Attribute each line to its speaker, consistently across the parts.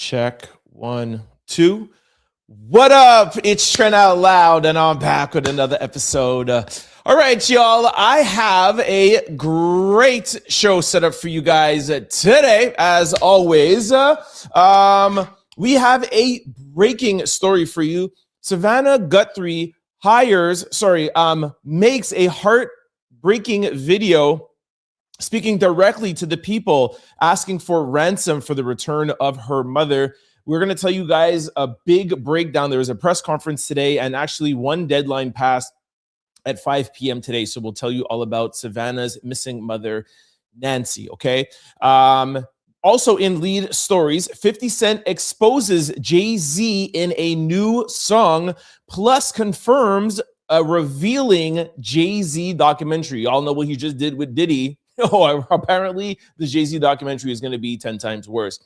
Speaker 1: Check 1, 2. What up? It's Trent Out Loud, and I'm back with another episode. All right, y'all. I have a great show set up for you guys today. As always, we have a breaking story for you. Savannah Guthrie makes a heartbreaking video speaking directly to the people, asking for ransom for the return of her mother. We're going to tell you guys a big breakdown. There was a press conference today, and actually one deadline passed at 5 p.m. today. So we'll tell you all about Savannah's missing mother, Nancy, okay? Also in lead stories, 50 Cent exposes Jay-Z in a new song, plus confirms a revealing Jay-Z documentary. Y'all know what he just did with Diddy. Oh, apparently the Jay-Z documentary is going to be 10 times worse.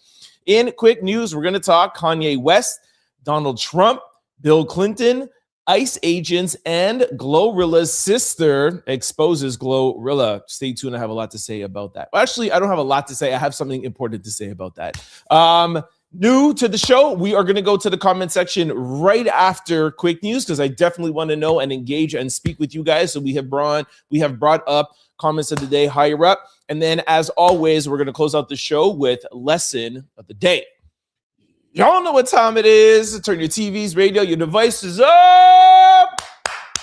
Speaker 1: In quick news, we're going to talk Kanye West, Donald Trump, Bill Clinton, ICE agents, and GloRilla's sister exposes GloRilla. Stay tuned. I have a lot to say about that. Well, actually, I don't have a lot to say. I have something important to say about that. New to the show, we are going to go to the comment section right after quick news because I definitely want to know and engage and speak with you guys. So we have brought up comments of the day higher up. And then, as always, we're going to close out the show with lesson of the day. Y'all know what time it is. Turn your TVs, radio, your devices up.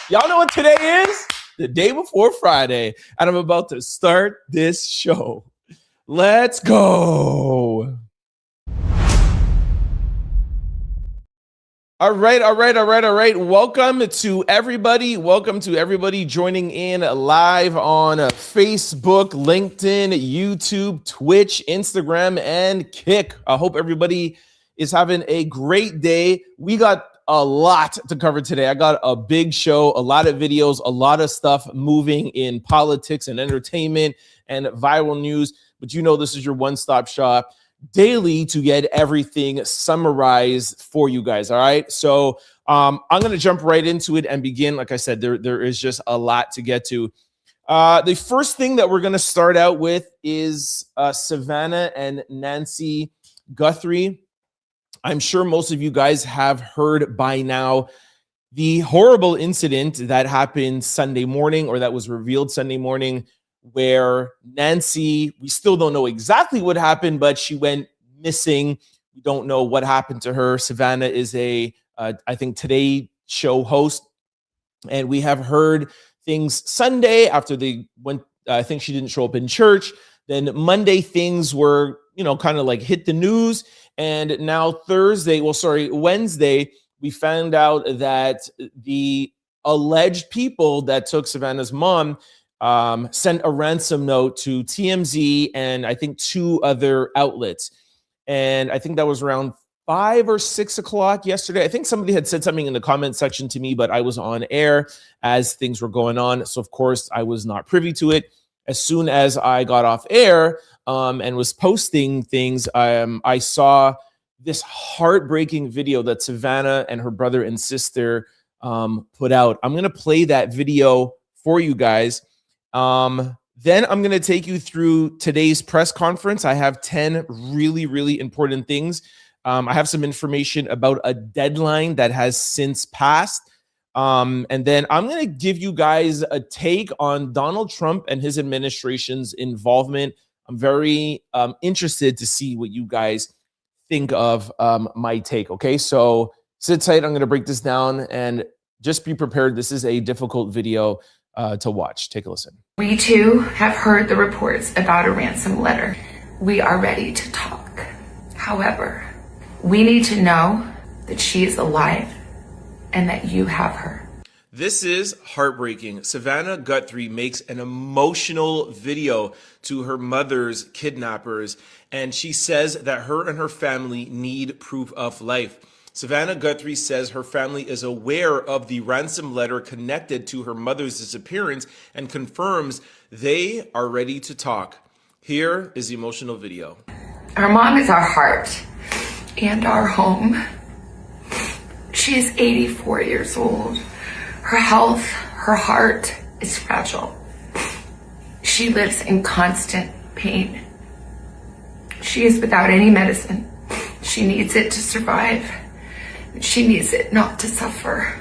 Speaker 1: Y'all know what today is? The day before Friday. And I'm about to start this show. Let's go. All right. Welcome to everybody joining in live on Facebook, LinkedIn, YouTube, Twitch, Instagram, and Kick. I hope everybody is having a great day. We got a lot to cover today. I got a big show, a lot of videos, a lot of stuff moving in politics and entertainment and viral news. But you know, this is your one-stop shop daily to get everything summarized for you guys. All right. So I'm going to jump right into it and begin. Like I said, there is just a lot to get to. The first thing that we're going to start out with is Savannah and Nancy Guthrie. I'm sure most of you guys have heard by now the horrible incident that happened Sunday morning, or that was revealed Sunday morning, where Nancy, we still don't know exactly what happened, but she went missing. We don't know what happened to her. Savannah is I think, Today show host. And we have heard things Sunday after they went, I think she didn't show up in church. Then Monday, things were, kind of like hit the news. And now Wednesday, we found out that the alleged people that took Savannah's mom sent a ransom note to TMZ and I think 2 other outlets. And I think that was around 5 or 6 o'clock yesterday. I think somebody had said something in the comment section to me, but I was on air as things were going on. So, of course, I was not privy to it. As soon as I got off air and was posting things, I saw this heartbreaking video that Savannah and her brother and sister put out. I'm going to play that video for you guys. Then I'm going to take you through today's press conference. I have 10 really, really important things. I have some information about a deadline that has since passed. And then I'm going to give you guys a take on Donald Trump and his administration's involvement. I'm very interested to see what you guys think of my take. Okay, so sit tight. I'm going to break this down and just be prepared. This is a difficult video to watch. Take a listen.
Speaker 2: We too have heard the reports about a ransom letter. We are ready to talk. However, we need to know that she is alive and that you have her.
Speaker 1: This is heartbreaking. Savannah Guthrie makes an emotional video to her mother's kidnappers, and she says that her and her family need proof of life. Savannah Guthrie says her family is aware of the ransom letter connected to her mother's disappearance and confirms they are ready to talk. Here is the emotional video.
Speaker 2: Our mom is our heart and our home. She is 84 years old. Her health, her heart is fragile. She lives in constant pain. She is without any medicine She needs it to survive. She needs it not to suffer.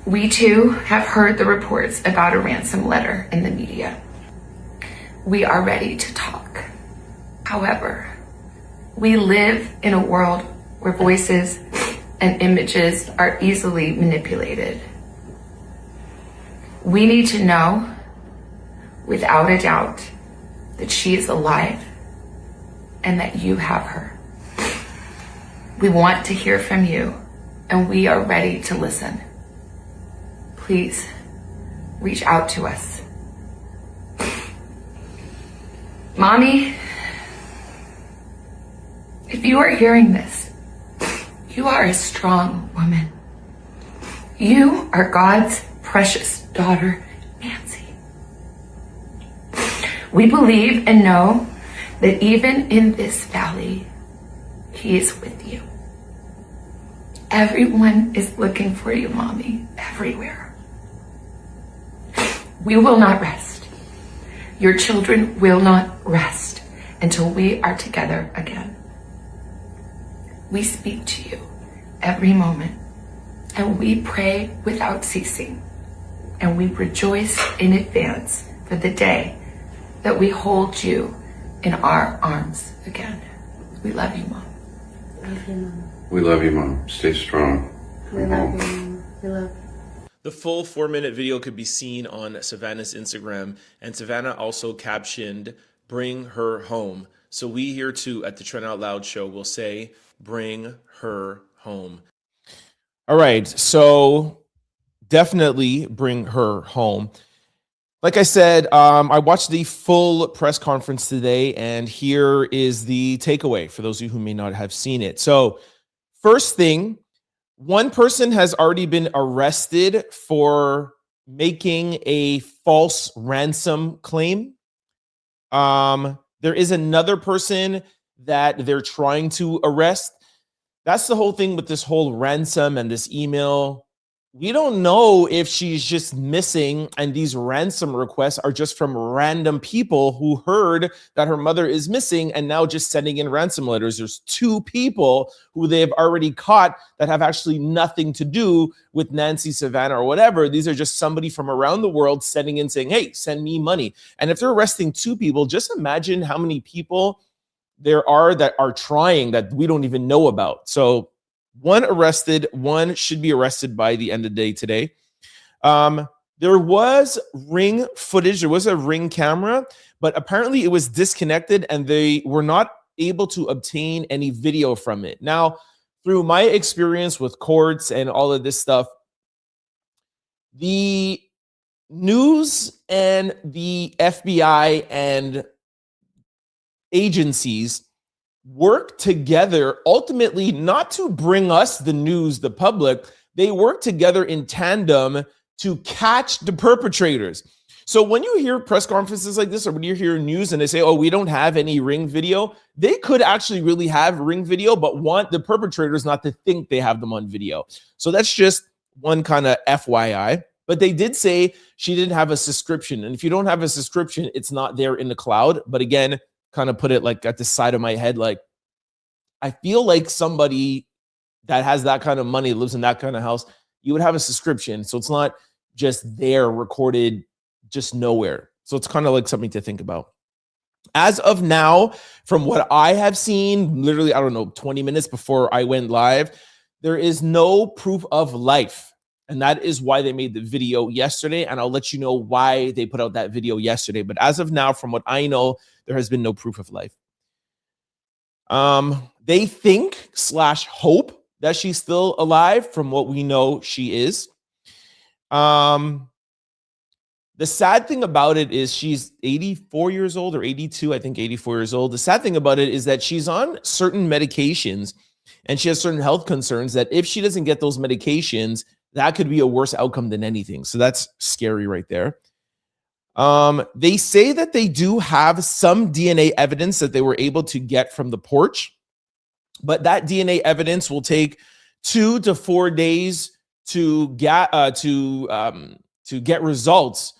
Speaker 2: We too have heard the reports about a ransom letter in the media. We are ready to talk. However, we live in a world where voices and images are easily manipulated. We need to know, without a doubt, that she is alive and that you have her. We want to hear from you, and we are ready to listen. Please reach out to us. Mommy, if you are hearing this, you are a strong woman. You are God's precious daughter, Nancy. We believe and know that even in this valley, He is with you. Everyone is looking for you, Mommy, everywhere. We will not rest. Your children will not rest until we are together again. We speak to you every moment, and we pray without ceasing, and we rejoice in advance for the day that we hold you in our arms again. We love you, Mom.
Speaker 3: Love you, Mom.
Speaker 4: We love you, Mom. Stay strong.
Speaker 3: We love you, Mom. We love you.
Speaker 1: The full 4-minute video could be seen on Savannah's Instagram, and Savannah also captioned, "Bring her home." So we here too at the Trent Out Loud show will say, "Bring her home." All right, so definitely bring her home. Like I said, I watched the full press conference today, and here is the takeaway for those of you who may not have seen it. So first thing, one person has already been arrested for making a false ransom claim. There is another person that they're trying to arrest. That's the whole thing with this whole ransom and this email. We don't know if she's just missing and these ransom requests are just from random people who heard that her mother is missing and now just sending in ransom letters. There's 2 people who they've already caught that have actually nothing to do with Nancy, Savannah, or whatever. These are just somebody from around the world sending in saying, hey, send me money. And if they're arresting 2 people, just imagine how many people there are that are trying that we don't even know about. So 1 arrested, 1 should be arrested by the end of the day today. There was Ring footage. There was a Ring camera, but apparently it was disconnected and they were not able to obtain any video from it. Now, through my experience with courts and all of this stuff, the news and the FBI and agencies work together ultimately not to bring us the news, the public. They work together in tandem to catch the perpetrators. So when you hear press conferences like this, or when you hear news and they say, oh, we don't have any Ring video, they could actually really have Ring video, but want the perpetrators not to think they have them on video. So that's just one kind of FYI. But they did say she didn't have a subscription. And if you don't have a subscription, it's not there in the cloud. But again, kind of put it like at the side of my head, like I feel like somebody that has that kind of money, lives in that kind of house, you would have a subscription. So it's not just there recorded just nowhere. So it's kind of like something to think about. As of now, from what I have seen, literally, I don't know, 20 minutes before I went live, there is no proof of life. And that is why they made the video yesterday. And I'll let you know why they put out that video yesterday. But as of now, from what I know, there has been no proof of life. They think / hope that she's still alive. From what we know, she is. The sad thing about it is she's 84 years old or 82, I think 84 years old. The sad thing about it is that she's on certain medications and she has certain health concerns that if she doesn't get those medications, that could be a worse outcome than anything. So that's scary right there. They say that they do have some DNA evidence that they were able to get from the porch, but that DNA evidence will take 2 to 4 days to get results,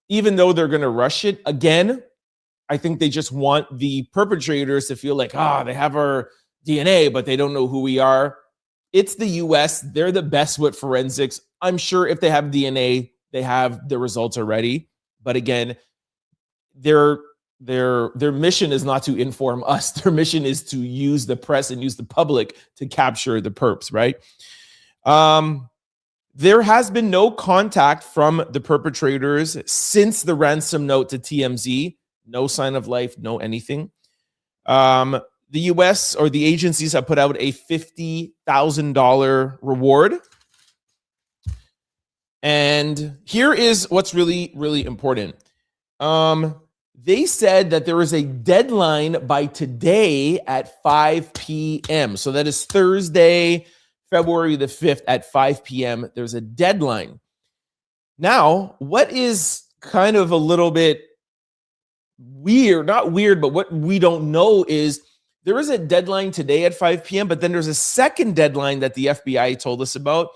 Speaker 1: even though they're going to rush it. Again, I think they just want the perpetrators to feel like, they have our DNA, but they don't know who we are. It's the US. They're the best with forensics. I'm sure if they have DNA, they have the results already. But again, their mission is not to inform us. Their mission is to use the press and use the public to capture the perps, right? There has been no contact from the perpetrators since the ransom note to TMZ. No sign of life, no anything. The US or the agencies have put out a $50,000 reward. And here is what's really, really important. They said that there is a deadline by today at 5 p.m. So that is Thursday, February the 5th at 5 p.m. There's a deadline. Now, what is kind of a little bit weird, not weird, but what we don't know is there is a deadline today at 5 p.m., but then there's a second deadline that the FBI told us about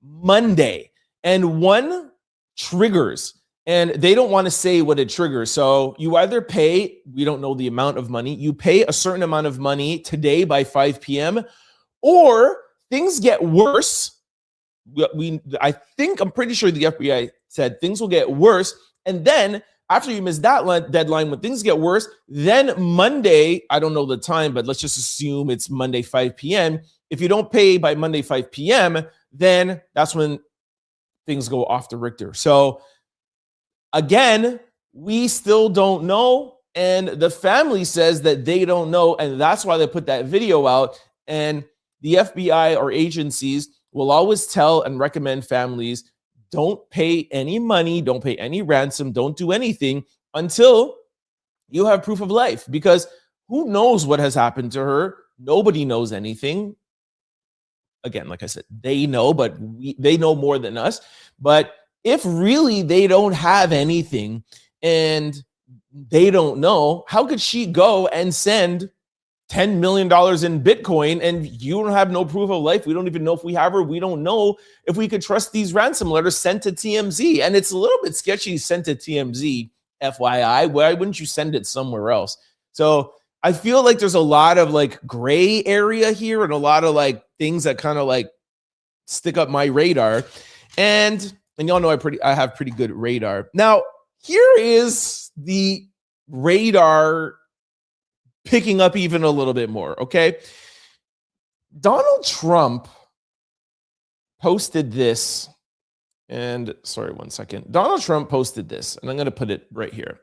Speaker 1: Monday. And one triggers, and they don't want to say what it triggers. So you either pay, we don't know the amount of money, you pay a certain amount of money today by 5 p.m., or things get worse. I'm pretty sure the FBI said things will get worse. And then after you miss that deadline, when things get worse, then Monday, I don't know the time, but let's just assume it's Monday, 5 p.m. If you don't pay by Monday, 5 p.m., then that's when things go off the Richter. So again, we still don't know. And the family says that they don't know. And that's why they put that video out. And the FBI or agencies will always tell and recommend families, don't pay any money, don't pay any ransom, don't do anything until you have proof of life. Because who knows what has happened to her? Nobody knows anything. Again, like I said, they know, but they know more than us. But if really they don't have anything and they don't know, how could she go and send $10 million in Bitcoin and you don't have no proof of life? We don't even know if we have her. We don't know if we could trust these ransom letters sent to TMZ. And it's a little bit sketchy sent to TMZ, FYI. Why wouldn't you send it somewhere else? So I feel like there's a lot of like gray area here and a lot of like things that kind of like stick up my radar. And y'all know I have pretty good radar. Now, here is the radar picking up even a little bit more, okay? Donald Trump posted this, and sorry, one second. Donald Trump posted this, and I'm going to put it right here.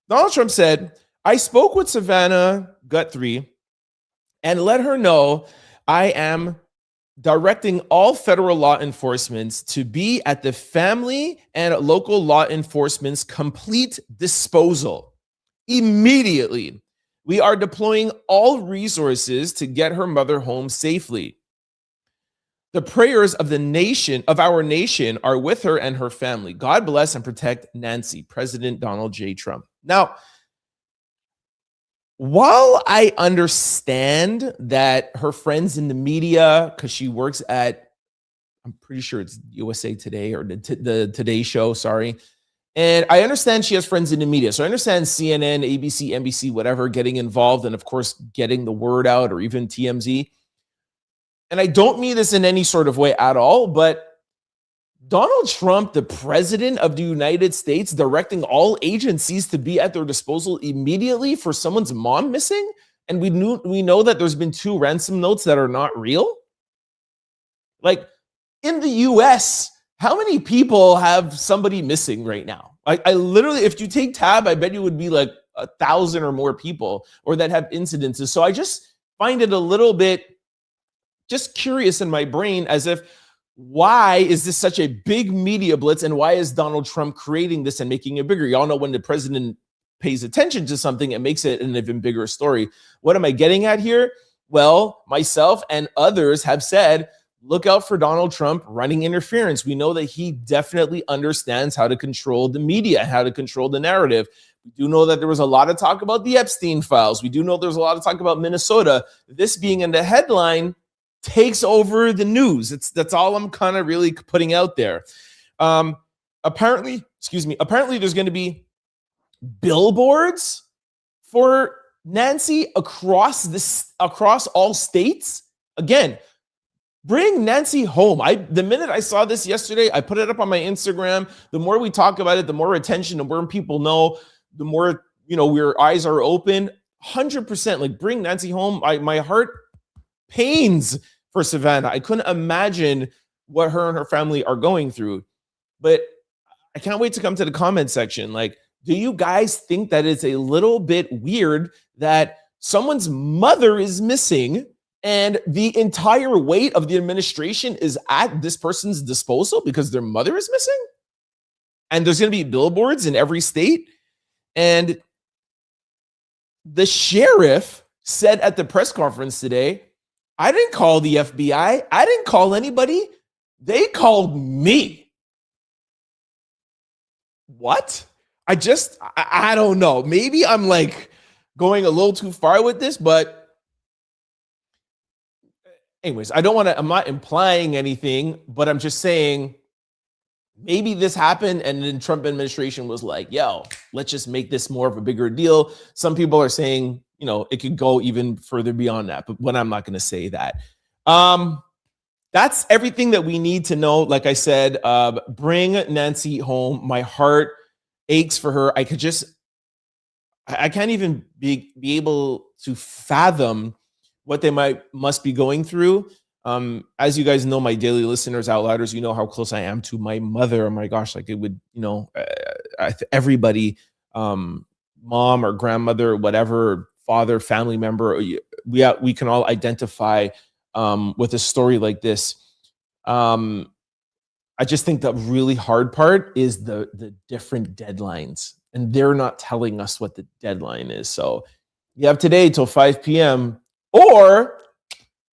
Speaker 1: Donald Trump said, I spoke with Savannah Guthrie and let her know I am directing all federal law enforcement to be at the family and local law enforcement's complete disposal immediately. We are deploying all resources to get her mother home safely. The prayers of our nation are with her and her family. God bless and protect Nancy, President Donald J. Trump. Now, while I understand that her friends in the media, because she works at, I'm pretty sure it's USA Today or the Today Show, sorry. And I understand she has friends in the media. So I understand CNN, ABC, NBC, whatever, getting involved and, of course, getting the word out, or even TMZ. And I don't mean this in any sort of way at all, but Donald Trump, the president of the United States, directing all agencies to be at their disposal immediately for someone's mom missing? And we know that there's been 2 ransom notes that are not real? Like, in the US, how many people have somebody missing right now? I literally, if you take tab, I bet you would be like 1,000 or more people or that have incidences. So I just find it a little bit just curious in my brain, as if, why is this such a big media blitz, and why is Donald Trump creating this and making it bigger? Y'all know when the president pays attention to something, it makes it an even bigger story. What am I getting at here? Well, myself and others have said, look out for Donald Trump running interference. We know that he definitely understands how to control the media, how to control the narrative. We do know that there was a lot of talk about the Epstein files. We do know there's a lot of talk about Minnesota. This being in the headline takes over the news. That's all I'm kind of really putting out there. Apparently there's going to be billboards for Nancy across all states. Again, bring Nancy home. The minute I saw this yesterday, I put it up on my Instagram. The more we talk about it, the more attention, the more people know, the more, your eyes are open. 100%, like, bring Nancy home. My heart pains for Savannah. I couldn't imagine what her and her family are going through. But I can't wait to come to the comment section. Like, do you guys think that it's a little bit weird that someone's mother is missing and the entire weight of the administration is at this person's disposal because their mother is missing? And there's going to be billboards in every state. And the sheriff said at the press conference today, I didn't call the FBI. I didn't call anybody. They called me. What? I don't know. Maybe I'm like going a little too far with this, but anyways, I'm not implying anything, but I'm just saying maybe this happened and then Trump administration was like, yo, let's just make this more of a bigger deal. Some people are saying, it could go even further beyond that, but I'm not going to say that. That's everything that we need to know. Like I said, bring Nancy home. My heart aches for her. I can't even be able to fathom what they must be going through. As you guys know, my daily listeners, outlouders, you know how close I am to my mother. Oh my gosh, like it would, everybody, mom or grandmother, whatever, father, family member, we can all identify with a story like this. I just think the really hard part is the different deadlines, and they're not telling us what the deadline is. So you have today till 5 p.m. or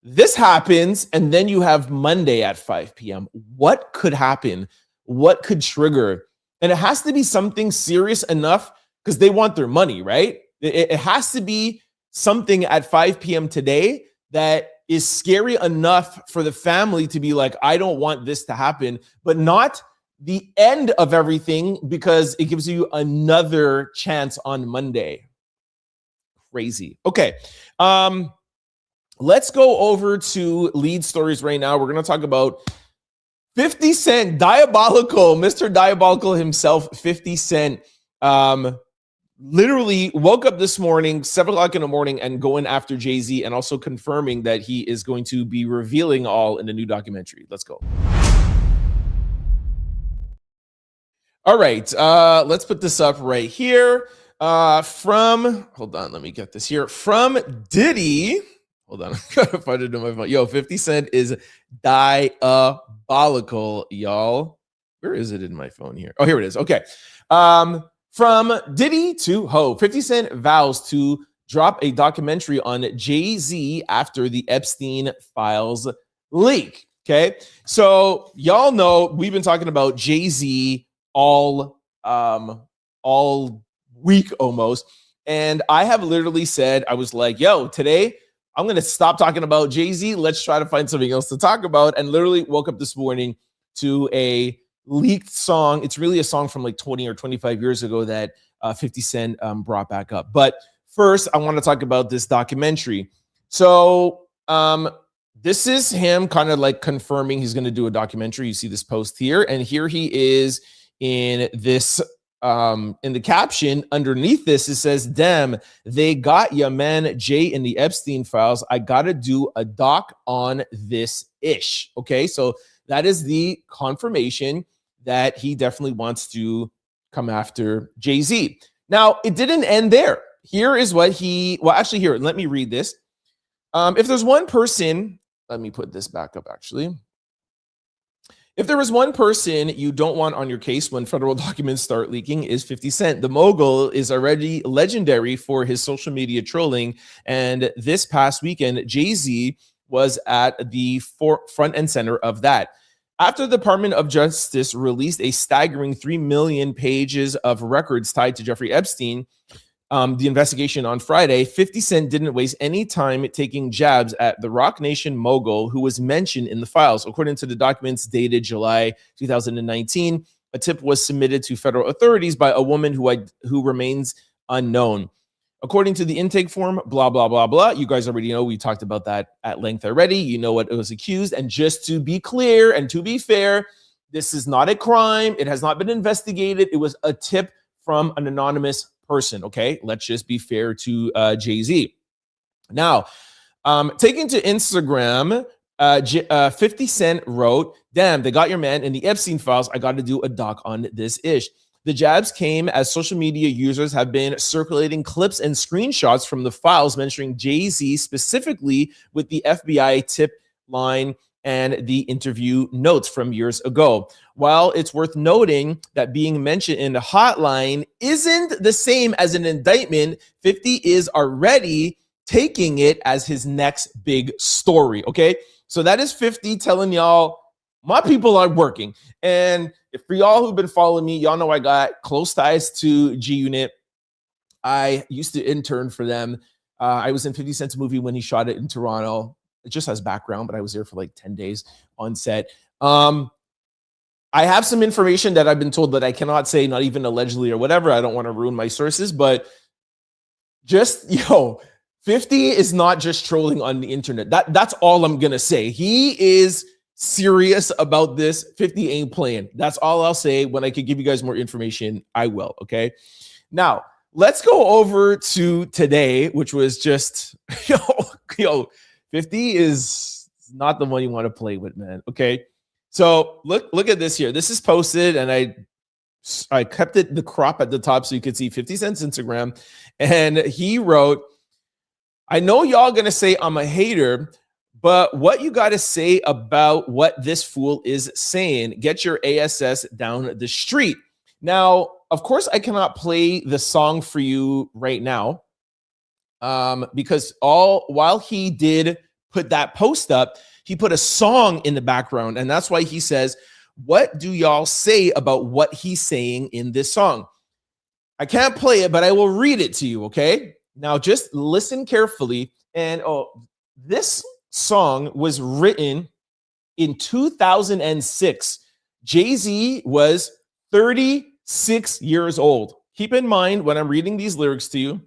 Speaker 1: this happens and then you have Monday at 5 p.m. What could happen? What could trigger? And it has to be something serious enough because they want their money, right? It has to be something at 5 p.m. today that is scary enough for the family to be like, I don't want this to happen, but not the end of everything because it gives you another chance on Monday. Crazy. Okay. Let's go over to lead stories right now. We're going to talk about 50 Cent, diabolical, Mr. Diabolical himself, 50 Cent. Literally woke up this morning, 7 o'clock in the morning, and going after Jay-Z, and also confirming that he is going to be revealing all in the new documentary. Let's go. All right, let's put this up right here. Hold on, let me get this here. From Diddy. Hold on, I'm trying to find it on my phone. Yo, 50 Cent is diabolical, y'all. Where is it in my phone here? Oh, here it is. Okay. From Diddy to Ho, 50 Cent vows to drop a documentary on Jay-Z after the Epstein files leak. Okay, so y'all know we've been talking about Jay-Z all week almost, and I have literally said, I was like, yo, today I'm going to stop talking about Jay-Z. Let's try to find something else to talk about, and literally woke up this morning to a leaked song. It's really a song from like 20 or 25 years ago that 50 Cent brought back up. But first, I want to talk about this documentary. So this is him kind of like confirming he's going to do a documentary. You see this post here, and here he is in this, in the caption underneath this, it says, damn, they got ya, man, Jay in the Epstein files. I got to do a doc on this ish. Okay, so that is the confirmation that he definitely wants to come after Jay-Z. Now, it didn't end there. Here is what actually here, let me read this. If there's one person, let me put this back up actually. If there was one person you don't want on your case when federal documents start leaking, is 50 Cent. The mogul is already legendary for his social media trolling. And this past weekend, Jay-Z was at the front and center of that. After the Department of Justice released a staggering 3 million pages of records tied to Jeffrey Epstein, the investigation on Friday, 50 Cent didn't waste any time taking jabs at the Roc Nation mogul who was mentioned in the files. According to the documents dated July 2019, a tip was submitted to federal authorities by a woman who remains unknown. According to the intake form, blah, blah, blah, blah. You guys already know. We talked about that at length already. You know what it was accused. And just to be clear and to be fair, this is not a crime. It has not been investigated. It was a tip from an anonymous person. Okay, let's just be fair to Jay-Z. Now, taking to Instagram, 50 Cent wrote, "Damn, they got your man in the Epstein files. I got to do a doc on this ish." The jabs came as social media users have been circulating clips and screenshots from the files mentioning Jay-Z specifically with the FBI tip line and the interview notes from years ago. While it's worth noting that being mentioned in the hotline isn't the same as an indictment, 50 is already taking it as his next big story, okay? So that is 50 telling y'all, my people are working. And if for y'all who've been following me, y'all know I got close ties to G-Unit. I used to intern for them. I was in 50 Cent's movie when he shot it in Toronto. It just has background, but I was there for like 10 days on set. I have some information that I've been told that I cannot say, not even allegedly or whatever. I don't want to ruin my sources, but just, 50 is not just trolling on the internet. That's all I'm going to say. He is serious about this. 50 ain't playing. That's all I'll say. When I could give you guys more information, I will, okay? Now, let's go over to today, which was just, 50 is not the one you want to play with, man, okay? So look at this here. This is posted, and I kept it the crop at the top so you could see 50 Cent's Instagram, and he wrote, "I know y'all gonna say I'm a hater, but what you got to say about what this fool is saying? Get your ASS down the street." Now, of course, I cannot play the song for you right now because while he did put that post up, he put a song in the background. And that's why he says, "What do y'all say about what he's saying in this song?" I can't play it, but I will read it to you, okay? Now, just listen carefully. And this song was written in 2006. Jay-Z was 36 years old. Keep in mind when I'm reading these lyrics to you,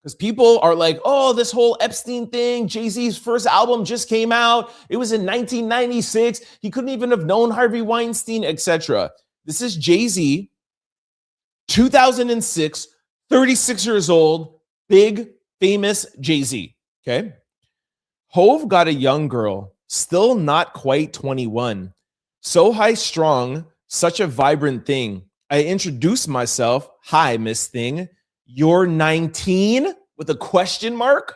Speaker 1: because people are like, oh, this whole Epstein thing, Jay-Z's first album just came out. It was in 1996. He couldn't even have known Harvey Weinstein, etc. This is Jay-Z, 2006, 36 years old, big, famous Jay-Z, okay? Hove got a young girl, still not quite 21. So high strung, such a vibrant thing. I introduced myself. Hi, Miss Thing. You're 19? With a question mark?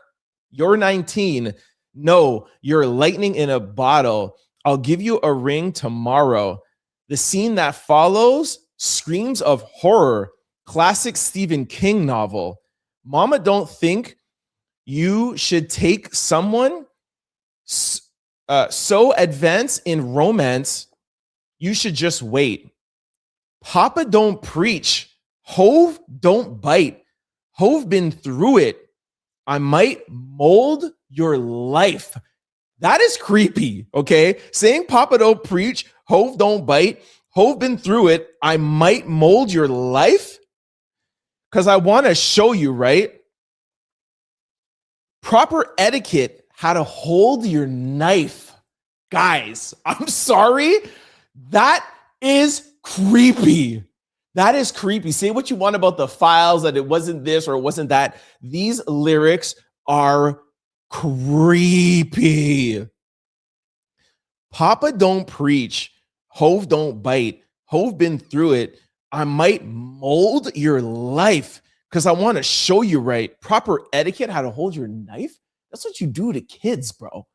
Speaker 1: You're 19. No, you're lightning in a bottle. I'll give you a ring tomorrow. The scene that follows screams of horror. Classic Stephen King novel. Mama don't think you should take someone so advanced in romance. You should just wait. Papa don't preach. Hove don't bite. Hove been through it. I might mold your life. That is creepy, okay? Saying Papa don't preach, Hove don't bite. Hove been through it. I might mold your life. Because I want to show you, right? Proper etiquette, how to hold your knife. Guys, I'm sorry. That is creepy. That is creepy. Say what you want about the files, that it wasn't this or it wasn't that. These lyrics are creepy. Papa don't preach. Hove don't bite. Hove been through it. I might mold your life because I want to show you, right? Proper etiquette, how to hold your knife. That's what you do to kids, bro.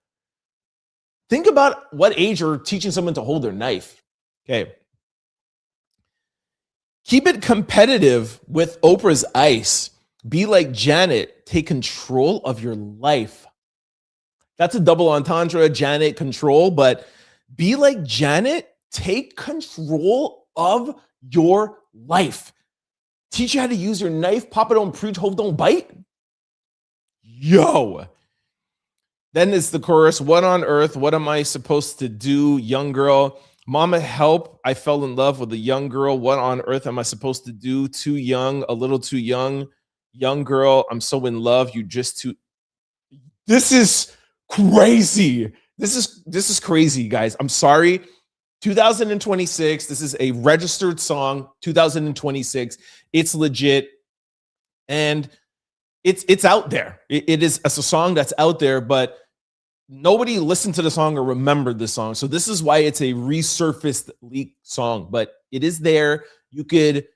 Speaker 1: Think about what age you're teaching someone to hold their knife. Okay. Keep it competitive with Oprah's ice. Be like Janet. Take control of your life. That's a double entendre, Janet, control, but be like Janet. Take control of your life. Teach you how to use your knife. Papa don't preach, Hove don't bite. Yo. Then it's the chorus. What on earth? What am I supposed to do? Young girl. Mama, help. I fell in love with a young girl. What on earth am I supposed to do? Too young, a little too young. young girl, I'm so in love. You just too. This is crazy. This is crazy, guys. I'm sorry. 2026. This is a registered song. 2026. It's legit, and it's out there. It's a song that's out there, but nobody listened to the song or remembered the song. So this is why it's a resurfaced leaked song, but it is there. You could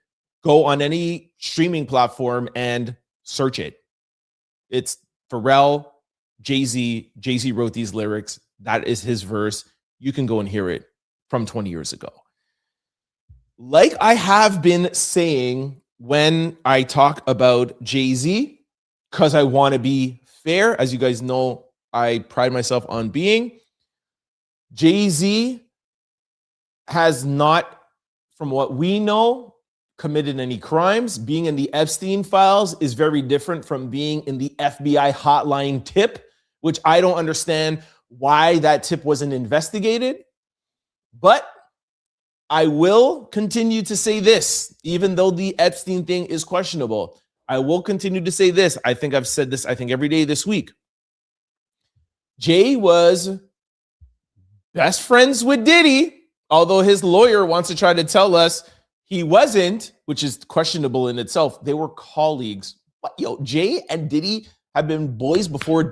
Speaker 1: go on any streaming platform and search it. It's Pharrell, Jay-Z. Jay-Z wrote these lyrics. That is his verse. You can go and hear it from 20 years ago. Like I have been saying when I talk about Jay-Z, because I want to be fair, as you guys know, I pride myself on being. Jay-Z has not, from what we know, committed any crimes. Being in the Epstein files is very different from being in the FBI hotline tip, which I don't understand why that tip wasn't investigated. But I will continue to say this, even though the Epstein thing is questionable. I will continue to say this. I think I've said this, every day this week. Jay was best friends with Diddy, although his lawyer wants to try to tell us he wasn't, which is questionable in itself. They were colleagues. What, yo, Jay and Diddy have been boys before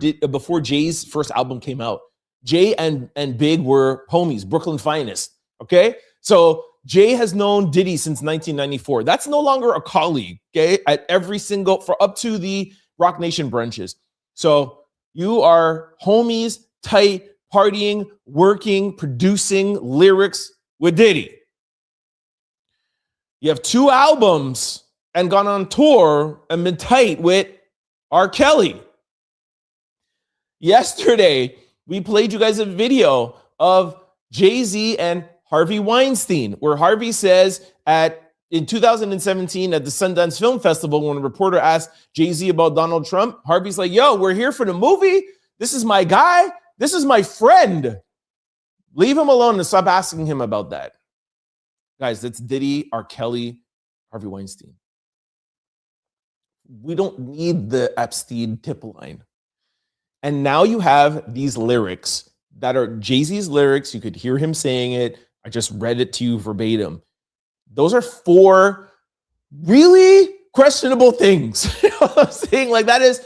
Speaker 1: Jay's first album came out. Jay and Big were homies, Brooklyn finest, okay? So Jay has known Diddy since 1994. That's no longer a colleague, okay? At every single, for up to the Rock Nation brunches. So you are homies, tight, partying, working, producing lyrics with Diddy. You have 2 albums and gone on tour and been tight with R. Kelly. Yesterday, we played you guys a video of Jay-Z and Harvey Weinstein, where Harvey says in 2017 at the Sundance Film Festival, when a reporter asked Jay-Z about Donald Trump, Harvey's like, yo, we're here for the movie. This is my guy. This is my friend. Leave him alone and stop asking him about that. Guys, that's Diddy, R. Kelly, Harvey Weinstein. We don't need the Epstein tip line. And now you have these lyrics that are Jay-Z's lyrics. You could hear him saying it. I just read it to you verbatim. Those are 4 really questionable things. You know what I'm saying? Like, that is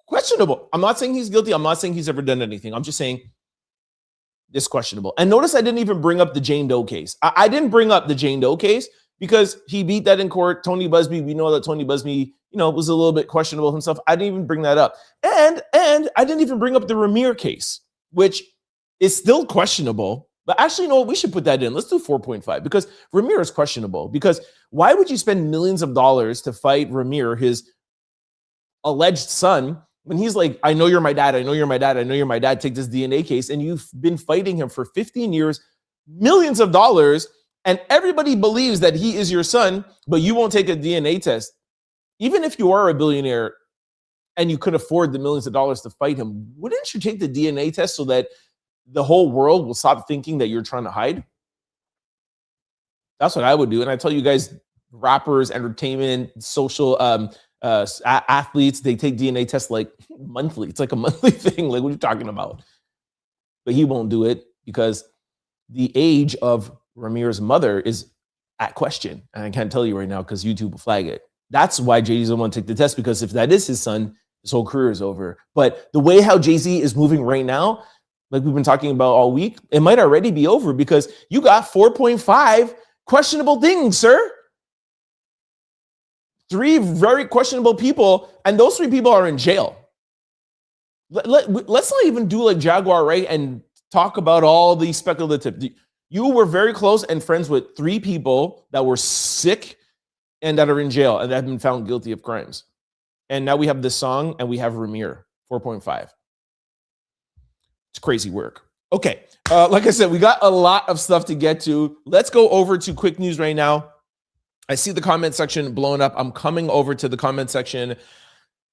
Speaker 1: questionable. I'm not saying he's guilty. I'm not saying he's ever done anything. I'm just saying it's questionable. And notice I didn't even bring up the Jane Doe case. I didn't bring up the Jane Doe case because he beat that in court. Tony Busby, we know that Tony Busby, was a little bit questionable himself. I didn't even bring that up. And I didn't even bring up the Ramir case, which is still questionable. But actually, we should put that in. Let's do 4.5 because Ramir is questionable. Because why would you spend millions of dollars to fight Ramir, his alleged son, when he's like, I know you're my dad. I know you're my dad. I know you're my dad. Take this DNA case. And you've been fighting him for 15 years, millions of dollars. And everybody believes that he is your son, but you won't take a DNA test. Even if you are a billionaire and you could afford the millions of dollars to fight him, wouldn't you take the DNA test so that the whole world will stop thinking that you're trying to hide? That's what I would do. And I tell you guys, rappers, entertainment, social athletes, they take DNA tests like monthly. It's like a monthly thing. Like, what are you talking about? But he won't do it because the age of Ramir's mother is at question. And I can't tell you right now because YouTube will flag it. That's why Jay-Z doesn't want to take the test, because if that is his son, his whole career is over. But the way how Jay-Z is moving right now, like we've been talking about all week, it might already be over because you got 4.5 questionable things, sir. 3 very questionable people, and those 3 people are in jail. Let's not even do like Jaguar, right? And talk about all the speculative. You were very close and friends with 3 people that were sick and that are in jail and that have been found guilty of crimes. And now we have this song and we have Ramir, 4.5. It's crazy work. Okay, like I said, we got a lot of stuff to get to. Let's go over to quick news right now. I see the comment section blowing up. I'm coming over to the comment section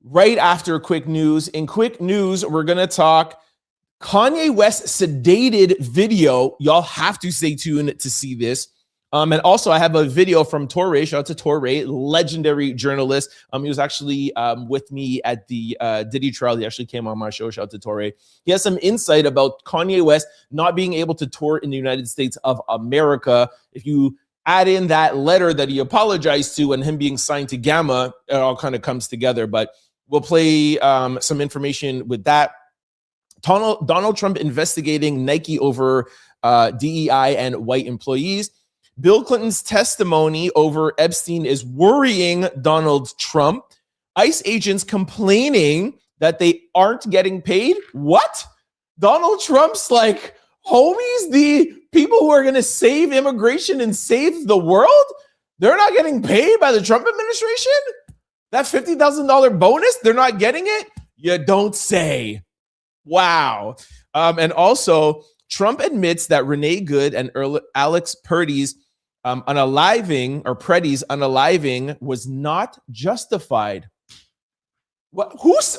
Speaker 1: right after quick news. In quick news, we're going to talk Kanye West Sedated video. Y'all have to stay tuned to see this. And also, I have a video from Torre. Shout out to Torre, legendary journalist. He was actually with me at the Diddy trial. He actually came on my show. Shout out to Torre. He has some insight about Kanye West not being able to tour in the United States of America. If you add in that letter that he apologized to and him being signed to Gamma, it all kind of comes together. But we'll play some information with that. Donald Trump investigating Nike over DEI and white employees. Bill Clinton's testimony over Epstein is worrying Donald Trump. ICE agents complaining that they aren't getting paid. What? Donald Trump's like, homies, the people who are going to save immigration and save the world, they're not getting paid by the Trump administration? That $50,000 bonus, they're not getting it? You don't say. Wow. And also, Trump admits that Renee Good and Alex Pretti's Pretty's unaliving was not justified. What's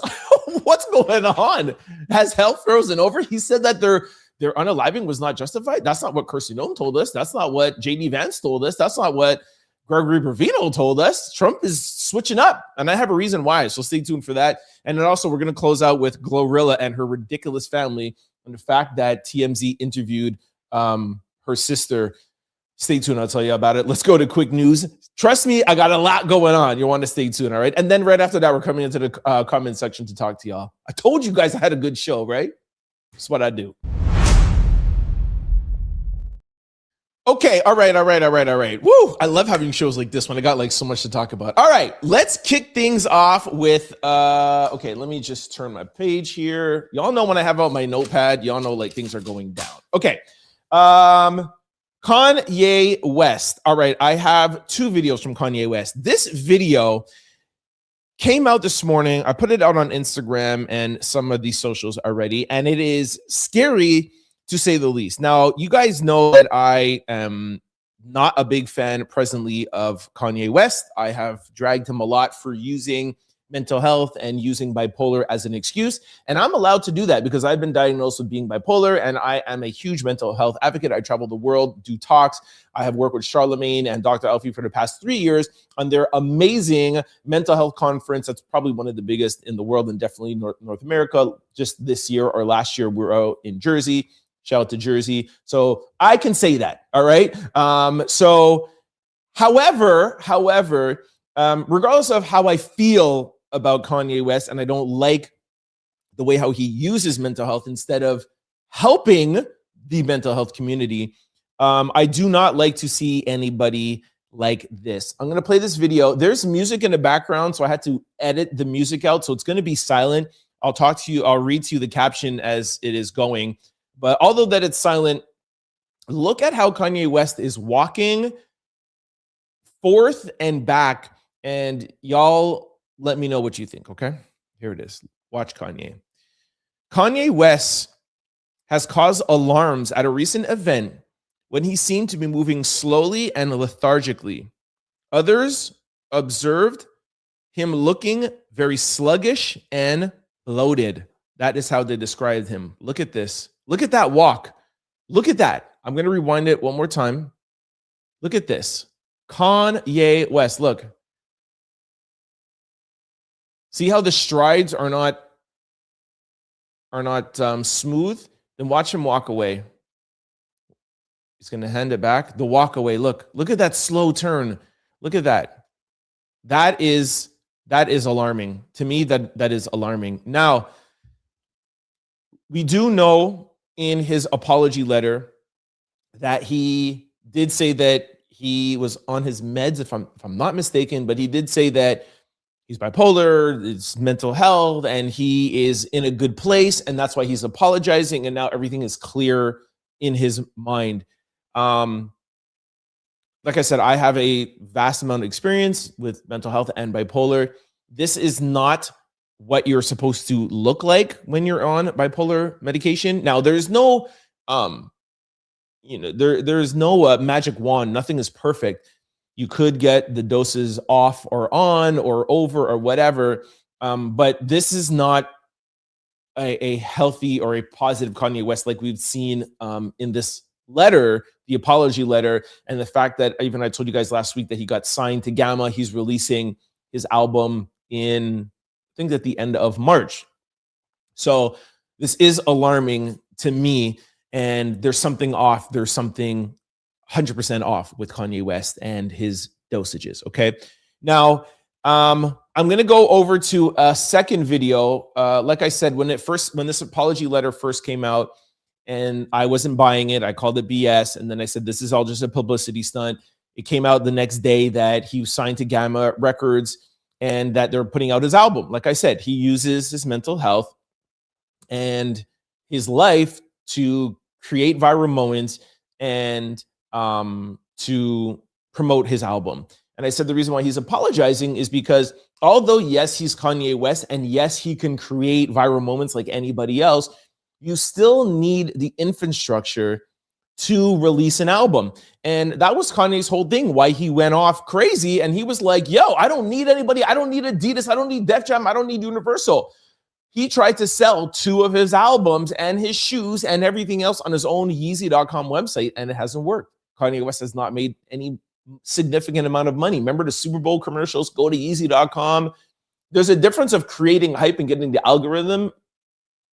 Speaker 1: going on? Has hell frozen over? He said that their unaliving was not justified. That's not what Kirsty Noem told us. That's not what JD Vance told us. That's not what Gregory Bravino told us. Trump is switching up, and I have a reason why. So stay tuned for that. And then also, we're going to close out with GloRilla and her ridiculous family and the fact that TMZ interviewed her sister. Stay tuned. I'll tell you about it. Let's go to quick news. Trust me, I got a lot going on. You want to stay tuned, all right? And then right after that, we're coming into the comment section to talk to y'all. I told you guys I had a good show, right? That's what I do. Okay, all right. Woo! I love having shows like this when I got like so much to talk about. All right, let's kick things off with okay, let me just turn my page here. Y'all know when I have out my notepad, y'all know like things are going down. Okay. Kanye West. All right, I have two videos from Kanye West. This video came out this morning. I put it out on Instagram and some of these socials already, and it is scary to say the least. Now, you guys know that I am not a big fan presently of Kanye West. I have dragged him a lot for using mental health and using bipolar as an excuse. And I'm allowed to do that because I've been diagnosed with being bipolar and I am a huge mental health advocate. I travel the world, do talks. I have worked with Charlemagne and Dr. Alfie for the past 3 years on their amazing mental health conference. That's probably one of the biggest in the world and definitely North America. Just this year or last year, we were out in Jersey. Shout out to Jersey. So I can say that. All right. However, regardless of how I feel about Kanye West, and I don't like the way how he uses mental health instead of helping the mental health community, I do not like to see anybody like this. I'm going to play this video. There's music in the background, so I had to edit the music out, so it's going to be silent. I'll talk to you. I'll read to you the caption as it is going. But although that it's silent, look at how Kanye West is walking forth and back, and y'all let me know what you think, okay? Here it is. Watch Kanye. Kanye West has caused alarms at a recent event when he seemed to be moving slowly and lethargically. Others observed him looking very sluggish and bloated. That is how they described him. Look at this. Look at that walk. Look at that. I'm going to rewind it one more time. Look at this. Kanye West, look. See how the strides are not smooth? Then watch him walk away. He's going to hand it back. The walk away. Look at that slow turn. Look at that. That is alarming. To me, that is alarming. Now, we do know in his apology letter that he did say that he was on his meds, if I'm not mistaken, but he did say that he's bipolar, it's mental health, and he is in a good place, and that's why he's apologizing, and now everything is clear in his mind. Like I said, I have a vast amount of experience with mental health and bipolar. This is not what you're supposed to look like when you're on bipolar medication. Now, there's no, there's no magic wand. Nothing is perfect. You could get the doses off or on or over or whatever. But this is not a healthy or a positive Kanye West like we've seen in this letter, the apology letter, and the fact that even I told you guys last week that he got signed to Gamma. He's releasing his album in, I think, at the end of March. So this is alarming to me, and there's something off. There's something 100% off with Kanye West and his dosages. Okay, now I'm gonna go over to a second video. Like I said, when this apology letter first came out, and I wasn't buying it, I called it BS, and then I said this is all just a publicity stunt. It came out the next day that he was signed to Gamma Records and that they're putting out his album. Like I said, he uses his mental health and his life to create viral moments and to promote his album. And I said the reason why he's apologizing is because although, yes, he's Kanye West, and yes, he can create viral moments like anybody else, you still need the infrastructure to release an album. And that was Kanye's whole thing, why he went off crazy. And he was like, yo, I don't need anybody. I don't need Adidas. I don't need Def Jam. I don't need Universal. He tried to sell 2 of his albums and his shoes and everything else on his own Yeezy.com website, and it hasn't worked. Kanye West has not made any significant amount of money. Remember the Super Bowl commercials? Go to Yeezy.com. There's a difference of creating hype and getting the algorithm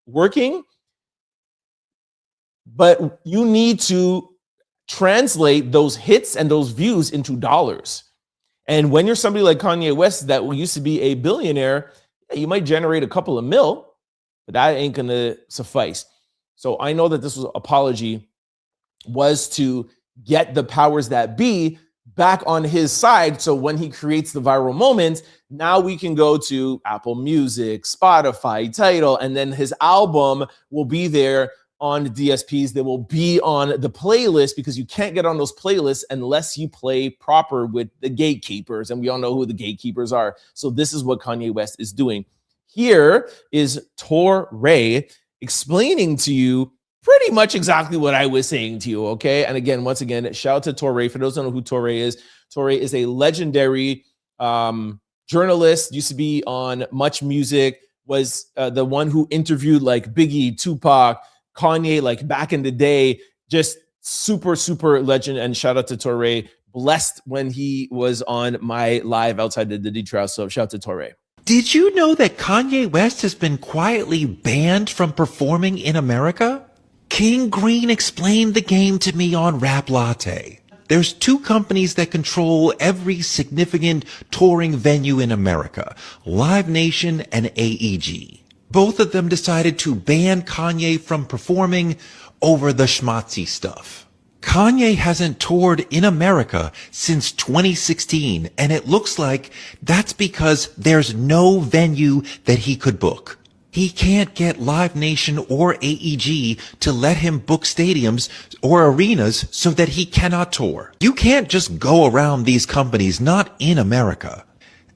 Speaker 1: working, but you need to translate those hits and those views into dollars. And when you're somebody like Kanye West that used to be a billionaire, you might generate a couple of mil, but that ain't going to suffice. So I know that this apology was to get the powers that be back on his side. So when he creates the viral moments, now we can go to Apple Music, Spotify, Tidal, and then his album will be there on the DSPs. They will be on the playlist, because you can't get on those playlists unless you play proper with the gatekeepers. And we all know who the gatekeepers are. So this is what Kanye West is doing. Here is Torre explaining to you pretty much exactly what I was saying to you, okay? And again, once again, shout out to Torre. For those who don't know who Torre is a legendary journalist, used to be on Much Music, was the one who interviewed like Biggie, Tupac, Kanye, like back in the day. Just super, super legend. And shout out to Torre. Blessed when he was on my live outside the Diddy trial. So shout out to Torre.
Speaker 5: Did you know that Kanye West has been quietly banned from performing in America? King Green explained the game to me on Rap Latte. There's 2 companies that control every significant touring venue in America, Live Nation and AEG. Both of them decided to ban Kanye from performing over the schmatzy stuff. Kanye hasn't toured in America since 2016, and it looks like that's because there's no venue that he could book. He can't get Live Nation or AEG to let him book stadiums or arenas so that he cannot tour. You can't just go around these companies, not in America.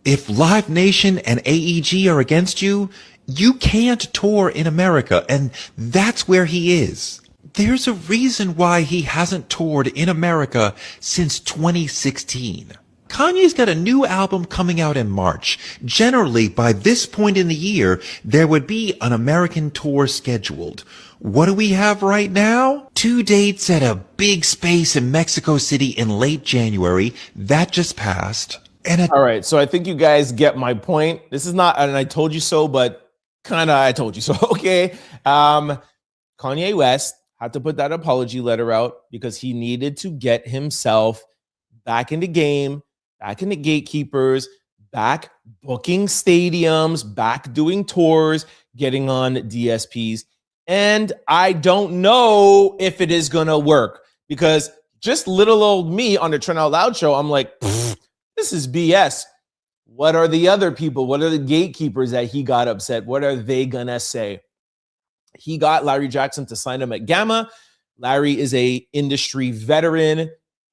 Speaker 5: If Live Nation and AEG are against you, you can't tour in America, and that's where he is. There's a reason why he hasn't toured in America since 2016. Kanye's got a new album coming out in March. Generally, by this point in the year, there would be an American tour scheduled. What do we have right now? 2 dates at a big space in Mexico City in late January. That just passed.
Speaker 1: All right, so I think you guys get my point. This is not an I told you so, but kind of I told you so, okay? Kanye West had to put that apology letter out because he needed to get himself back in the game, back in the gatekeepers, back booking stadiums, back doing tours, getting on DSPs. And I don't know if it is going to work, because just little old me on the Trend Out Loud show, I'm like, this is BS. What are the other people? What are the gatekeepers that he got upset? What are they going to say? He got Larry Jackson to sign him at Gamma. Larry is a industry veteran,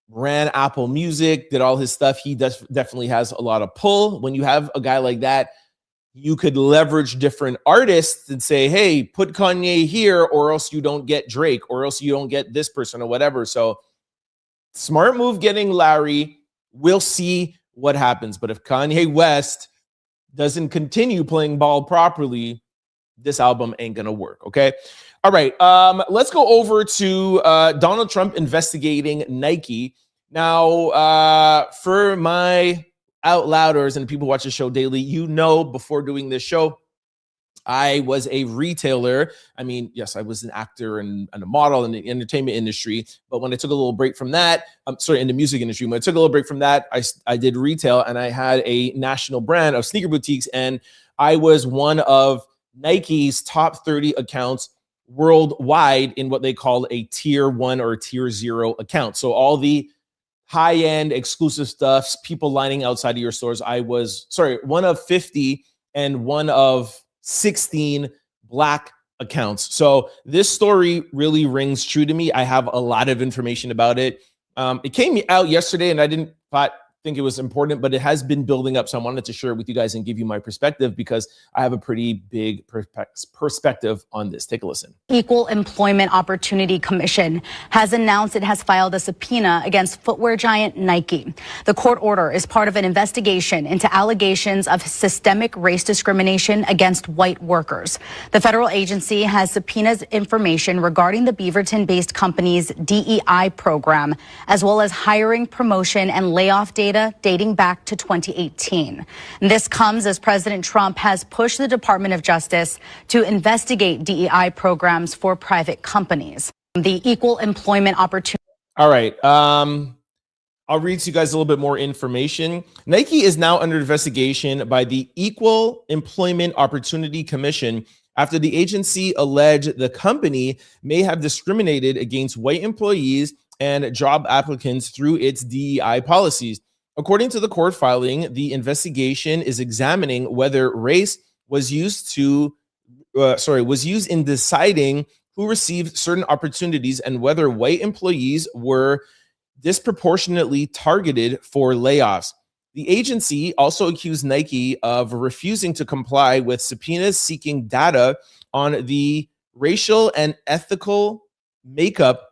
Speaker 1: ran Apple Music, did all his stuff. He definitely has a lot of pull. When you have a guy like that, you could leverage different artists and say, hey, put Kanye here, or else you don't get Drake, or else you don't get this person or whatever. So smart move getting Larry. We'll see what happens. But if Kanye West doesn't continue playing ball properly, this album ain't gonna work. Okay. All right. Let's go over to Donald Trump investigating Nike. Now, for my out louders and people who watch the show daily, you know, before doing this show, I was a retailer. I mean, yes, I was an actor and a model in the entertainment industry. But when I took a little break from that, in the music industry, when I took a little break from that, I did retail, and I had a national brand of sneaker boutiques. And I was one of Nike's top 30 accounts worldwide in what they call a tier 1 or tier 0 account. So all the high-end exclusive stuffs, people lining outside of your stores. I was, one of 50 and one of 16 Black accounts. So this story really rings true to me. I have a lot of information about it. It came out yesterday, and I didn't think it was important, but it has been building up. So I wanted to share it with you guys and give you my perspective, because I have a pretty big perspective on this. Take a listen.
Speaker 6: Equal Employment Opportunity Commission has announced it has filed a subpoena against footwear giant Nike. The court order is part of an investigation into allegations of systemic race discrimination against white workers. The federal agency has subpoenaed information regarding the Beaverton-based company's DEI program, as well as hiring, promotion, and layoff data dating back to 2018. This comes as President Trump has pushed the Department of Justice to investigate DEI programs for private companies. The Equal Employment Opportunity.
Speaker 1: All right. I'll read to you guys a little bit more information. Nike is now under investigation by the Equal Employment Opportunity Commission after the agency alleged the company may have discriminated against white employees and job applicants through its DEI policies. According to the court filing, the investigation is examining whether race was used in deciding who received certain opportunities and whether white employees were disproportionately targeted for layoffs. The agency also accused Nike of refusing to comply with subpoenas seeking data on the racial and ethical makeup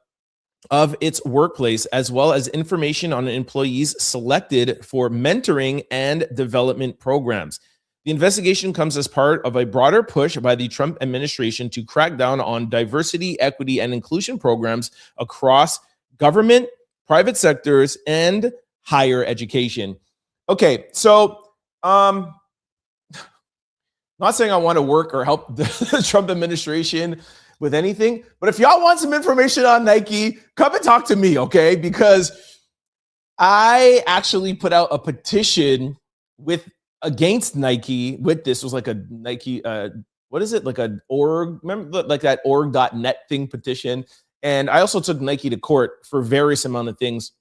Speaker 1: of its workplace, as well as information on employees selected for mentoring and development programs. The investigation comes as part of a broader push by the Trump administration to crack down on diversity, equity, and inclusion programs across government, private sectors, and higher education. Okay, so not saying I want to work or help the Trump administration with anything, but if y'all want some information on Nike, come and talk to me, okay? Because I actually put out a petition against Nike with this. It was like a Nike, what is it? Like an org, remember like that org.net thing petition. And I also took Nike to court for various amount of things,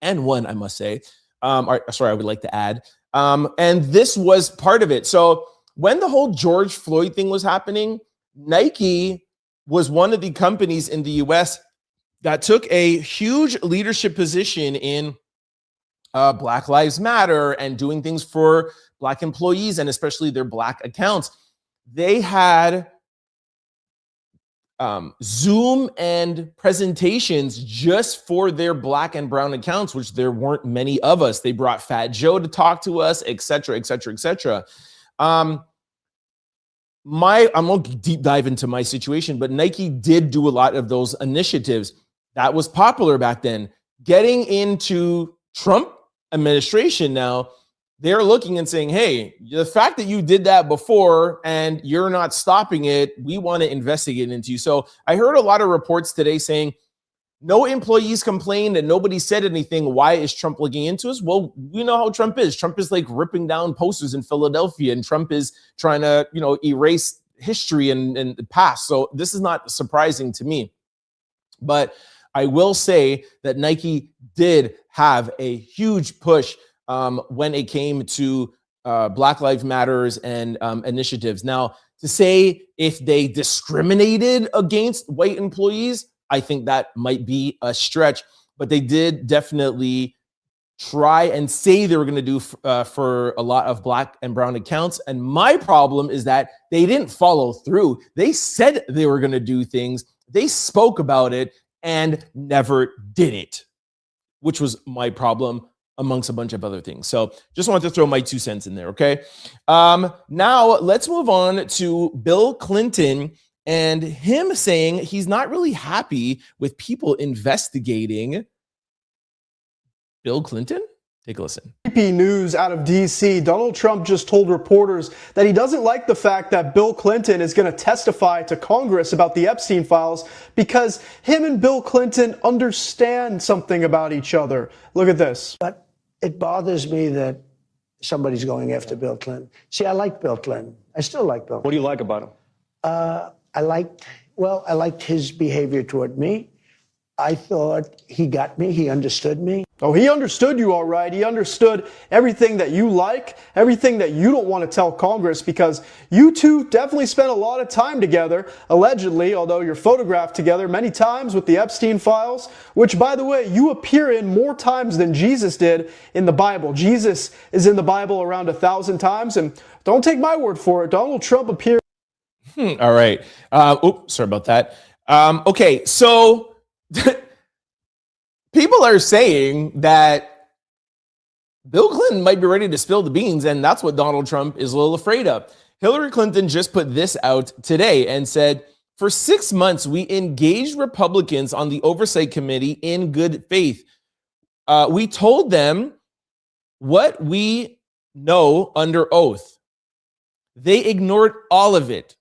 Speaker 1: and one, I must say, I would like to add. And this was part of it. So when the whole George Floyd thing was happening, Nike was one of the companies in the US that took a huge leadership position in Black Lives Matter and doing things for Black employees and especially their Black accounts. They had Zoom and presentations just for their Black and brown accounts, which there weren't many of us. They brought Fat Joe to talk to us, et cetera, et cetera, et cetera. I'm going to deep dive into my situation, but Nike did do a lot of those initiatives. That was popular back then. Getting into Trump administration now, they're looking and saying, hey, the fact that you did that before and you're not stopping it, we want to investigate into you. So I heard a lot of reports today saying no employees complained and nobody said anything. Why is Trump looking into us? Well, we know how Trump is. Trump is like ripping down posters in Philadelphia, and Trump is trying to, erase history and the past. So this is not surprising to me. But I will say that Nike did have a huge push when it came to Black Lives Matters and initiatives. Now, to say if they discriminated against white employees, I think that might be a stretch, but they did definitely try and say they were going to do for a lot of Black and brown accounts. And my problem is that they didn't follow through. They said they were going to do things. They spoke about it and never did it, which was my problem amongst a bunch of other things. So just wanted to throw my 2 cents in there, okay? Now let's move on to Bill Clinton and him saying he's not really happy with people investigating Bill Clinton. Take a listen.
Speaker 7: AP News out of D.C., Donald Trump just told reporters that he doesn't like the fact that Bill Clinton is going to testify to Congress about the Epstein files because him and Bill Clinton understand something about each other. Look at this.
Speaker 8: But it bothers me that somebody's going after Bill Clinton. See, I like Bill Clinton. I still like Bill Clinton.
Speaker 9: What do you like about him?
Speaker 8: I liked his behavior toward me. I thought he got me. He understood me.
Speaker 7: Oh, he understood you all right. He understood everything that you like, everything that you don't want to tell Congress, because you two definitely spent a lot of time together, allegedly, although you're photographed together many times with the Epstein files, which, by the way, you appear in more times than Jesus did in the Bible. Jesus is in the Bible around 1,000 times, and don't take my word for it. Donald Trump appeared.
Speaker 1: All right. Oops, sorry about that. Okay, so people are saying that Bill Clinton might be ready to spill the beans, and that's what Donald Trump is a little afraid of. Hillary Clinton just put this out today and said, for 6 months, we engaged Republicans on the Oversight Committee in good faith. We told them what we know under oath. They ignored all of it.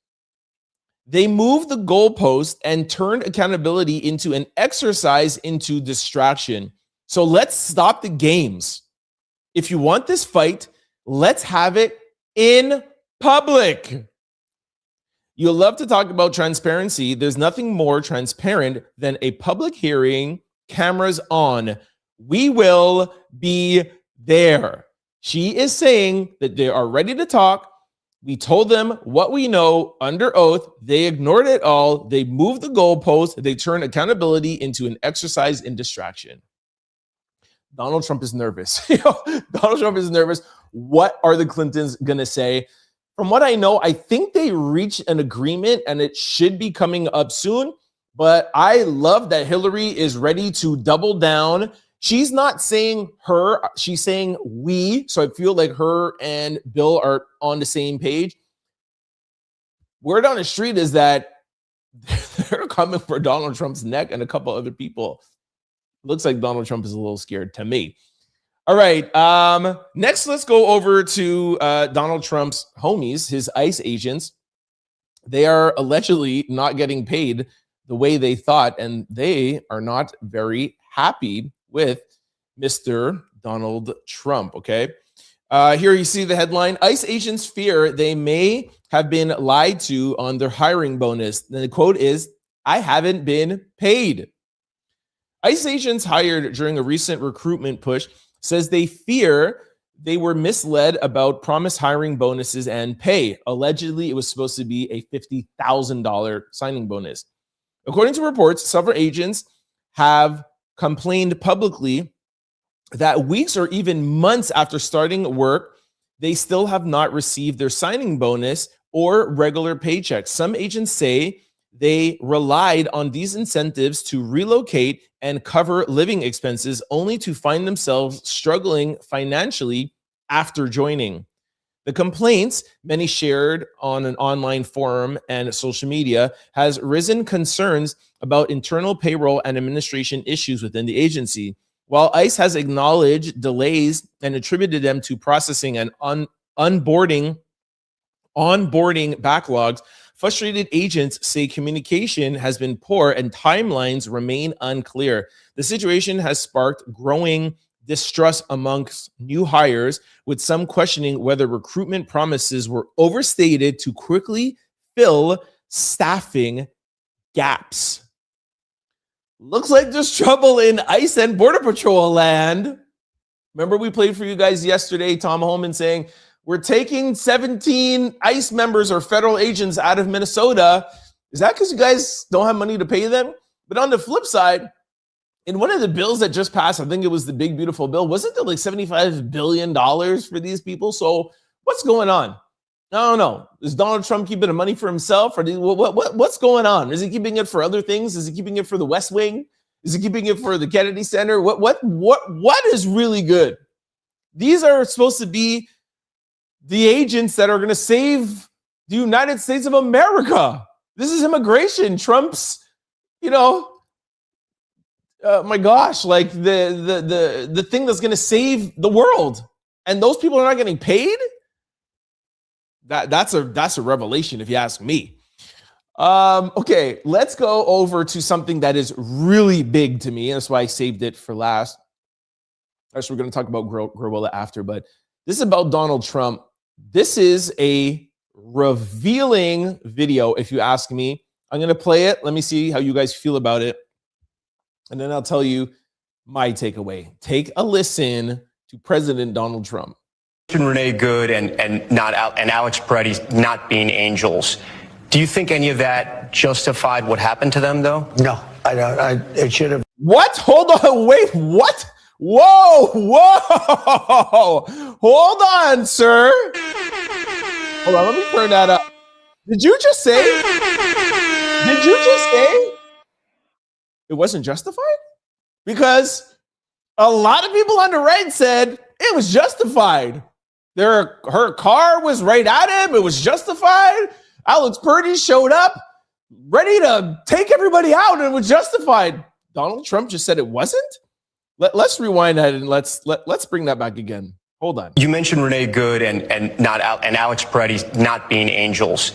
Speaker 1: They moved the goalpost and turned accountability into an exercise into distraction. So let's stop the games. If you want this fight, let's have it in public. You'll love to talk about transparency. There's nothing more transparent than a public hearing, cameras on. We will be there. She is saying that they are ready to talk. We told them what we know under oath. They ignored it all. They moved the goalpost. They turned accountability into an exercise in distraction. Donald Trump is nervous. Donald Trump is nervous. What are the Clintons going to say? From what I know, I think they reached an agreement and it should be coming up soon. But I love that Hillary is ready to double down. She's not saying her, she's saying we. So I feel like her and Bill are on the same page. Word on the street is that they're coming for Donald Trump's neck and a couple other people. Looks like Donald Trump is a little scared to me. All right. Next, let's go over to Donald Trump's homies, his ICE agents. They are allegedly not getting paid the way they thought, and they are not very happy with Mr. Donald Trump, okay? Here you see the headline. ICE agents fear they may have been lied to on their hiring bonus. The quote is, I haven't been paid. ICE agents hired during a recent recruitment push says they fear they were misled about promised hiring bonuses and pay. Allegedly, it was supposed to be a $50,000 signing bonus. According to reports, several agents have complained publicly that weeks or even months after starting work, they still have not received their signing bonus or regular paychecks. Some agents say they relied on these incentives to relocate and cover living expenses, only to find themselves struggling financially after joining. The complaints, many shared on an online forum and social media, has risen concerns about internal payroll and administration issues within the agency. While ICE has acknowledged delays and attributed them to processing and onboarding backlogs, frustrated agents say communication has been poor and timelines remain unclear. The situation has sparked growing distrust amongst new hires, with some questioning whether recruitment promises were overstated to quickly fill staffing gaps. Looks like there's trouble in ICE and Border Patrol land. Remember we played for you guys yesterday, Tom Holman saying, we're taking 17 ICE members or federal agents out of Minnesota. Is that because you guys don't have money to pay them? But on the flip side, in one of the bills that just passed, I think it was the big, beautiful bill, wasn't there like $75 billion for these people? So what's going on? I don't know. Is Donald Trump keeping the money for himself? Or what's going on? Is he keeping it for other things? Is he keeping it for the West Wing? Is he keeping it for the Kennedy Center? What is really good These are supposed to be the agents that are going to save the United States of America. This is immigration. Trump's, my gosh, like the thing that's going to save the world. And those people are not getting paid? That's a revelation, if you ask me. Okay, let's go over to something that is really big to me. That's why I saved it for last. Actually, we're going to talk about GloRilla after, but this is about Donald Trump. This is a revealing video, if you ask me. I'm going to play it. Let me see how you guys feel about it. And then I'll tell you my takeaway. Take a listen to President Donald Trump.
Speaker 9: Renee Good and Alex Pretti not being angels. Do you think any of that justified what happened to them, though?
Speaker 8: No, I don't. It should have.
Speaker 1: What? Hold on. Wait, what? Whoa. Hold on, sir. Hold on, let me turn that up. Did you just say it wasn't justified? Because a lot of people on the right said it was justified. Her car was right at him. It was justified. Alex Pretti showed up ready to take everybody out, and it was justified. Donald Trump just said it wasn't? Let's rewind that and let's bring that back again. Hold on.
Speaker 9: You mentioned Renee Good and Alex Pretti not being angels.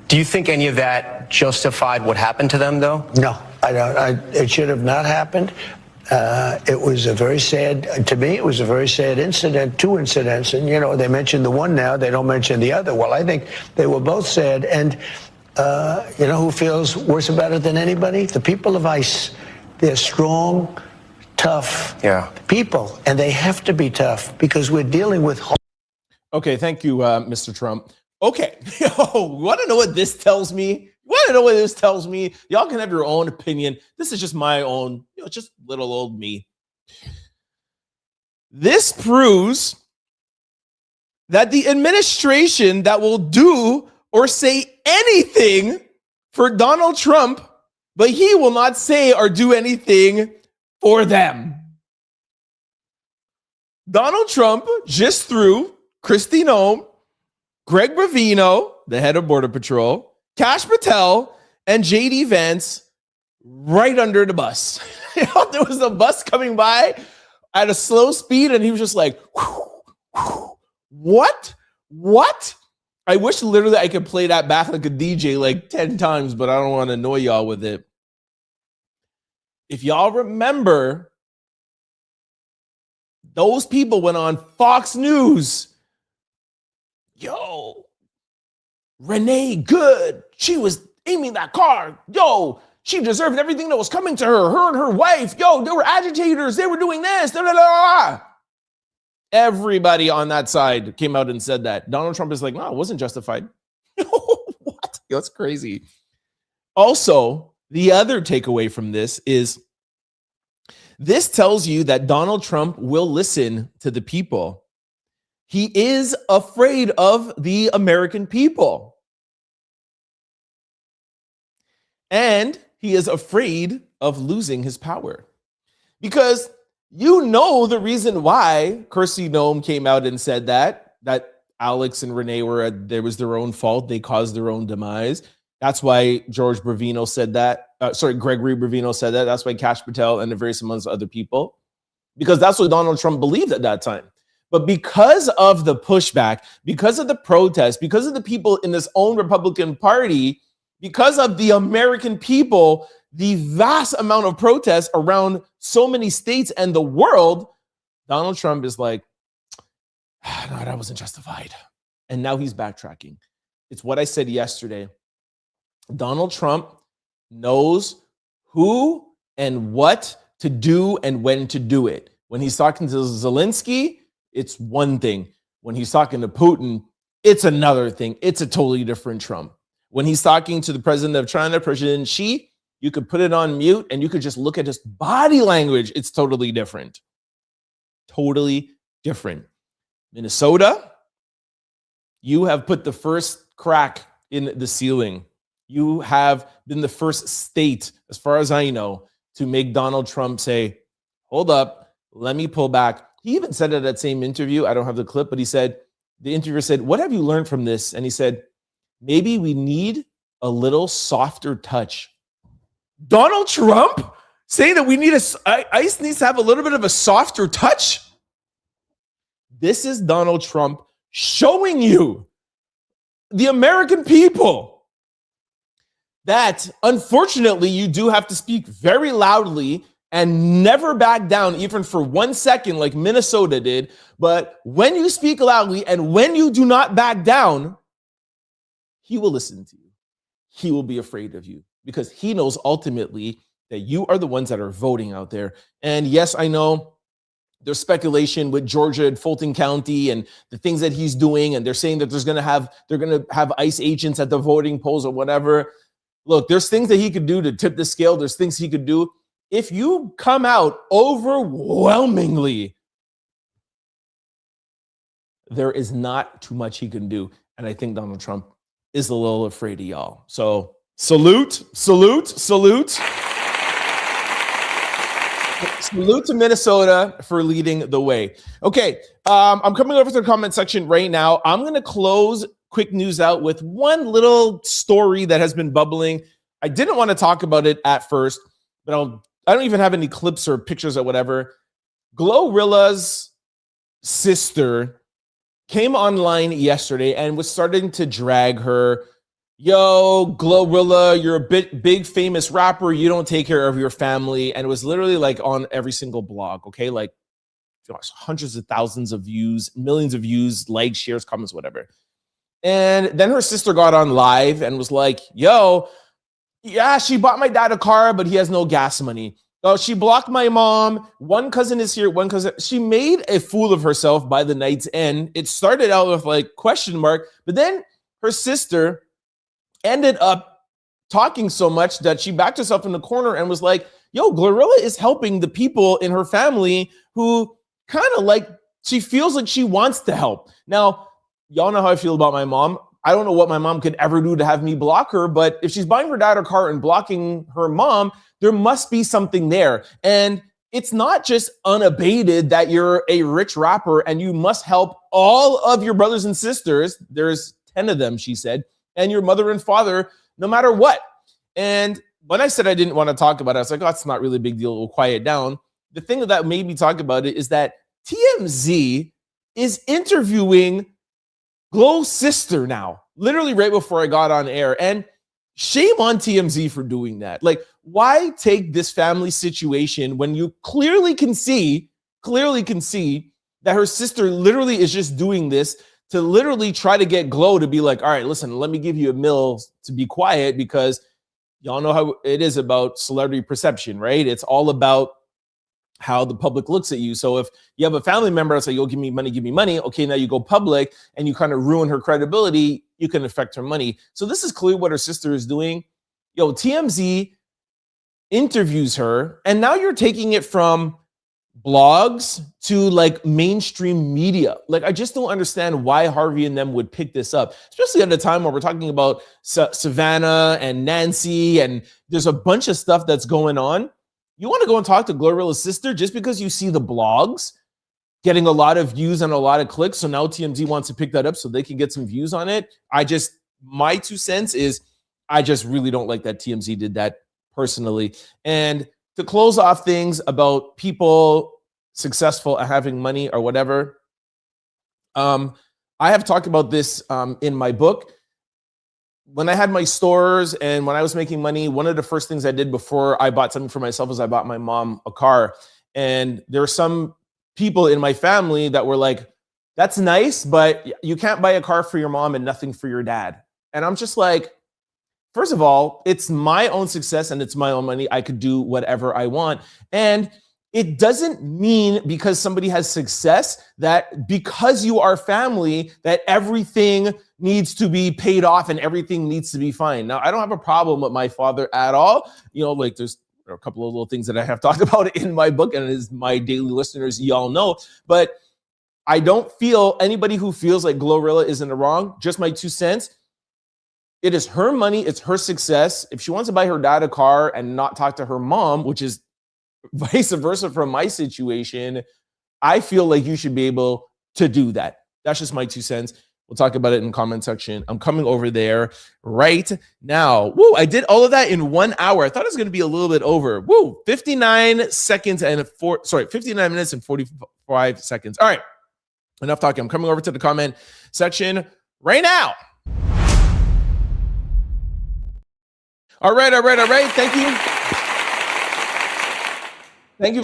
Speaker 9: Do you think any of that justified what happened to them, though?
Speaker 8: No, I don't. It should have not happened. It was a very sad, to me, it was a very sad incident, two incidents. And, they mention the one now, they don't mention the other. Well, I think they were both sad. And, who feels worse about it than anybody? The people of ICE. They're strong, tough people. And they have to be tough because we're dealing with...
Speaker 1: Okay, thank you, Mr. Trump. Okay, want to know what this tells me? Y'all can have your own opinion. This is just my own, just little old me. This proves that the administration that will do or say anything for Donald Trump, but he will not say or do anything for them. Donald Trump just threw Kristi Noem, Greg Bavino, the head of Border Patrol, Kash Patel, and JD Vance right under the bus. There was a bus coming by at a slow speed, and he was just like, what? I wish literally I could play that back like a DJ like 10 times, but I don't want to annoy y'all with it. If y'all remember, those people went on Fox News. Yo, Renee Good, she was aiming that car. Yo, she deserved everything that was coming to her. Her and her wife. Yo, they were agitators. They were doing this. Da, da, da. Everybody on that side came out and said that. Donald Trump is like, no, it wasn't justified. What? That's crazy. Also, the other takeaway from this is this tells you that Donald Trump will listen to the people. He is afraid of the American people. And he is afraid of losing his power. Because the reason why Kristi Noem came out and said that Alex and Renee there was their own fault. They caused their own demise. That's why Greg Bavino said that. That's why Kash Patel and various amounts of other people. Because that's what Donald Trump believed at that time. But because of the pushback, because of the protest, because of the people in his own Republican Party, because of the American people, the vast amount of protests around so many states and the world, Donald Trump is like, no, that wasn't justified. And now he's backtracking. It's what I said yesterday. Donald Trump knows who and what to do and when to do it. When he's talking to Zelensky, it's one thing. When he's talking to Putin, it's another thing. It's a totally different Trump. When he's talking to the president of China, President Xi, you could put it on mute and you could just look at his body language. It's totally different. Totally different. Minnesota, you have put the first crack in the ceiling. You have been the first state, as far as I know, to make Donald Trump say, hold up, let me pull back. he even said at that same interview, I don't have the clip, but he said, the interviewer said, what have you learned from this? And he said, maybe we need a little softer touch. Donald Trump saying that we need ICE needs to have a little bit of a softer touch. This is Donald Trump showing you, the American people, that unfortunately you do have to speak very loudly and never back down, even for 1 second, like Minnesota did. But when you speak loudly and when you do not back down, he will listen to you. He will be afraid of you because he knows ultimately that you are the ones that are voting out there. And yes, I know there's speculation with Georgia and Fulton County and the things that he's doing. And they're saying that they're going to have ICE agents at the voting polls or whatever. Look, there's things that he could do to tip the scale. There's things he could do. If you come out overwhelmingly, there is not too much he can do. And I think Donald Trump is a little afraid of y'all. So salute. Salute to Minnesota for leading the way. Okay, I'm coming over to the comment section right now. I'm going to close quick news out with one little story that has been bubbling. I didn't want to talk about it at first, but I don't even have any clips or pictures or whatever. GloRilla's sister came online yesterday and was starting to drag her. Yo, GloRilla, you're a big famous rapper. You don't take care of your family. And it was literally like on every single blog, okay? Like hundreds of thousands of views, millions of views, likes, shares, comments, whatever. And then her sister got on live and was like, yo, yeah, she bought my dad a car, but he has no gas money. Oh, she blocked my mom. One cousin is here, one cousin. She made a fool of herself by the night's end. It started out with like question mark, but then her sister ended up talking so much that she backed herself in the corner and was like, yo, GloRilla is helping the people in her family who kind of like, she feels like she wants to help. Now, y'all know how I feel about my mom. I don't know what my mom could ever do to have me block her, but if she's buying her dad a car and blocking her mom, there must be something there. And it's not just unabated that you're a rich rapper and you must help all of your brothers and sisters. There's 10 of them, she said, and your mother and father, no matter what. And when I said I didn't want to talk about it, I was like, oh, it's not really a big deal. We'll quiet down. The thing that made me talk about it is that TMZ is interviewing Glo's sister now, literally right before I got on air. And shame on TMZ for doing that. Like, why take this family situation when you clearly can see that her sister literally is just doing this to literally try to get Glo to be like, all right, listen, let me give you $1 million to be quiet, because y'all know how it is about celebrity perception, right? It's all about how the public looks at you. So if you have a family member that's like, yo, give me money. Okay, now you go public and you kind of ruin her credibility, you can affect her money. So this is clearly what her sister is doing. Yo, TMZ interviews her, and now you're taking it from blogs to like mainstream media. Like, I just don't understand why Harvey and them would pick this up, especially at a time where we're talking about Savannah and Nancy, and there's a bunch of stuff that's going on. You want to go and talk to GloRilla's sister just because you see the blogs getting a lot of views and a lot of clicks. So now TMZ wants to pick that up so they can get some views on it. My 2 cents is I just really don't like that TMZ did that personally. And to close off things about people successful at having money or whatever, I have talked about this in my book. When I had my stores and when I was making money, one of the first things I did before I bought something for myself was I bought my mom a car. And there are some people in my family that were like, that's nice, but you can't buy a car for your mom and nothing for your dad. And I'm just like, first of all, it's my own success and it's my own money. I could do whatever I want. And it doesn't mean because somebody has success that because you are family, that everything needs to be paid off and everything needs to be fine. Now, I don't have a problem with my father at all. You know, like there are a couple of little things that I have talked about in my book, and as my daily listeners, y'all know, but I don't feel anybody who feels like GloRilla is in the wrong. Just my 2 cents. It is her money. It's her success. If she wants to buy her dad a car and not talk to her mom, which is vice versa from my situation, I feel like you should be able to do that. That's just my 2 cents. We'll talk about it in the comment section. I'm coming over there right now. Woo, I did all of that in 1 hour. I thought it was going to be a little bit over. Woo, 59 minutes and 45 seconds. All right, enough talking. I'm coming over to the comment section right now. All right. Thank you. Thank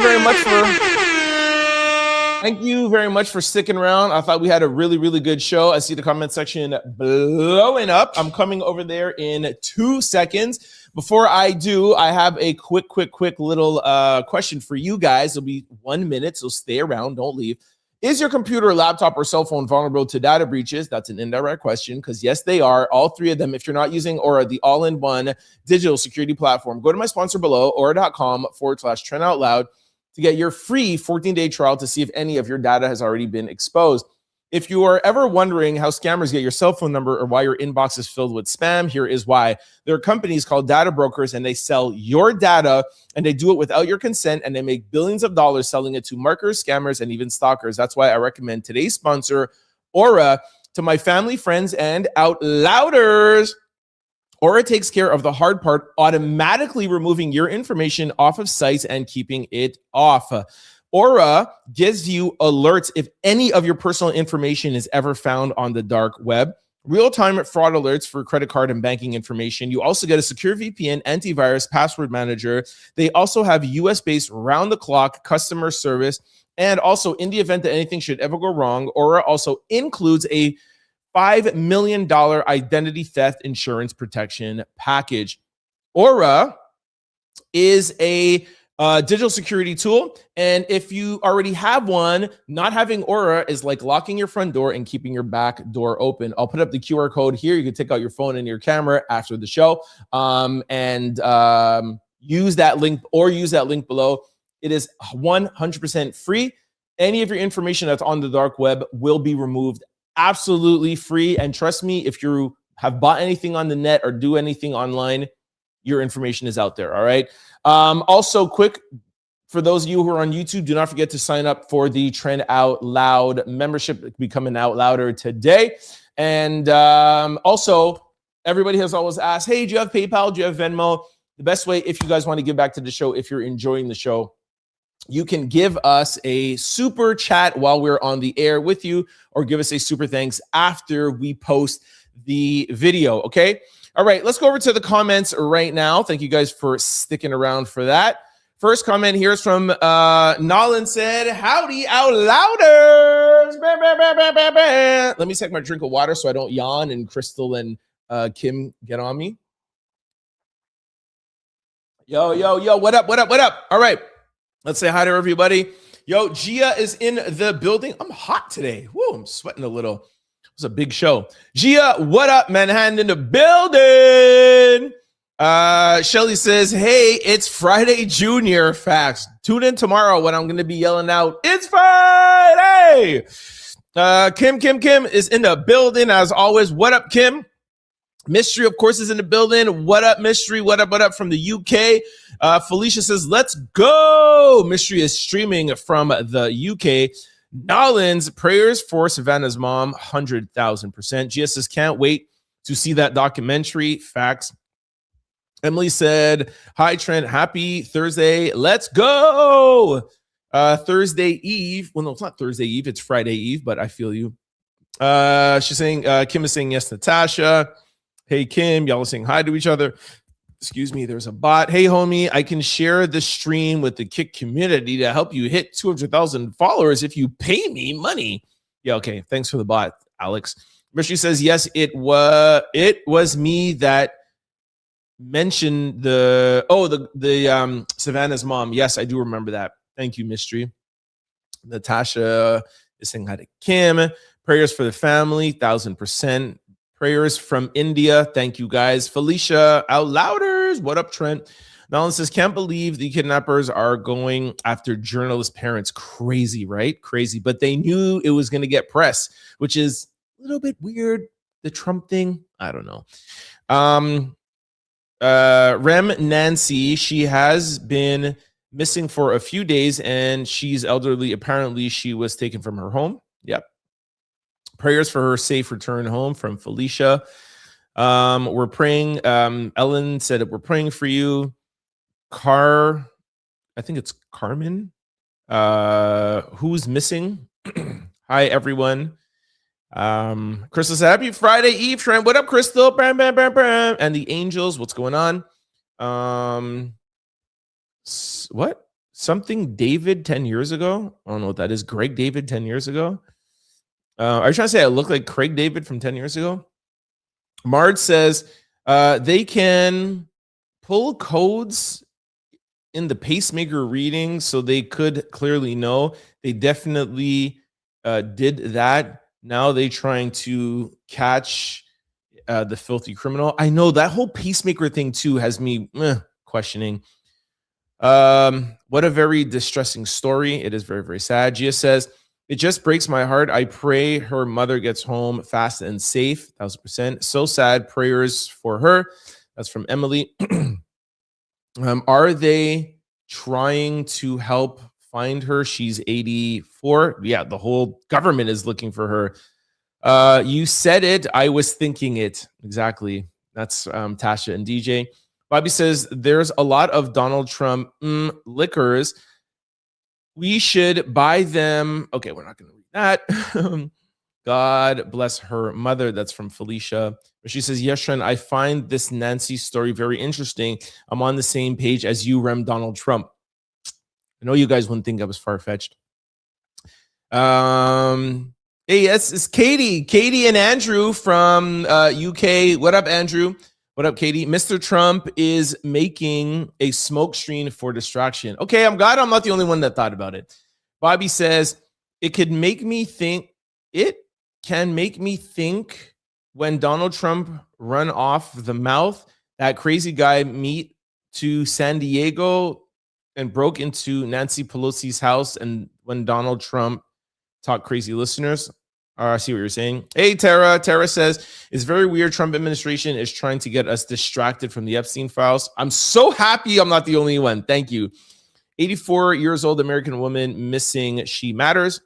Speaker 1: you very much for sticking around. I thought we had a really, really good show. I see the comment section blowing up. I'm coming over there in 2 seconds. Before I do, I have a quick little question for you guys. It'll be 1 minute, so stay around. Don't leave. Is your computer, laptop, or cell phone vulnerable to data breaches? That's an indirect question, because yes, they are. All 3 of them. If you're not using Aura, the all-in-one digital security platform, go to my sponsor below, aura.com/trendoutloud, to get your free 14-day trial to see if any of your data has already been exposed. If you are ever wondering how scammers get your cell phone number or why your inbox is filled with spam, here is why. There are companies called data brokers, and they sell your data, and they do it without your consent, and they make billions of dollars selling it to marketers, scammers, and even stalkers. That's why I recommend today's sponsor, Aura, to my family, friends, and out louders. Aura takes care of the hard part, automatically removing your information off of sites and keeping it off. Aura gives you alerts if any of your personal information is ever found on the dark web. Real-time fraud alerts for credit card and banking information. You also get a secure VPN, antivirus, password manager. They also have US-based round-the-clock customer service. And also, in the event that anything should ever go wrong, Aura also includes a $5 million identity theft insurance protection package. Aura is a digital security tool. And if you already have one, not having Aura is like locking your front door and keeping your back door open. I'll put up the QR code here. You can take out your phone and your camera after the show and use that link below. It is 100% free. Any of your information that's on the dark web will be removed absolutely free. And trust me, if you have bought anything on the net or do anything online, your information is out there. All right. Also, quick, for those of you who are on YouTube, do not forget to sign up for the Trend Out Loud membership. Become an Out Louder today. And also, everybody has always asked, hey, do you have PayPal? Do you have Venmo? The best way, if you guys want to give back to the show, if you're enjoying the show, you can give us a super chat while we're on the air with you, or give us a super thanks after we post the video. Okay. All right, let's go over to the comments right now. Thank you guys for sticking around for that. First comment here is from Nolan, said, howdy out louders. Let me take my drink of water so I don't yawn and Crystal and Kim get on me. Yo, what up? All right, let's say hi to everybody. Yo, Gia is in the building. I'm hot today. Woo, I'm sweating a little. It was a big show. Gia, what up, Manhattan in the building? Shelly says, hey, it's Friday Junior. Facts. Tune in tomorrow when I'm going to be yelling out, it's Friday. Kim is in the building as always. What up, Kim? Mystery, of course, is in the building. What up, Mystery? What up from the UK? Felicia says, let's go. Mystery is streaming from the UK. Nolan's prayers for Savannah's mom, 100,000%. Gia says, can't wait to see that documentary. Facts. Emily said, hi, Trent. Happy Thursday. Let's go. Thursday Eve. Well, no, it's not Thursday Eve. It's Friday Eve, but I feel you. She's saying, Kim is saying yes, Natasha. Hey, Kim. Y'all are saying hi to each other. Excuse me, there's a bot. Hey, homie, I can share the stream with the Kick community to help you hit 200,000 followers if you pay me money. Yeah, okay. Thanks for the bot, Alex. Mystery says, yes, it was me that mentioned the Savannah's mom. Yes, I do remember that. Thank you, Mystery. Natasha is saying hi to Kim. Prayers for the family, 1,000%. Prayers from India. Thank you, guys. Felicia, out louders. What up, Trent? Nolan says, can't believe the kidnappers are going after journalist parents. Crazy, right? Crazy. But they knew it was going to get press, which is a little bit weird. The Trump thing. I don't know. Rem Nancy, she has been missing for a few days, and she's elderly. Apparently, she was taken from her home. Yep. Prayers for her safe return home from Felicia. We're praying. Ellen said we're praying for you. I think it's Carmen. Who's missing? Hi, everyone. Crystal said, happy Friday Eve, Trent. What up, Crystal? Bam, bam, bam, bam. And the angels, what's going on? What? Something David 10 years ago? I don't know what that is. Greg David 10 years ago? Are you trying to say I look like Craig David from 10 years ago? Marge says, they can pull codes in the pacemaker reading, so they could clearly know. They definitely did that. Now they trying to catch the filthy criminal. I know that whole pacemaker thing too has me questioning. What a very distressing story. It is very, very sad. Gia says, it just breaks my heart. I pray her mother gets home fast and safe. 1000%. So sad. Prayers for her. That's from Emily. Are they trying to help find her? She's 84. Yeah, the whole government is looking for her. You said it. I was thinking it. Exactly. That's Tasha and DJ. Bobby says there's a lot of Donald Trump liquors. We should buy them. Okay, we're not going to read that. God bless her mother. That's from Felicia. She says, yes, Trent, I find this Nancy story very interesting. I'm on the same page as you, Rem Donald Trump. I know you guys wouldn't think I was far-fetched. Hey, yes, it's Katie. Katie and Andrew from UK. What up, Andrew? What up, Katie? Mr. Trump is making a smoke screen for distraction. Okay, I'm glad I'm not the only one that thought about it. Bobby says, it can make me think when Donald Trump run off the mouth, that crazy guy meet to San Diego and broke into Nancy Pelosi's house, and when Donald Trump talked crazy listeners. I see what you're saying. Hey, Tara. Tara says, it's very weird. Trump administration is trying to get us distracted from the Epstein files. I'm so happy I'm not the only one. Thank you. 84 years old American woman missing. She matters.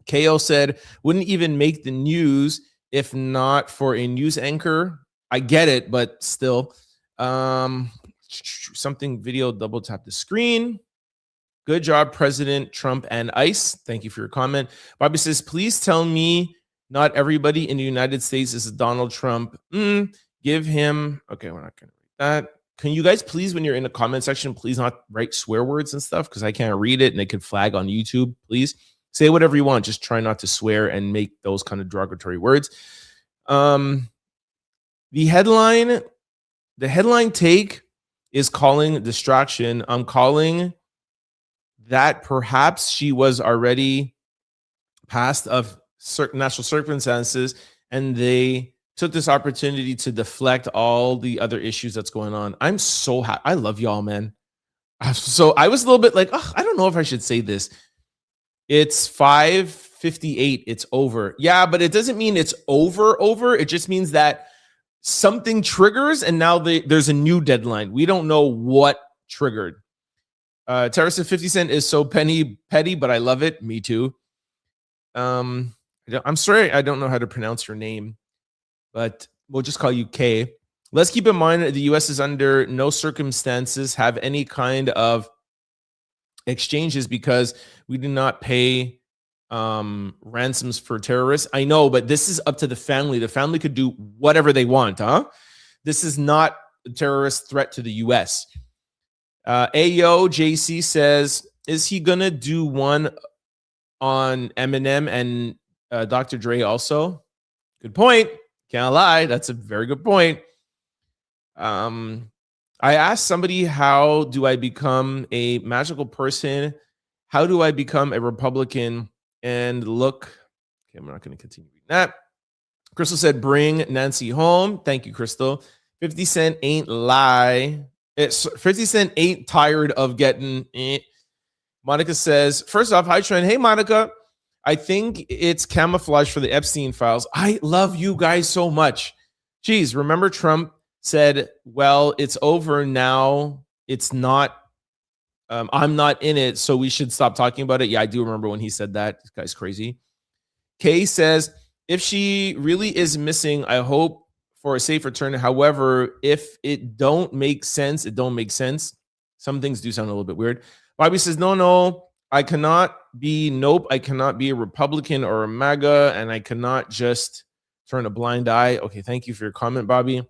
Speaker 1: KO said, wouldn't even make the news if not for a news anchor. I get it, but still. Something video, double tap the screen. Good job, President Trump and ICE. Thank you for your comment. Bobby says, please tell me not everybody in the United States is a Donald Trump. Give him. Okay, we're not going to read that. Can you guys please, when you're in the comment section, please not write swear words and stuff because I can't read it and it could flag on YouTube. Please say whatever you want. Just try not to swear and make those kind of derogatory words. The headline take is calling distraction. I'm calling that perhaps she was already past of certain natural circumstances and they took this opportunity to deflect all the other issues that's going on. I'm so happy. I love y'all, man. So I was a little bit like, I don't know if I should say this. It's 5:58. It's over. Yeah, but it doesn't mean it's over. It just means that something triggers and now there's a new deadline. We don't know what triggered. Tara said 50 Cent is so petty, but I love it. Me too. I'm sorry, I don't know how to pronounce your name, but we'll just call you K. Let's keep in mind that the U.S. is under no circumstances have any kind of exchanges because we do not pay ransoms for terrorists. I know, but this is up to the family. The family could do whatever they want, huh? This is not a terrorist threat to the U.S. Ayo JC says, is he gonna do one on Eminem and Dr. Dre also? Good point. Can't lie. That's a very good point. I asked somebody, how do I become a magical person? How do I become a Republican? And look, okay, I'm not going to continue reading that. Crystal said, bring Nancy home. Thank you, Crystal. 50 Cent ain't lie. 50 Cent ain't tired of getting it. Monica says, first off, hi, Trent. Hey, Monica. I think it's camouflage for the Epstein files. I love you guys so much. Geez, remember Trump said, well, it's over now. It's not I'm not in it, so we should stop talking about it. Yeah, I do remember when he said that. This guy's crazy. Kay says, if she really is missing, I hope for a safe return. However, if it don't make sense, it don't make sense. Some things do sound a little bit weird. Bobby says, no, I cannot be a Republican or a MAGA, and I cannot just turn a blind eye. Okay, thank you for your comment, Bobby.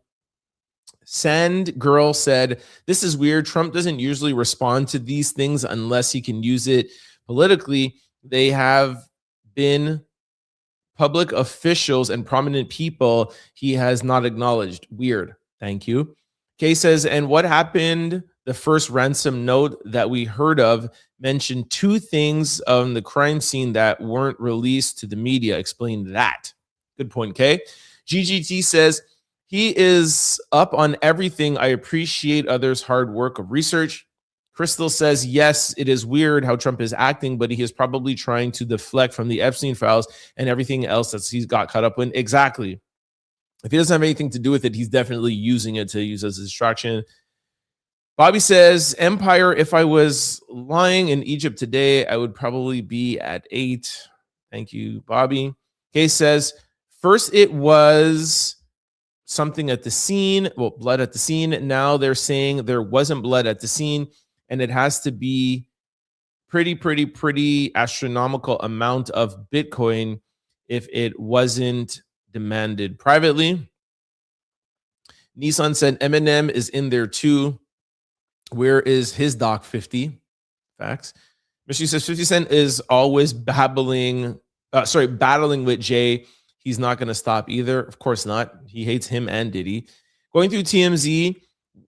Speaker 1: Sand Girl said, this is weird. Trump doesn't usually respond to these things unless he can use it politically. They have been public officials and prominent people he has not acknowledged. Weird. Thank you. Kay says, and what happened? The first ransom note that we heard of mentioned two things on the crime scene that weren't released to the media. Explain that. Good point, Kay. GGT says, he is up on everything. I appreciate others' hard work of research. Crystal says, yes, it is weird how Trump is acting, but he is probably trying to deflect from the Epstein files and everything else that he's got caught up in. Exactly. If he doesn't have anything to do with it, he's definitely using it to use as a distraction. Bobby says, Empire, if I was lying in Egypt today, I would probably be at 8. Thank you, Bobby. Kay says, first it was something at the scene, blood at the scene. Now they're saying there wasn't blood at the scene, and it has to be pretty astronomical amount of Bitcoin if it wasn't demanded privately. Nissan said Eminem is in there too. Where is his doc 50? Facts. Michelle says 50 Cent is always battling with Jay. He's not going to stop either. Of course not. He hates him and Diddy. Going through TMZ,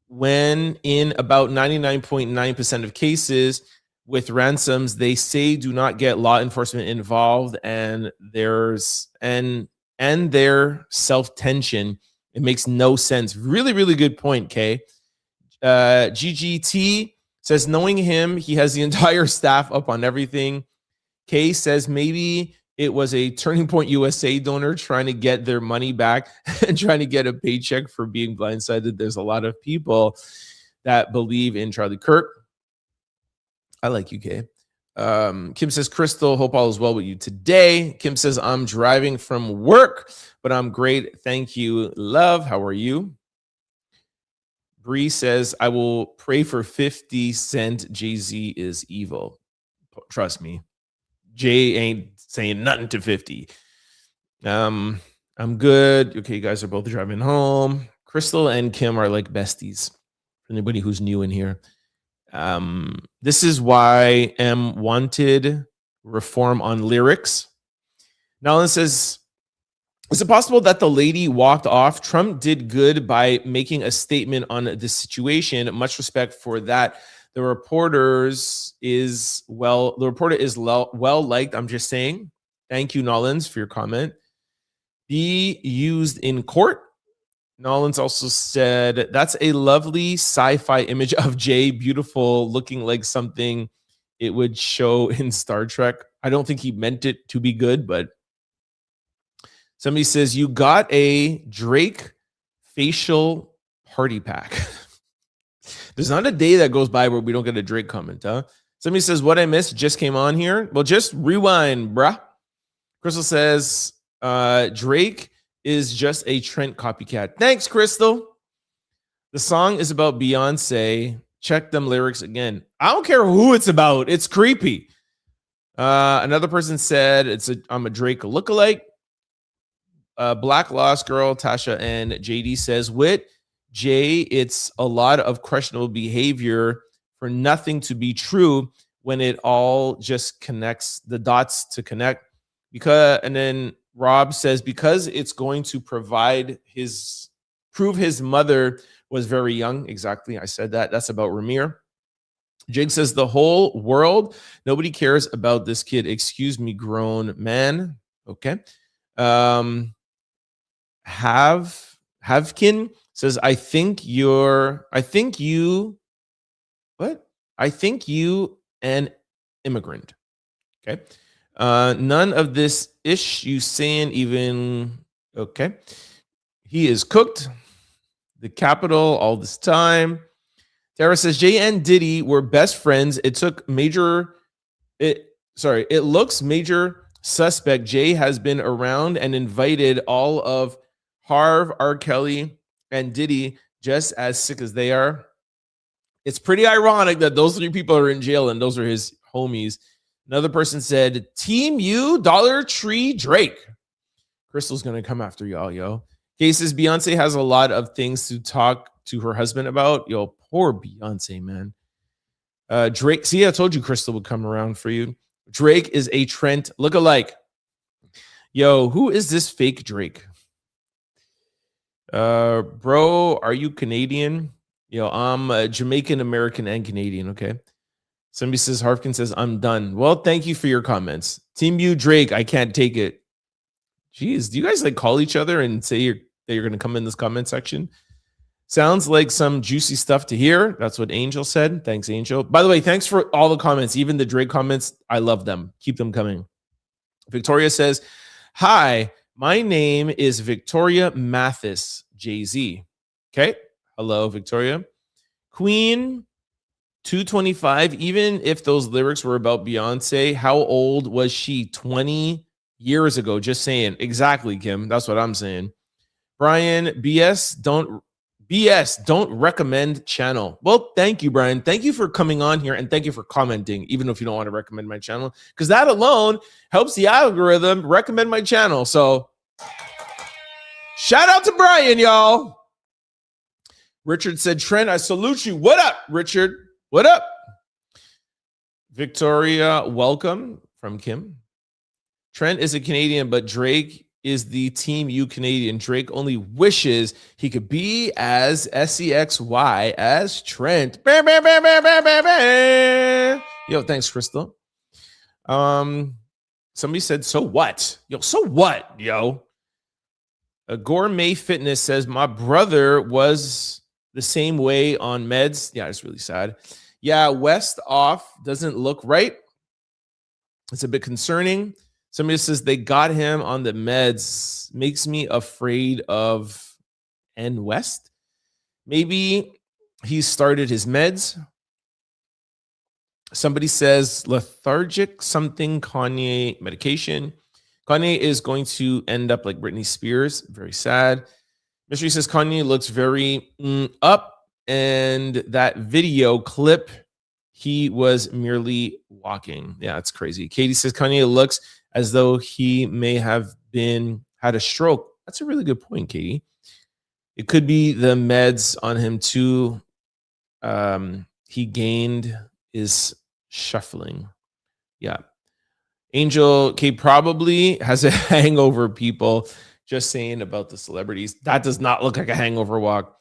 Speaker 1: when in about 99.9% of cases with ransoms, they say do not get law enforcement involved, and there's their self-tension. It makes no sense. Really good point, Kay. GGT says, knowing him, he has the entire staff up on everything. Kay says maybe it was a Turning Point USA donor trying to get their money back and trying to get a paycheck for being blindsided. There's a lot of people that believe in Charlie Kirk. I like you, Kay. Kim says, Crystal, hope all is well with you today. Kim says, I'm driving from work, but I'm great. Thank you, love. How are you? Bree says, I will pray for 50 Cent. Jay-Z is evil. Trust me. Jay ain't saying nothing to 50. I'm good. Okay, you guys are both driving home. Crystal and Kim are like besties. For anybody who's new in here. This is why M wanted reform on lyrics. Nolan says, is it possible that the lady walked off? Trump did good by making a statement on this situation. Much respect for that. The reporter is well liked. I'm just saying. Thank you, Nolans, for your comment. Be used in court. Nolans also said, that's a lovely sci-fi image of Jay, beautiful, looking like something it would show in Star Trek. I don't think he meant it to be good, but somebody says, you got a Drake facial party pack. There's not a day that goes by where we don't get a Drake comment, huh? Somebody says, what I missed just came on here. Well, just rewind, bruh. Crystal says, Drake is just a Trent copycat. Thanks, Crystal. The song is about Beyonce. Check them lyrics again. I don't care who it's about. It's creepy. Another person said, I'm a Drake lookalike. Black Lost Girl, Tasha and JD says, with Jay, it's a lot of questionable behavior for nothing to be true when it all just connects the dots to connect. And then Rob says, because it's going to prove his mother was very young. Exactly. I said that. That's about Ramir. Jake says, the whole world, nobody cares about this kid. Excuse me, grown man. Okay. Havkin says, I think you an immigrant. Okay. None of this ish you saying even, okay. He is cooked. The Capitol all this time. Tara says Jay and Diddy were best friends. It looks major suspect. Jay has been around and invited all of Harv, R. Kelly, and Diddy, just as sick as they are. It's pretty ironic that those three people are in jail and those are his homies. Another person said, Team U, Dollar Tree, Drake. Crystal's going to come after y'all, yo. Kay says Beyonce has a lot of things to talk to her husband about. Yo, poor Beyonce, man. Drake, see, I told you Crystal would come around for you. Drake is a Trent lookalike. Yo, who is this fake Drake? Bro, are you Canadian? Yo, I'm Jamaican, American, and Canadian, okay? Somebody says, Harfkin says, I'm done. Well, thank you for your comments. Team U, Drake, I can't take it. Jeez, do you guys like call each other and say you're going to come in this comment section? Sounds like some juicy stuff to hear. That's what Angel said. Thanks, Angel. By the way, thanks for all the comments, even the Drake comments. I love them. Keep them coming. Victoria says, hi, my name is Victoria Mathis, Jay-Z. Okay. Hello, Victoria. Queen 225, even if those lyrics were about Beyonce, how old was she? 20 years ago. Just saying. Exactly, Kim. That's what I'm saying. Brian, BS, don't recommend channel. Well, thank you, Brian. Thank you for coming on here and thank you for commenting, even if you don't want to recommend my channel, because that alone helps the algorithm recommend my channel. So shout out to Brian, y'all. Richard said, Trent, I salute you. What up, Richard? What up? Victoria, welcome from Kim. Trent is a Canadian, but Drake is the Team U Canadian. Drake only wishes he could be as SEXY as Trent. Bah, bah, bah, bah, bah, bah, bah. Yo, thanks, Crystal. Somebody said, so what? Yo, so what, yo? A Gourmet Fitness says, my brother was the same way on meds. Yeah, it's really sad. Yeah, West off doesn't look right. It's a bit concerning. Somebody says they got him on the meds. Makes me afraid of N West. Maybe he started his meds. Somebody says lethargic something Kanye medication. Kanye is going to end up like Britney Spears. Very sad. Mystery says Kanye looks very up, and that video clip, he was merely walking. Yeah, it's crazy. Katie says Kanye looks as though he may have had a stroke. That's a really good point, Katie. It could be the meds on him too. He gained is shuffling. Yeah. Angel K probably has a hangover, people. Just saying about the celebrities. That does not look like a hangover walk.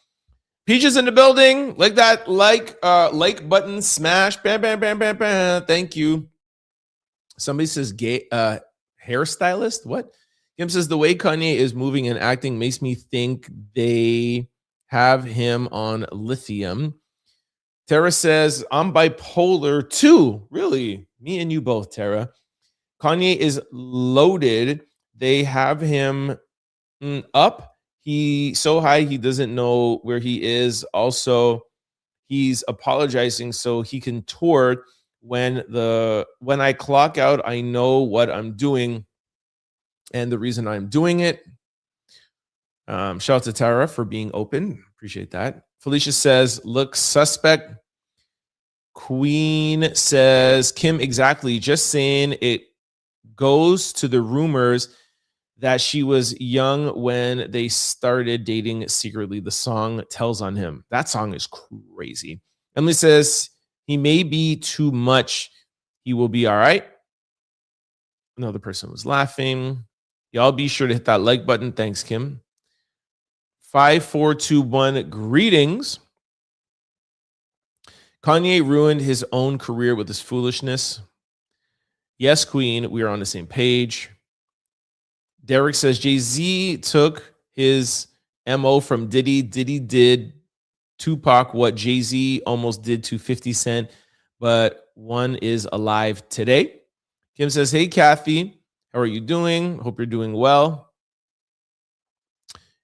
Speaker 1: Peaches in the building. Like that like button smash. Bam, bam, bam, bam, bam. Thank you. Somebody says gay hairstylist. What? Kim says the way Kanye is moving and acting makes me think they have him on lithium. Tara says I'm bipolar too. Really? Me and you both, Tara. Kanye is loaded. They have him up. He's so high he doesn't know where he is. Also, he's apologizing so he can tour. When I clock out, I know what I'm doing and the reason I'm doing it. Shout out to Tara for being open. Appreciate that. Felicia says, looks suspect. Queen says, Kim, exactly. Just saying it goes to the rumors that she was young when they started dating secretly. The song tells on him. That song is crazy. Emily says, he may be too much. He will be all right. Another person was laughing. Y'all be sure to hit that like button. Thanks, Kim. 5421, greetings. Kanye ruined his own career with his foolishness. Yes, Queen, we are on the same page. Derek says Jay-Z took his MO from Diddy. Diddy did Tupac what Jay-Z almost did to 50 Cent, but one is alive today. Kim says, hey, Kathy, how are you doing? Hope you're doing well.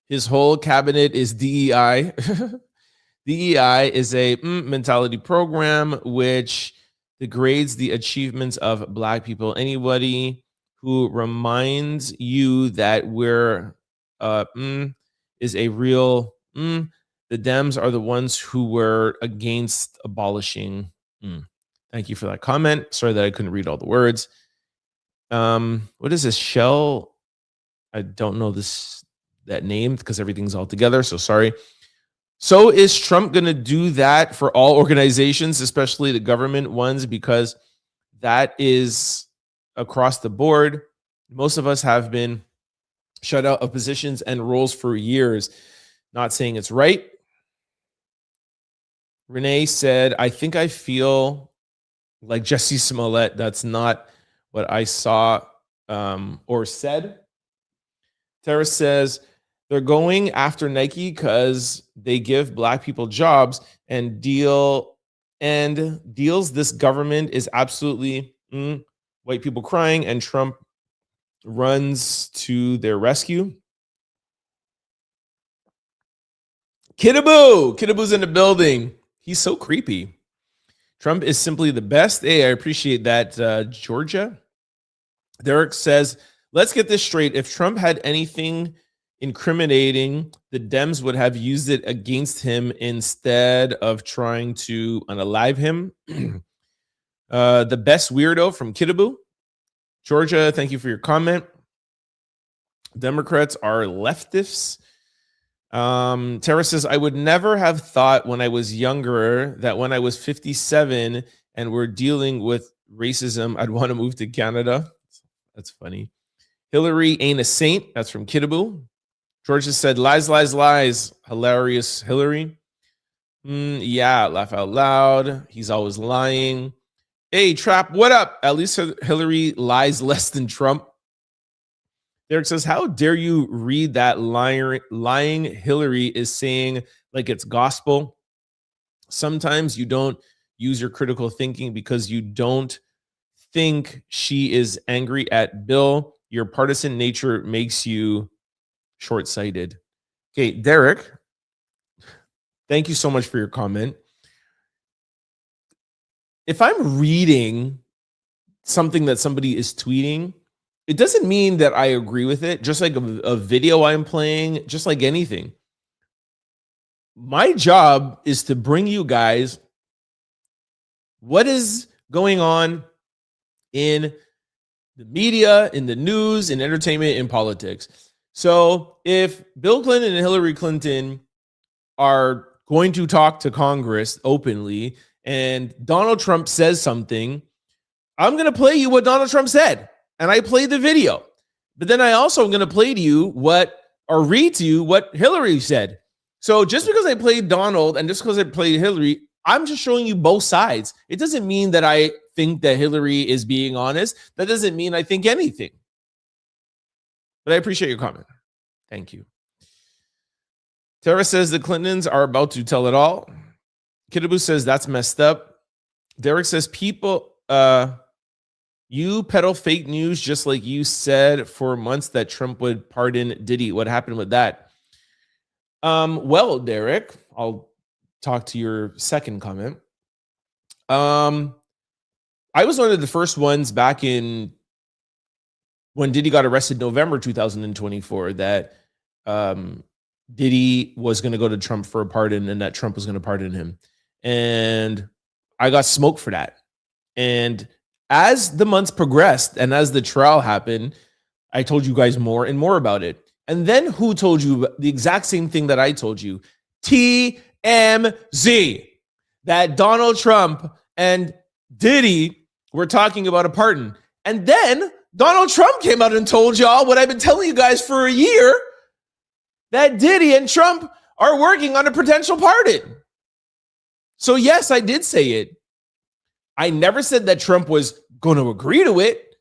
Speaker 1: His whole cabinet is DEI. DEI is a mentality program which degrades the achievements of Black people. Anybody who reminds you that we're is a real the Dems are the ones who were against abolishing. Thank you for that comment. Sorry that I couldn't read all the words. What is this? Shell? I don't know that name because everything's all together. So sorry. So is Trump going to do that for all organizations, especially the government ones, because that is across the board? Most of us have been shut out of positions and roles for years. Not saying it's right. Renee said, I think I feel like Jussie Smollett. That's not what I saw or said. Tara says, they're going after Nike because they give Black people jobs and deals this government is absolutely white people crying, and Trump runs to their rescue. Kiddaboo's in the building. He's so creepy. Trump is simply the best. Hey, I appreciate that, Georgia. Derek says, let's get this straight. If Trump had anything incriminating, the Dems would have used it against him instead of trying to unalive him. The best weirdo from Kiddaboo. Georgia, thank you for your comment. Democrats are leftists. Tara says, I would never have thought when I was younger that when I was 57 and we're dealing with racism, I'd want to move to Canada. That's funny. Hillary ain't a saint. That's from Kiddaboo. Georgia said, lies, lies, lies. Hilarious, Hillary. Yeah, laugh out loud. He's always lying. Hey, Trap, what up? At least Hillary lies less than Trump. Derek says, how dare you read that lying Hillary is saying like it's gospel? Sometimes you don't use your critical thinking because you don't think she is angry at Bill. Your partisan nature makes you short-sighted. Okay, Derek, thank you so much for your comment. If I'm reading something that somebody is tweeting, it doesn't mean that I agree with it. Just like a video I'm playing, just like anything. My job is to bring you guys what is going on in the media, in the news, in entertainment, in politics. So if Bill Clinton and Hillary Clinton are going to talk to Congress openly and Donald Trump says something, I'm going to play you what Donald Trump said. And I played the video. But then I also am going to play to you read to you what Hillary said. So just because I played Donald and just because I played Hillary, I'm just showing you both sides. It doesn't mean that I think that Hillary is being honest. That doesn't mean I think anything. But I appreciate your comment. Thank you. Tara says the Clintons are about to tell it all. Kiddaboo says that's messed up. Derek says people, you peddle fake news just like you said for months that Trump would pardon Diddy. What happened with that? Well, Derek, I'll talk to your second comment. I was one of the first ones back in when Diddy got arrested November 2024 that Diddy was going to go to Trump for a pardon and that Trump was going to pardon him. And I got smoked for that. And as the months progressed and as the trial happened, I told you guys more and more about it. And then who told you the exact same thing that I told you? TMZ. That Donald Trump and Diddy were talking about a pardon. And then Donald Trump came out and told y'all what I've been telling you guys for a year, that Diddy and Trump are working on a potential pardon. So yes, I did say it. I never said that Trump was going to agree to it.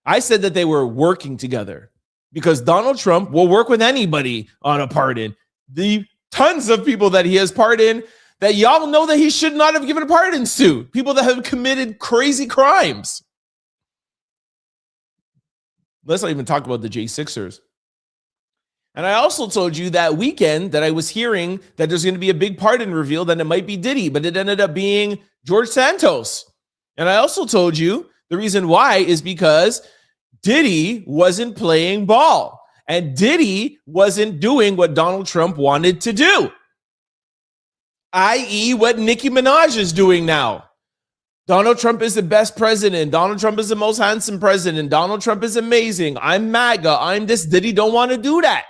Speaker 1: I said that they were working together because Donald Trump will work with anybody on a pardon. The tons of people that he has pardoned that y'all know that he should not have given pardons to, people that have committed crazy crimes. Let's not even talk about the J6ers. And I also told you that weekend that I was hearing that there's going to be a big pardon reveal, that it might be Diddy, but it ended up being George Santos. And I also told you the reason why is because Diddy wasn't playing ball and Diddy wasn't doing what Donald Trump wanted to do, i.e. what Nicki Minaj is doing now. Donald Trump is the best president. Donald Trump is the most handsome president. Donald Trump is amazing. I'm MAGA. I'm this. Diddy don't want to do that.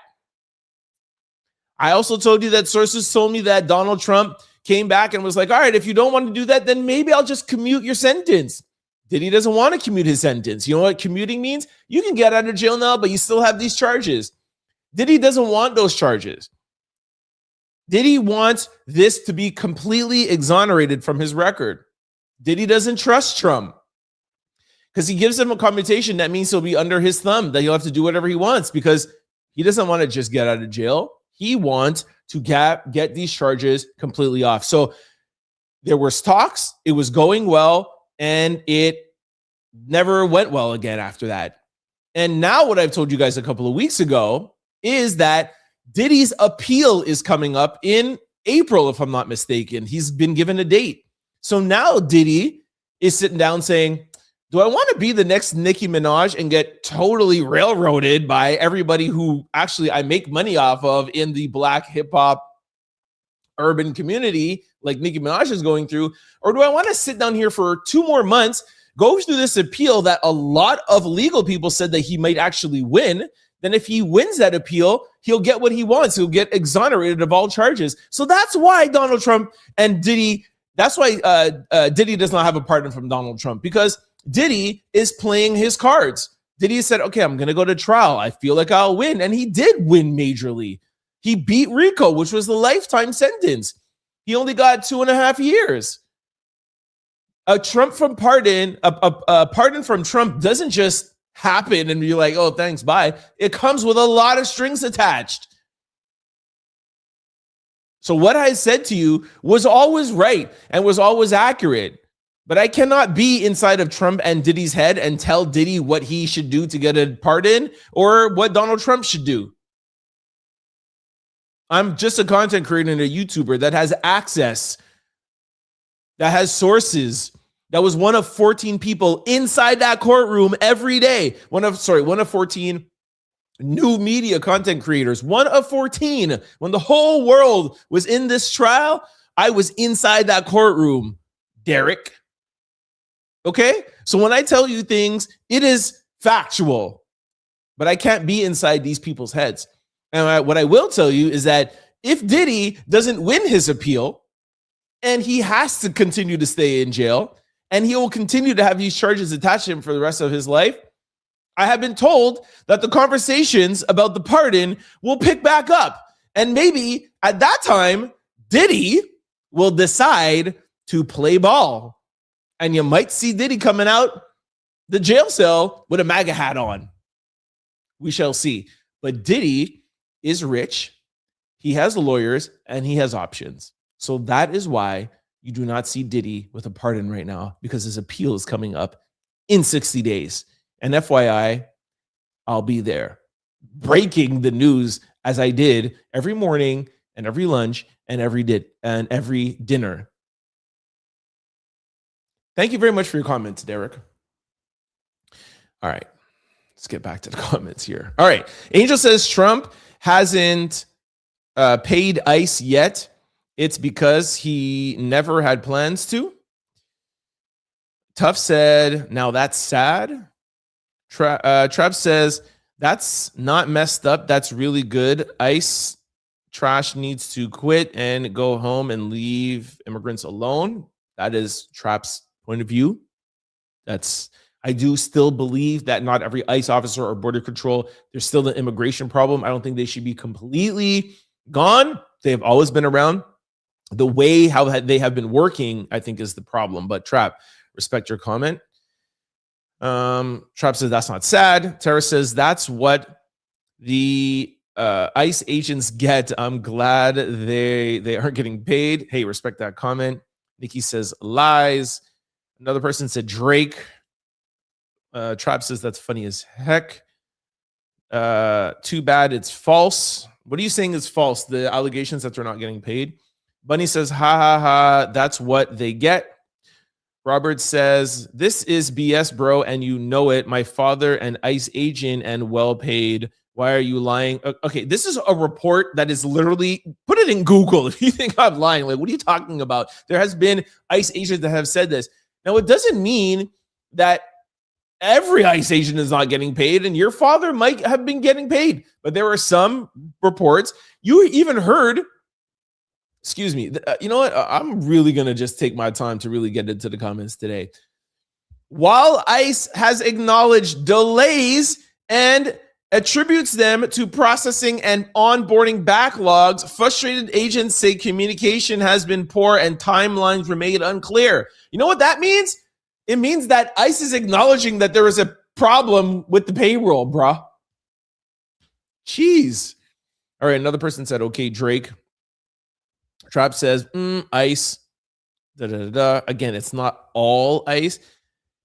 Speaker 1: I also told you that sources told me that Donald Trump came back and was like, all right, if you don't want to do that, then maybe I'll just commute your sentence. Diddy doesn't want to commute his sentence. You know what commuting means? You can get out of jail now, but you still have these charges. Diddy doesn't want those charges. Diddy wants this to be completely exonerated from his record. Diddy doesn't trust Trump because he gives him a commutation. That means he'll be under his thumb, that he'll have to do whatever he wants because he doesn't want to just get out of jail. He wants to get these charges completely off. So there were talks, it was going well, and it never went well again after that. And now what I've told you guys a couple of weeks ago is that Diddy's appeal is coming up in April, if I'm not mistaken. He's been given a date. So now Diddy is sitting down saying, do I want to be the next Nicki Minaj and get totally railroaded by everybody who actually I make money off of in the Black hip hop urban community like Nicki Minaj is going through? Or do I want to sit down here for 2 more months, go through this appeal that a lot of legal people said that he might actually win? Then if he wins that appeal, he'll get what he wants. He'll get exonerated of all charges. So that's why Donald Trump and Diddy, that's why Diddy does not have a pardon from Donald Trump, because Diddy is playing his cards. Diddy said, okay, I'm going to go to trial. I feel like I'll win. And he did win majorly. He beat Rico, which was the lifetime sentence. He only got 2.5 years. A pardon from Trump doesn't just happen and you're like, oh, thanks, bye. It comes with a lot of strings attached. So what I said to you was always right and was always accurate. But I cannot be inside of Trump and Diddy's head and tell Diddy what he should do to get a pardon or what Donald Trump should do. I'm just a content creator and a YouTuber that has access, that has sources, that was one of 14 people inside that courtroom every day. One of 14 new media content creators. One of 14. When the whole world was in this trial, I was inside that courtroom, Derek. Okay? So when I tell you things, it is factual, but I can't be inside these people's heads. And what I will tell you is that if Diddy doesn't win his appeal and he has to continue to stay in jail and he will continue to have these charges attached to him for the rest of his life, I have been told that the conversations about the pardon will pick back up. And maybe at that time, Diddy will decide to play ball. And you might see Diddy coming out the jail cell with a MAGA hat on. We shall see. But Diddy is rich. He has lawyers and he has options. So that is why you do not see Diddy with a pardon right now, because his appeal is coming up in 60 days. And FYI, I'll be there breaking the news as I did every morning and every lunch and every dinner. Thank you very much for your comments, Derek. All right, let's get back to the comments here. All right, Angel says Trump hasn't paid ICE yet. It's because he never had plans to. Tough said, now that's sad. Trev says, that's not messed up. That's really good. ICE trash needs to quit and go home and leave immigrants alone. That is Trap's point of view. I do still believe that not every ICE officer or border control, there's still an immigration problem. I don't think they should be completely gone. They have always been around. The way how they have been working, I think, is the problem. But Trap, respect your comment. Trap says that's not sad. Tara says that's what the ICE agents get. I'm glad they aren't getting paid. Hey, respect that comment. Nikki says lies. Another person said Drake. Trap says that's funny as heck. Too bad it's false. What are you saying is false? The allegations that they're not getting paid? Bunny says, ha ha ha, that's what they get. Robert says, this is BS, bro, and you know it. My father, an ICE agent and well paid. Why are you lying? Okay, this is a report that is literally, put it in Google if you think I'm lying. Like, what are you talking about? There has been ICE agents that have said this. Now, it doesn't mean that every ICE agent is not getting paid, and your father might have been getting paid. But there are some reports. You even heard, excuse me, you know what? I'm really going to just take my time to really get into the comments today. While ICE has acknowledged delays and attributes them to processing and onboarding backlogs, frustrated agents say communication has been poor and timelines remain unclear. You know what that means? It means that ICE is acknowledging that there is a problem with the payroll, bruh. Jeez. All right, another person said, okay, Drake. Trap says, ICE. Again, it's not all ICE.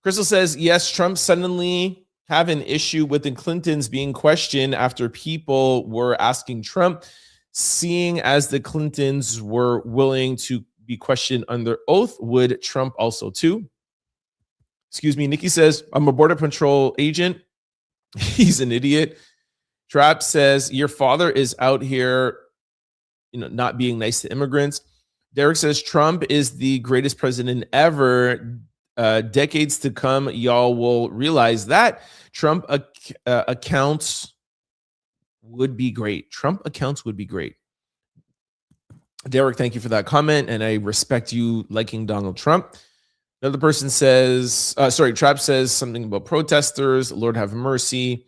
Speaker 1: Crystal says, yes, Trump suddenly have an issue with the Clintons being questioned after people were asking Trump, seeing as the Clintons were willing to be questioned under oath, would Trump also too? Excuse me, Nikki says, I'm a border patrol agent. He's an idiot. Trap says, your father is out here, not being nice to immigrants. Derek says, Trump is the greatest president ever. Decades to come, y'all will realize that Trump accounts would be great. Trump accounts would be great. Derek, thank you for that comment, and I respect you liking Donald Trump. Another person says, Trap says something about protesters. Lord have mercy.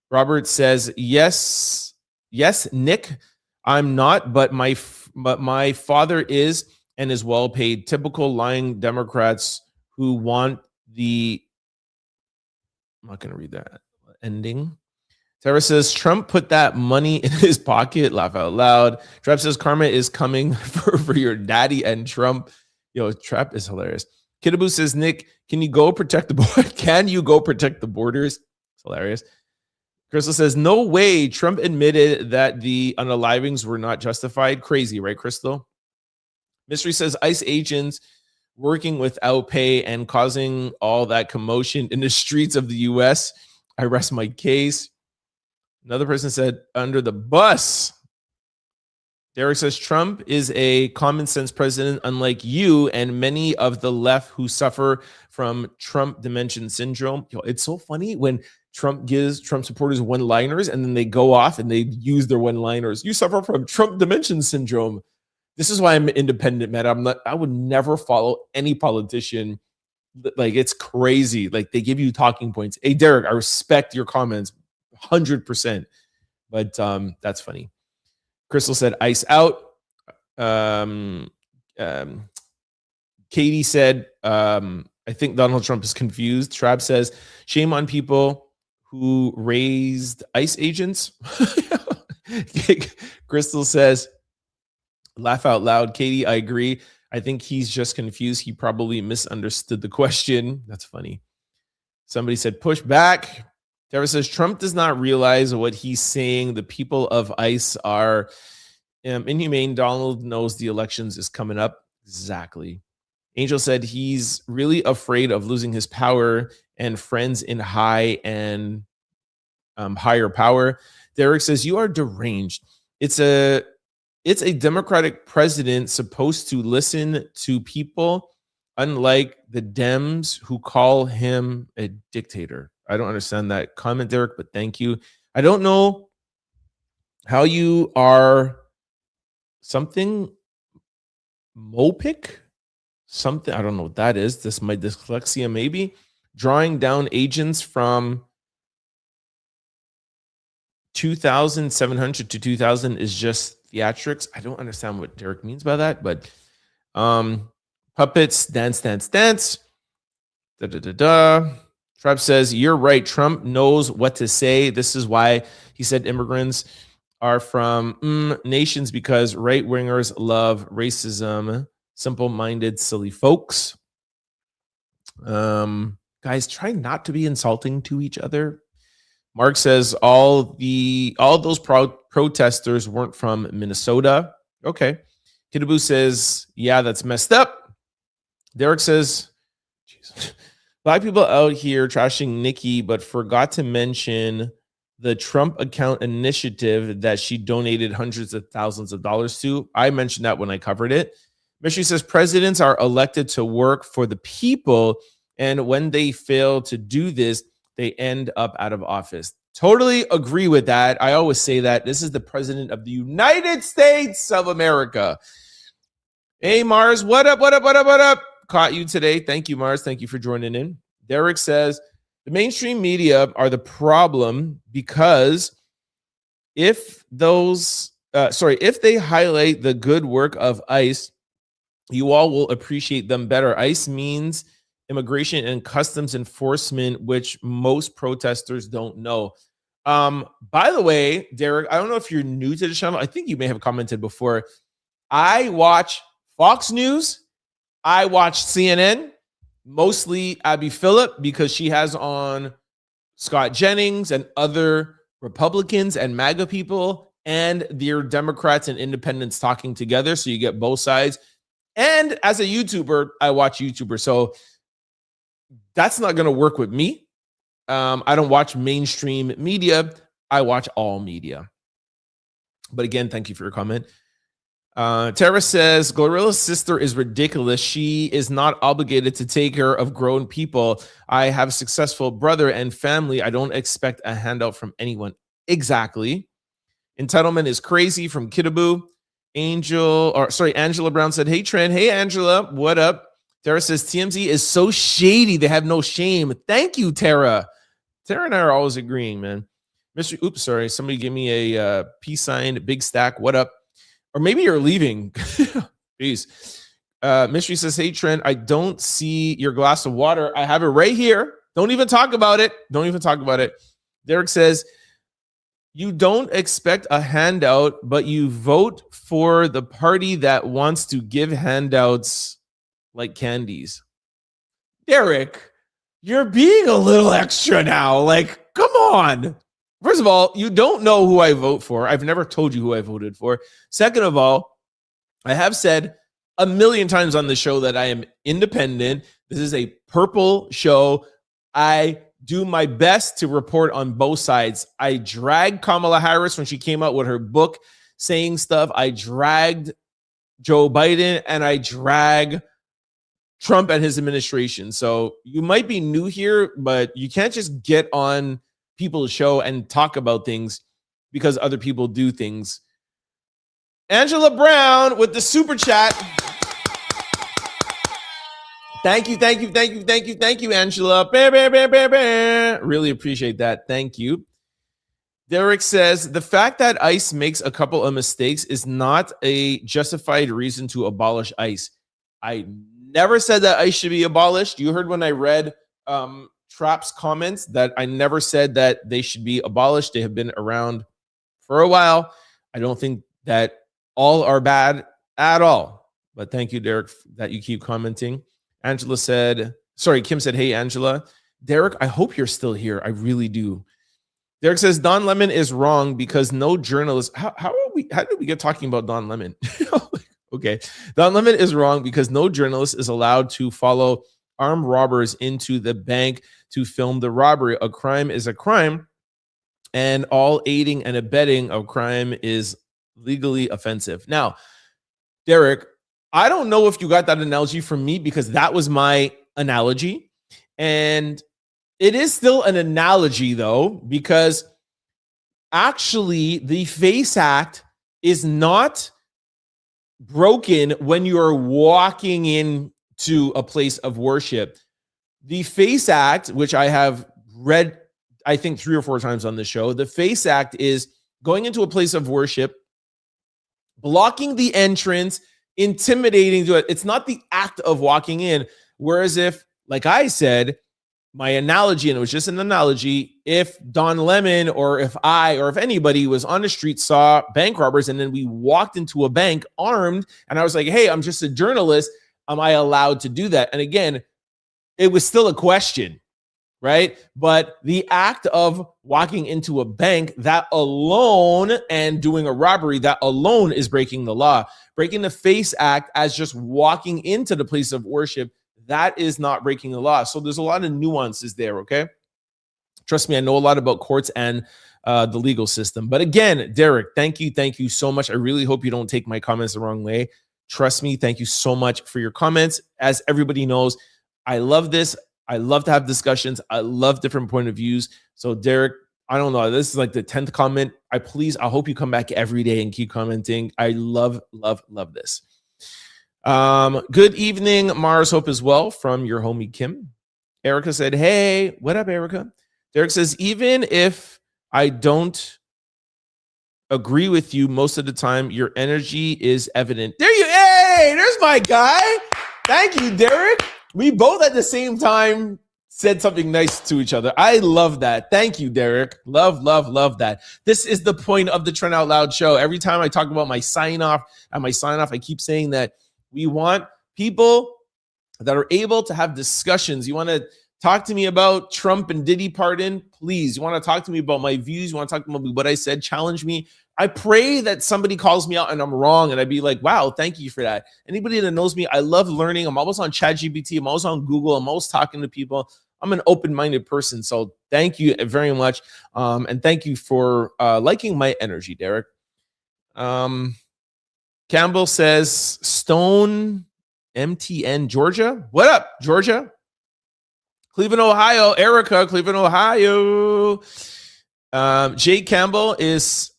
Speaker 1: Robert says, yes, Nick, I'm not, but my father is and is well paid. Typical lying Democrats who want the, I'm not going to read that ending. Tara says, Trump put that money in his pocket. Laugh out loud. Trap says, karma is coming for your daddy and Trump. Yo, Trap is hilarious. Kidaboo says, Nick, can you go protect the border? Can you go protect the borders? It's hilarious. Crystal says, no way. Trump admitted that the unalivings were not justified. Crazy, right, Crystal? Mystery says, ICE agents working without pay and causing all that commotion in the streets of the U.S. I rest my case. Another person said, under the bus. Derek says, Trump is a common sense president, unlike you and many of the left who suffer from Trump dimension syndrome. Yo, it's so funny when Trump gives Trump supporters one-liners and then they go off and they use their one-liners. You suffer from Trump dimension syndrome. This is why I'm independent, man. I would never follow any politician. Like, it's crazy. Like, they give you talking points. Hey, Derek, I respect your comments 100%. But that's funny. Crystal said, ICE out. Katie said, I think Donald Trump is confused. Trab says, shame on people who raised ICE agents. Crystal says, laugh out loud. Katie, I agree. I think he's just confused. He probably misunderstood the question. That's funny. Somebody said, push back. Tara says, Trump does not realize what he's saying. The people of ICE are inhumane. Donald knows the elections is coming up. Exactly. Angel said he's really afraid of losing his power and friends in high and higher power. Derek says, you are deranged. It's a Democratic president supposed to listen to people, unlike the Dems who call him a dictator. I don't understand that comment, Derek, but thank you. I don't know how you are something Mopic, something. I don't know what that is. This is my dyslexia, maybe. Drawing down agents from 2,700 to 2,000 is just theatrics. I don't understand what Derek means by that, but puppets, dance. Trump says, you're right. Trump knows what to say. This is why he said immigrants are from nations, because right-wingers love racism. Simple-minded, silly folks. Guys, try not to be insulting to each other. Mark says all those protesters weren't from Minnesota. Okay. Kidaboo says, yeah, that's messed up. Derek says, Jesus. Black people out here trashing Nikki, but forgot to mention the Trump account initiative that she donated hundreds of thousands of dollars to. I mentioned that when I covered it. Mystery says presidents are elected to work for the people, and when they fail to do this, they end up out of office. Totally agree with that. I always say that. This is the president of the United States of America. Hey, Mars, what up, what up, what up, what up? Caught you today. Thank you, Mars. Thank you for joining in. Derek says, the mainstream media are the problem because if they highlight the good work of ICE, you all will appreciate them better. ICE means immigration and customs enforcement, which most protesters don't know. By the way, Derek, I don't know if you're new to the channel. I think you may have commented before. I watch Fox News. I watch CNN, mostly Abby Phillip, because she has on Scott Jennings and other Republicans and MAGA people, and their Democrats and independents talking together. So you get both sides. And as a YouTuber, I watch YouTubers. So that's not going to work with me. I don't watch mainstream media. I watch all media. But again, thank you for your comment. Tara says, GloRilla's sister is ridiculous. She is not obligated to take care of grown people. I have a successful brother and family. I don't expect a handout from anyone. Exactly. Entitlement is crazy from Kidaboo. Angela Brown said, hey, Trent. Hey, Angela. What up? Tara says, TMZ is so shady. They have no shame. Thank you, Tara. Tara and I are always agreeing, man. Somebody give me a peace sign, big stack. What up? Or maybe you're leaving. Peace. Mystery says, hey, Trent, I don't see your glass of water. I have it right here. Don't even talk about it. Don't even talk about it. Derek says, you don't expect a handout, but you vote for the party that wants to give handouts like candies. Derek, you're being a little extra now. Like, come on. First of all, you don't know who I vote for. I've never told you who I voted for. Second of all, I have said a million times on the show that I am independent. This is a purple show. I do my best to report on both sides. I dragged Kamala Harris when she came out with her book saying stuff. I dragged Joe Biden, and I drag Trump and his administration. So you might be new here, but you can't just get on people's show and talk about things because other people do things. Angela Brown with the super chat. Thank you, Angela. Really appreciate that. Thank you. Derek says, the fact that ICE makes a couple of mistakes is not a justified reason to abolish ICE. I never said that ICE should be abolished. You heard when I read Trap's comments that I never said that they should be abolished. They have been around for a while. I don't think that all are bad at all. But thank you, Derek, that you keep commenting. Kim said, hey, Angela. Derek, I hope you're still here. I really do. Derek says, Don Lemon is wrong because no journalist. How did we get talking about Don Lemon? Okay. Don Lemon is wrong because no journalist is allowed to follow armed robbers into the bank to film the robbery. A crime is a crime, and all aiding and abetting of crime is legally offensive. Now, Derek, I don't know if you got that analogy from me because that was my analogy. And it is still an analogy, though, because actually the FACE Act is not broken when you're walking into a place of worship. The FACE Act, which I have read, I think 3 or 4 times on the show, the FACE Act is going into a place of worship, blocking the entrance, intimidating to it. It's not the act of walking in. Whereas if, like I said, my analogy, and it was just an analogy, if Don Lemon or if anybody was on the street, saw bank robbers, and then we walked into a bank armed, and I was like, hey, I'm just a journalist, am I allowed to do that? And again, it was still a question. right? But the act of walking into a bank, that alone, and doing a robbery, that alone is breaking the law. Breaking the FACE Act as just walking into the place of worship, that is not breaking the law. So there's a lot of nuances there, okay? Trust me, I know a lot about courts and the legal system. But again, Derek, thank you so much. I really hope you don't take my comments the wrong way. Trust me, thank you so much for your comments. As everybody knows, I love this. I love to have discussions. I love different point of views. So Derek, I don't know. This is like the 10th comment. I hope you come back every day and keep commenting. I love this. Good evening, Mars Hope as well from your homie Kim. Erica said, hey, what up, Erica? Derek says, even if I don't agree with you most of the time, your energy is evident. Hey, there's my guy. Thank you, Derek. We both at the same time said something nice to each other. I love that. Thank you, Derek. Love that. This is the point of the Trend Out Loud show. Every time I talk about my sign off, I keep saying that we want people that are able to have discussions. You want to talk to me about Trump and Diddy pardon? Please. You want to talk to me about my views? You want to talk about what I said? Challenge me. I pray that somebody calls me out and I'm wrong, and I'd be like, wow, thank you for that. Anybody that knows me, I love learning. I'm always on ChatGPT. I'm always on Google. I'm always talking to people. I'm an open-minded person. So thank you very much. And thank you for liking my energy, Derek. Campbell says, Stone MTN, Georgia. What up, Georgia? Cleveland, Ohio. Erica, Cleveland, Ohio. Jay Campbell is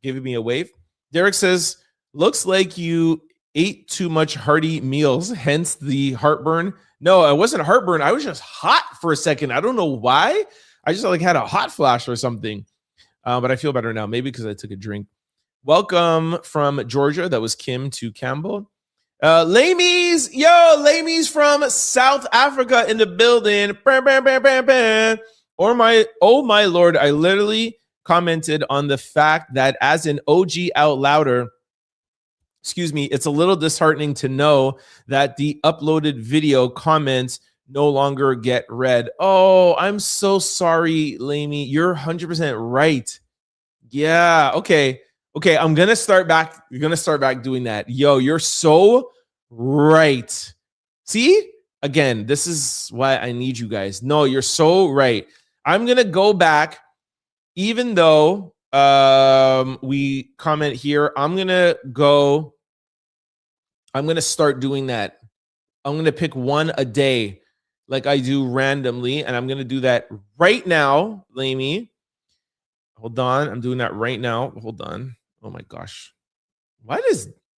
Speaker 1: giving me a wave. Derek says, looks like you ate too much hearty meals, hence the heartburn. No, I wasn't heartburn. I was just hot for a second. I don't know why. I just had a hot flash or something. But I feel better now, maybe because I took a drink. Welcome from Georgia. That was Kim to Campbell. Lamies, Lamies from South Africa in the building. Oh my Lord, I literally commented on the fact that as an OG out louder, it's a little disheartening to know that the uploaded video comments no longer get read. Oh, I'm so sorry, Lamy. You're 100% right. Yeah, okay, I'm gonna start back. You're gonna start back doing that. Yo, you're so right. See, again, this is why I need you guys. No, you're so right. I'm gonna go back. Even though we comment here, I'm going to start doing that. I'm going to pick one a day like I do randomly. And I'm going to do that right now, Lamy. Hold on. I'm doing that right now. Hold on. Oh my gosh.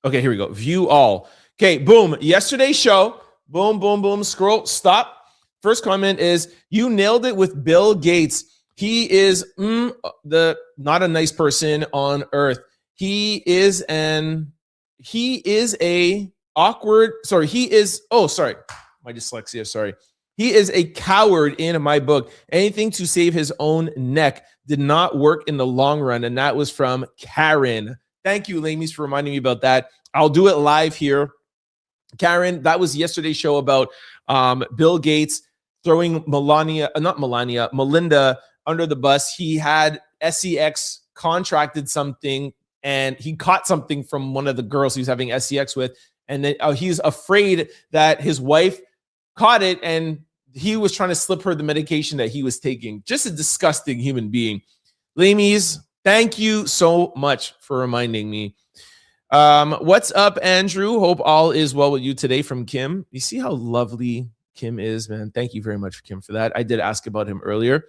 Speaker 1: Okay, here we go. View all. Okay, boom. Yesterday's show. Boom. Scroll. Stop. First comment is, you nailed it with Bill Gates. He is not a nice person on earth. He is my dyslexia, sorry. He is a coward in my book. Anything to save his own neck did not work in the long run. And that was from Karen. Thank you, Lamies, for reminding me about that. I'll do it live here. Karen, that was yesterday's show about Bill Gates throwing Melinda under the bus. He had SEX contracted something, and he caught something from one of the girls he was having SEX with, and then he's afraid that his wife caught it, and he was trying to slip her the medication that he was taking. Just a disgusting human being. Lamies, thank you so much for reminding me. What's up, Andrew? Hope all is well with you today, from Kim. You see how lovely Kim is, man. Thank you very much, Kim, for that. I did ask about him earlier.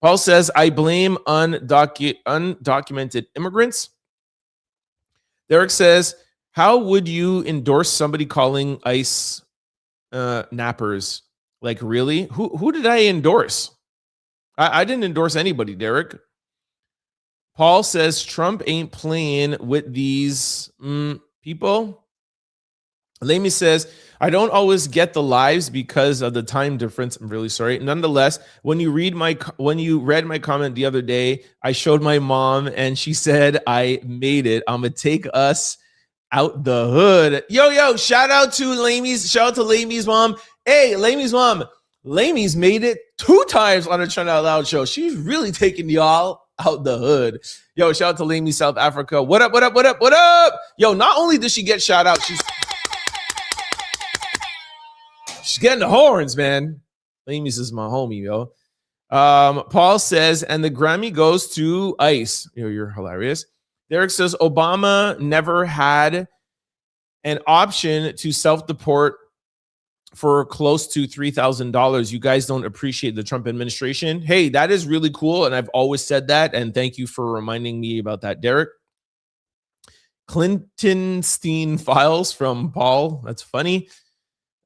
Speaker 1: Paul says, I blame undocumented immigrants. Derek says, how would you endorse somebody calling ICE nappers? Like, really? Who did I endorse? I didn't endorse anybody, Derek. Paul says, Trump ain't playing with these people. Lamy says, I don't always get the lives because of the time difference. I'm really sorry. Nonetheless, when you read my comment the other day, I showed my mom and she said, I made it. I'm going to take us out the hood. Yo, shout out to Lamy's. Shout out to Lamy's mom. Hey, Lamy's mom, Lamy's made it 2 times on a China Out Loud show. She's really taking y'all out the hood. Yo, shout out to Lamy, South Africa. What up, what up, what up, what up? Yo, not only does she get shout out, she's getting the horns, man. Lamy's is my homie, yo. Paul says, and the Grammy goes to Ice. You're hilarious. Derek says, Obama never had an option to self-deport for close to $3,000. You guys don't appreciate the Trump administration. Hey, that is really cool. And I've always said that. And thank you for reminding me about that, Derek. Clintonstein files from Paul. That's funny.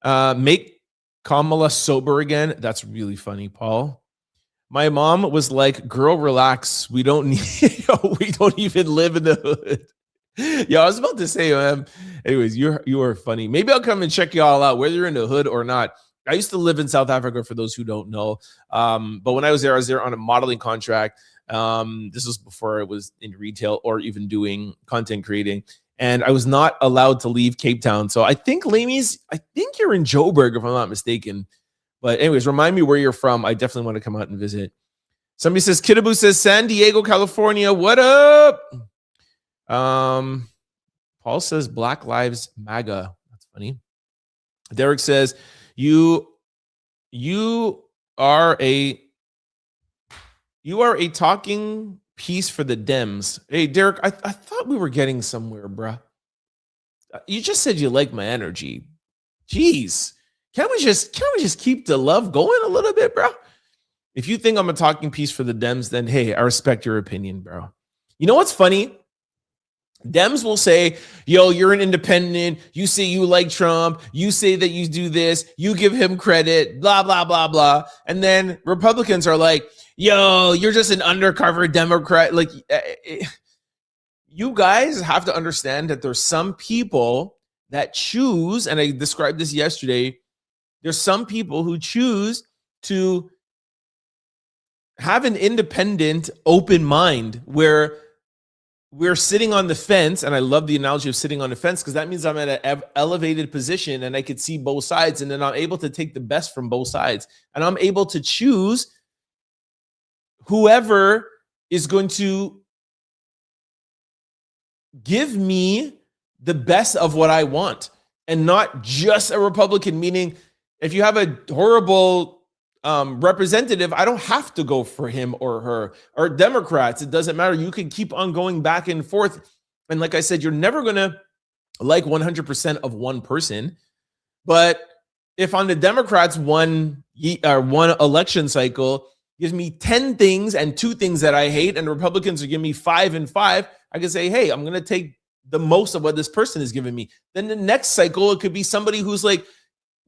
Speaker 1: Make Kamala sober again. That's really funny, Paul. My mom was like, girl, relax. We don't need, we don't even live in the hood. Yeah, I was about to say, anyways, you are funny. Maybe I'll come and check y'all out, whether you're in the hood or not. I used to live in South Africa, for those who don't know. But when I was there on a modeling contract. This was before I was in retail or even doing content creating. And I was not allowed to leave Cape Town. So I think, Lamy's, I think you're in Joburg, if I'm not mistaken. But anyways, remind me where you're from. I definitely want to come out and visit. Somebody says, Kidaboo says, San Diego, California. What up? Paul says Black Lives MAGA. That's funny. Derek says you are a talking piece for the Dems. Hey, Derek, I thought we were getting somewhere, bruh. You just said you like my energy. Jeez. Can't we just keep the love going a little bit, bro? If you think I'm a talking piece for the Dems, then hey, I respect your opinion, bro. You know what's funny? Dems will say, yo, you're an independent. You say you like Trump. You say that you do this. You give him credit, blah, blah, blah, blah. And then Republicans are like, yo, you're just an undercover Democrat. Like, you guys have to understand that there's some people that choose, and I described this yesterday, there's some people who choose to have an independent, open mind where we're sitting on the fence, and I love the analogy of sitting on the fence because that means I'm at an elevated position and I could see both sides, and then I'm able to take the best from both sides, and I'm able to choose whoever is going to give me the best of what I want, and not just a Republican. Meaning, if you have a horrible representative, I don't have to go for him or her. Or Democrats, it doesn't matter. You can keep on going back and forth. And like I said, you're never going to like 100% of one person. But if on the Democrats, one election cycle gives me 10 things and 2 things that I hate, and the Republicans are giving me 5 and 5, I can say, hey, I'm going to take the most of what this person is giving me. Then the next cycle, it could be somebody who's like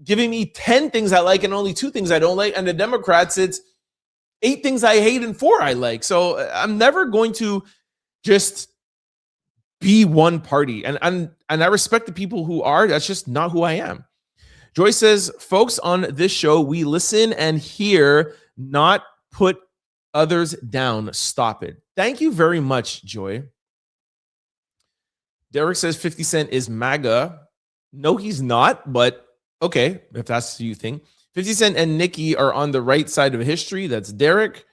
Speaker 1: giving me 10 things I like and only 2 things I don't like. And the Democrats, it's 8 things I hate and 4 I like. So I'm never going to just be one party. And I respect the people who are. That's just not who I am. Joy says, folks on this show, we listen and hear, not put others down. Stop it. Thank you very much, Joy. Derek says 50 Cent is MAGA. No, he's not, but okay, if that's what you think. 50 Cent and Nicki are on the right side of history. That's Derek.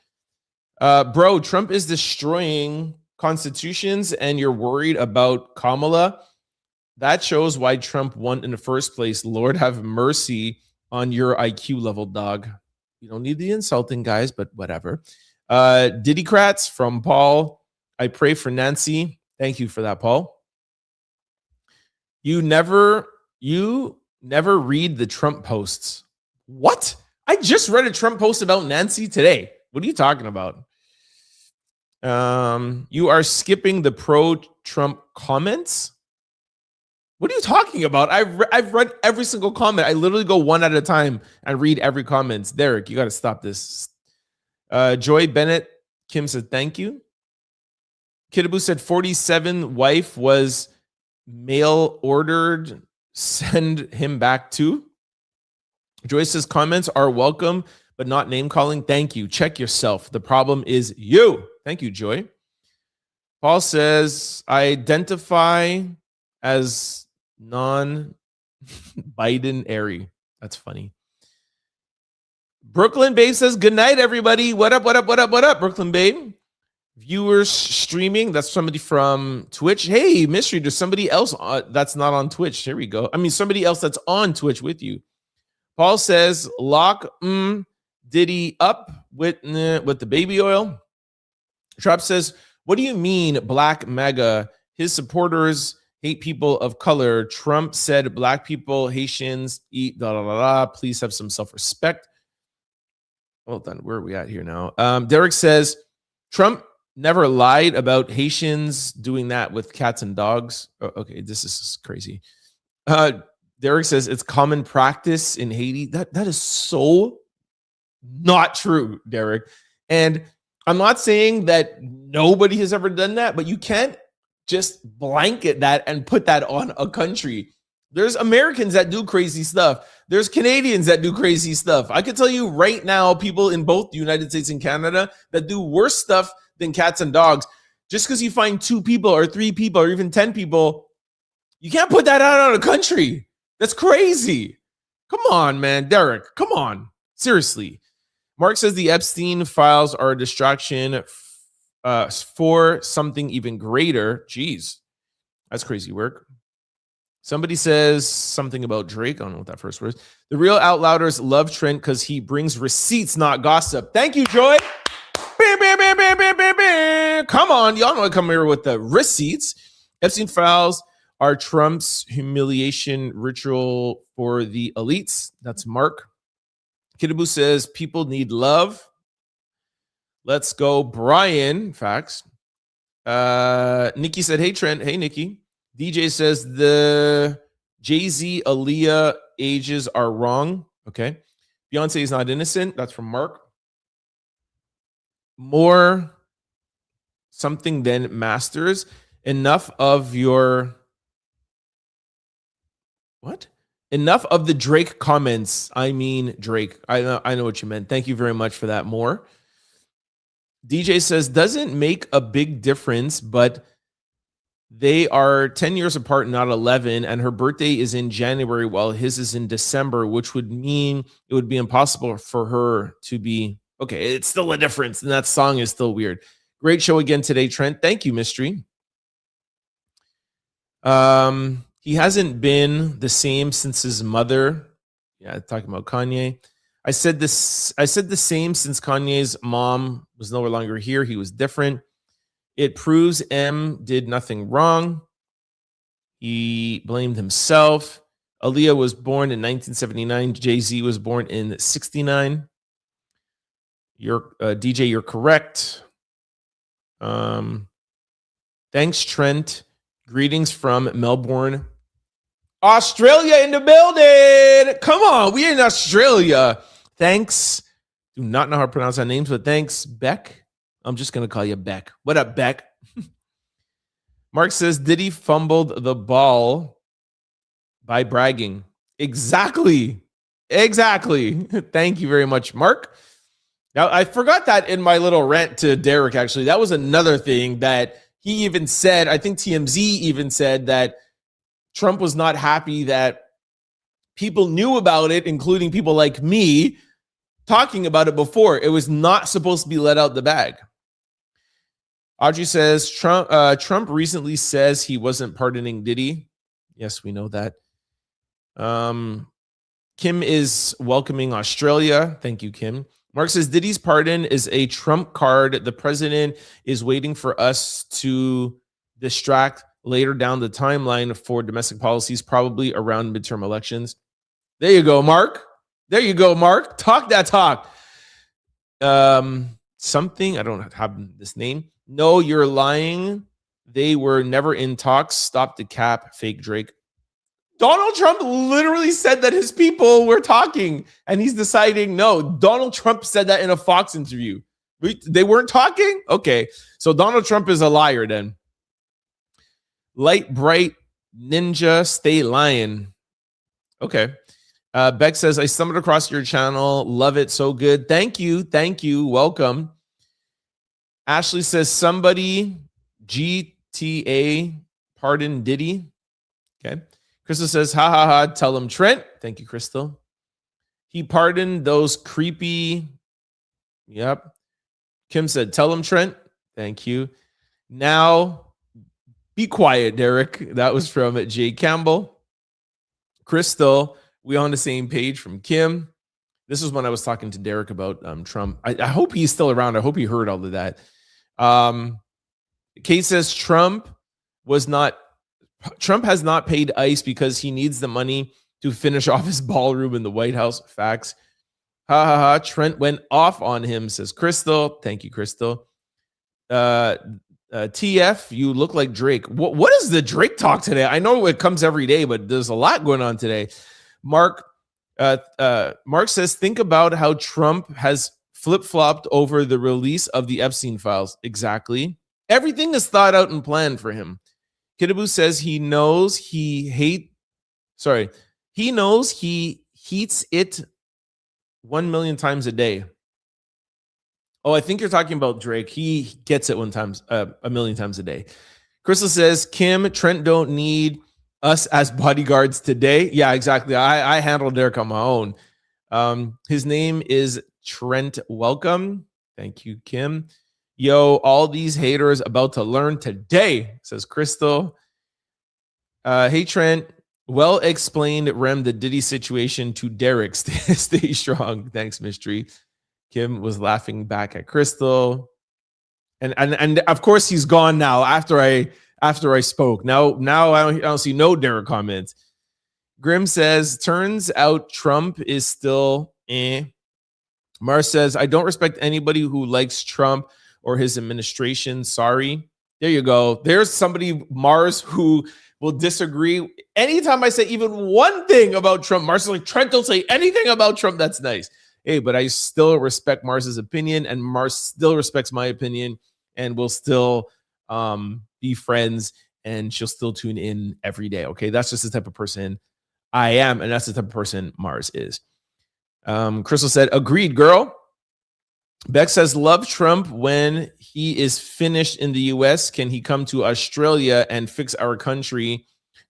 Speaker 1: Bro, Trump is destroying constitutions and you're worried about Kamala. That shows why Trump won in the first place. Lord have mercy on your IQ level, dog. You don't need the insulting, guys, but whatever. Diddycrats from Paul. I pray for Nancy. Thank you for that, Paul. You never read the Trump posts. What? I just read a Trump post about Nancy today. What are you talking about? You are skipping the pro-Trump comments. What are you talking about? I've read every single comment. I literally go one at a time and read every comment. Derek, you got to stop this. Joy Bennett, Kim said thank you. Kidaboo said 47 wife was mail ordered. Send him back to. Joyce's comments are welcome, but not name calling. Thank you. Check yourself. The problem is you. Thank you, Joy. Paul says, I identify as non-Biden-ary. That's funny. Brooklyn Babe says, good night, everybody. What up, what up, what up, what up, Brooklyn Babe? Viewers streaming. That's somebody from Twitch. Hey, Mystery, there's somebody else that's not on Twitch. Here we go. I mean, somebody else that's on Twitch with you. Paul says, lock Diddy up with the baby oil. Trap says, what do you mean black MAGA? His supporters hate people of color. Trump said black people, Haitians eat da da da da. Please have some self-respect. Hold on, where are we at here now? Derek says, Trump never lied about Haitians doing that with cats and dogs. Oh, okay, this is crazy. Derek says it's common practice in Haiti. That is so not true, Derek. And I'm not saying that nobody has ever done that, but you can't just blanket that and put that on a country. There's Americans that do crazy stuff. There's Canadians that do crazy stuff. I can tell you right now, people in both the United States and Canada that do worse stuff than cats and dogs. Just because you find 2 people or 3 people or even 10 people, you can't put that out on a country. That's crazy. Come on, man. Derek, come on. Seriously. Mark says the Epstein files are a distraction for something even greater. Jeez, that's crazy work. Somebody says something about Drake. I don't know what that first word is. The real outlouders love Trent because he brings receipts, not gossip. Thank you, Joy. Bam, bam, bam, bam, bam, bam, bam. Come on. Y'all know I come here with the receipts. Epstein files are Trump's humiliation ritual for the elites. That's Mark. Kidaboo says people need love. Let's go, Brian. Facts. Nikki said, hey, Trent. Hey, Nikki. DJ says the Jay-Z Aaliyah ages are wrong. Okay. Beyonce is not innocent. That's from Mark. More something than masters. Enough of your... What? Enough of the Drake comments. I mean, Drake. I know what you meant. Thank you very much for that. More. DJ says, doesn't make a big difference, but they are 10 years apart, not 11, and her birthday is in January while his is in December, which would mean it would be impossible for her to be... Okay, it's still a difference, and that song is still weird. Great show again today, Trent. Thank you, Mystery. He hasn't been the same since his mother. Yeah, talking about Kanye. I said the same since Kanye's mom was no longer here. He was different. It proves M did nothing wrong. He blamed himself. Aaliyah was born in 1979. Jay-Z was born in 69. DJ, you're correct. Thanks, Trent. Greetings from Melbourne, Australia in the building. Come on, we in Australia. Thanks. Do not know how to pronounce our names, but thanks, Beck. I'm just going to call you Beck. What up, Beck? Mark says, Diddy fumbled the ball by bragging. Exactly. Thank you very much, Mark. Now, I forgot that in my little rant to Derek, actually. That was another thing that he even said. I think TMZ even said that Trump was not happy that people knew about it, including people like me, talking about it before. It was not supposed to be let out the bag. Audrey says, Trump recently says he wasn't pardoning Diddy. Yes, we know that. Kim is welcoming Australia. Thank you, Kim. Mark says, Diddy's pardon is a trump card. The president is waiting for us to distract later down the timeline for domestic policies, probably around midterm elections. There you go, Mark. Talk that talk. Something, I don't have this name. No, you're lying. They were never in talks. Stop the cap, fake Drake. Donald Trump literally said that his people were talking, and he's deciding no. Donald Trump said that in a Fox interview. They weren't talking? Okay, so Donald Trump is a liar then. Light, bright, ninja, stay lying. Okay. Beck says, I stumbled across your channel. Love it. So good. Thank you. Welcome. Ashley says, somebody GTA pardon Diddy. Okay. Crystal says, ha ha ha, tell him Trent. Thank you, Crystal. He pardoned those creepy. Yep. Kim said, tell him, Trent. Thank you. Now, be quiet, Derek. That was from Jay Campbell. Crystal, we on the same page from Kim. This is when I was talking to Derek about Trump. I hope he's still around. I hope he heard all of that. Kate says Trump has not paid ICE because he needs the money to finish off his ballroom in the White House. Facts. Ha ha ha. Trent went off on him, says Crystal. Thank you, Crystal. TF, you look like Drake. What is the Drake talk today? I know it comes every day, but there's a lot going on today. Mark says, think about how Trump has flip-flopped over the release of the Epstein files. Exactly. Everything is thought out and planned for him. Kidaboo says he knows he heats it 1 million times a day. Oh, I think you're talking about Drake. He gets it 1 million times a day. Crystal says, Kim, Trent don't need us as bodyguards today. Yeah, exactly. I handled Derek on my own. His name is Trent. Welcome. Thank you, Kim. Yo, all these haters about to learn today, says Crystal. Hey, Trent. Well explained, Rem, the Diddy situation to Derek. Stay strong. Thanks, Mystery. Kim was laughing back at Crystal. And of course he's gone now after I spoke. Now I don't see no Derek comments. Grim says, turns out Trump is still Mars says, I don't respect anybody who likes Trump or his administration. Sorry. There you go. There's somebody, Mars, who will disagree. Anytime I say even one thing about Trump, Mars is like, Trent, don't say anything about Trump. That's nice. Hey, but I still respect Mars's opinion, and Mars still respects my opinion, and we'll still be friends, and she'll still tune in every day. Okay, that's just the type of person I am, and that's the type of person Mars is. Crystal said, agreed, girl. Beck says, love Trump when he is finished in the US. Can he come to Australia and fix our country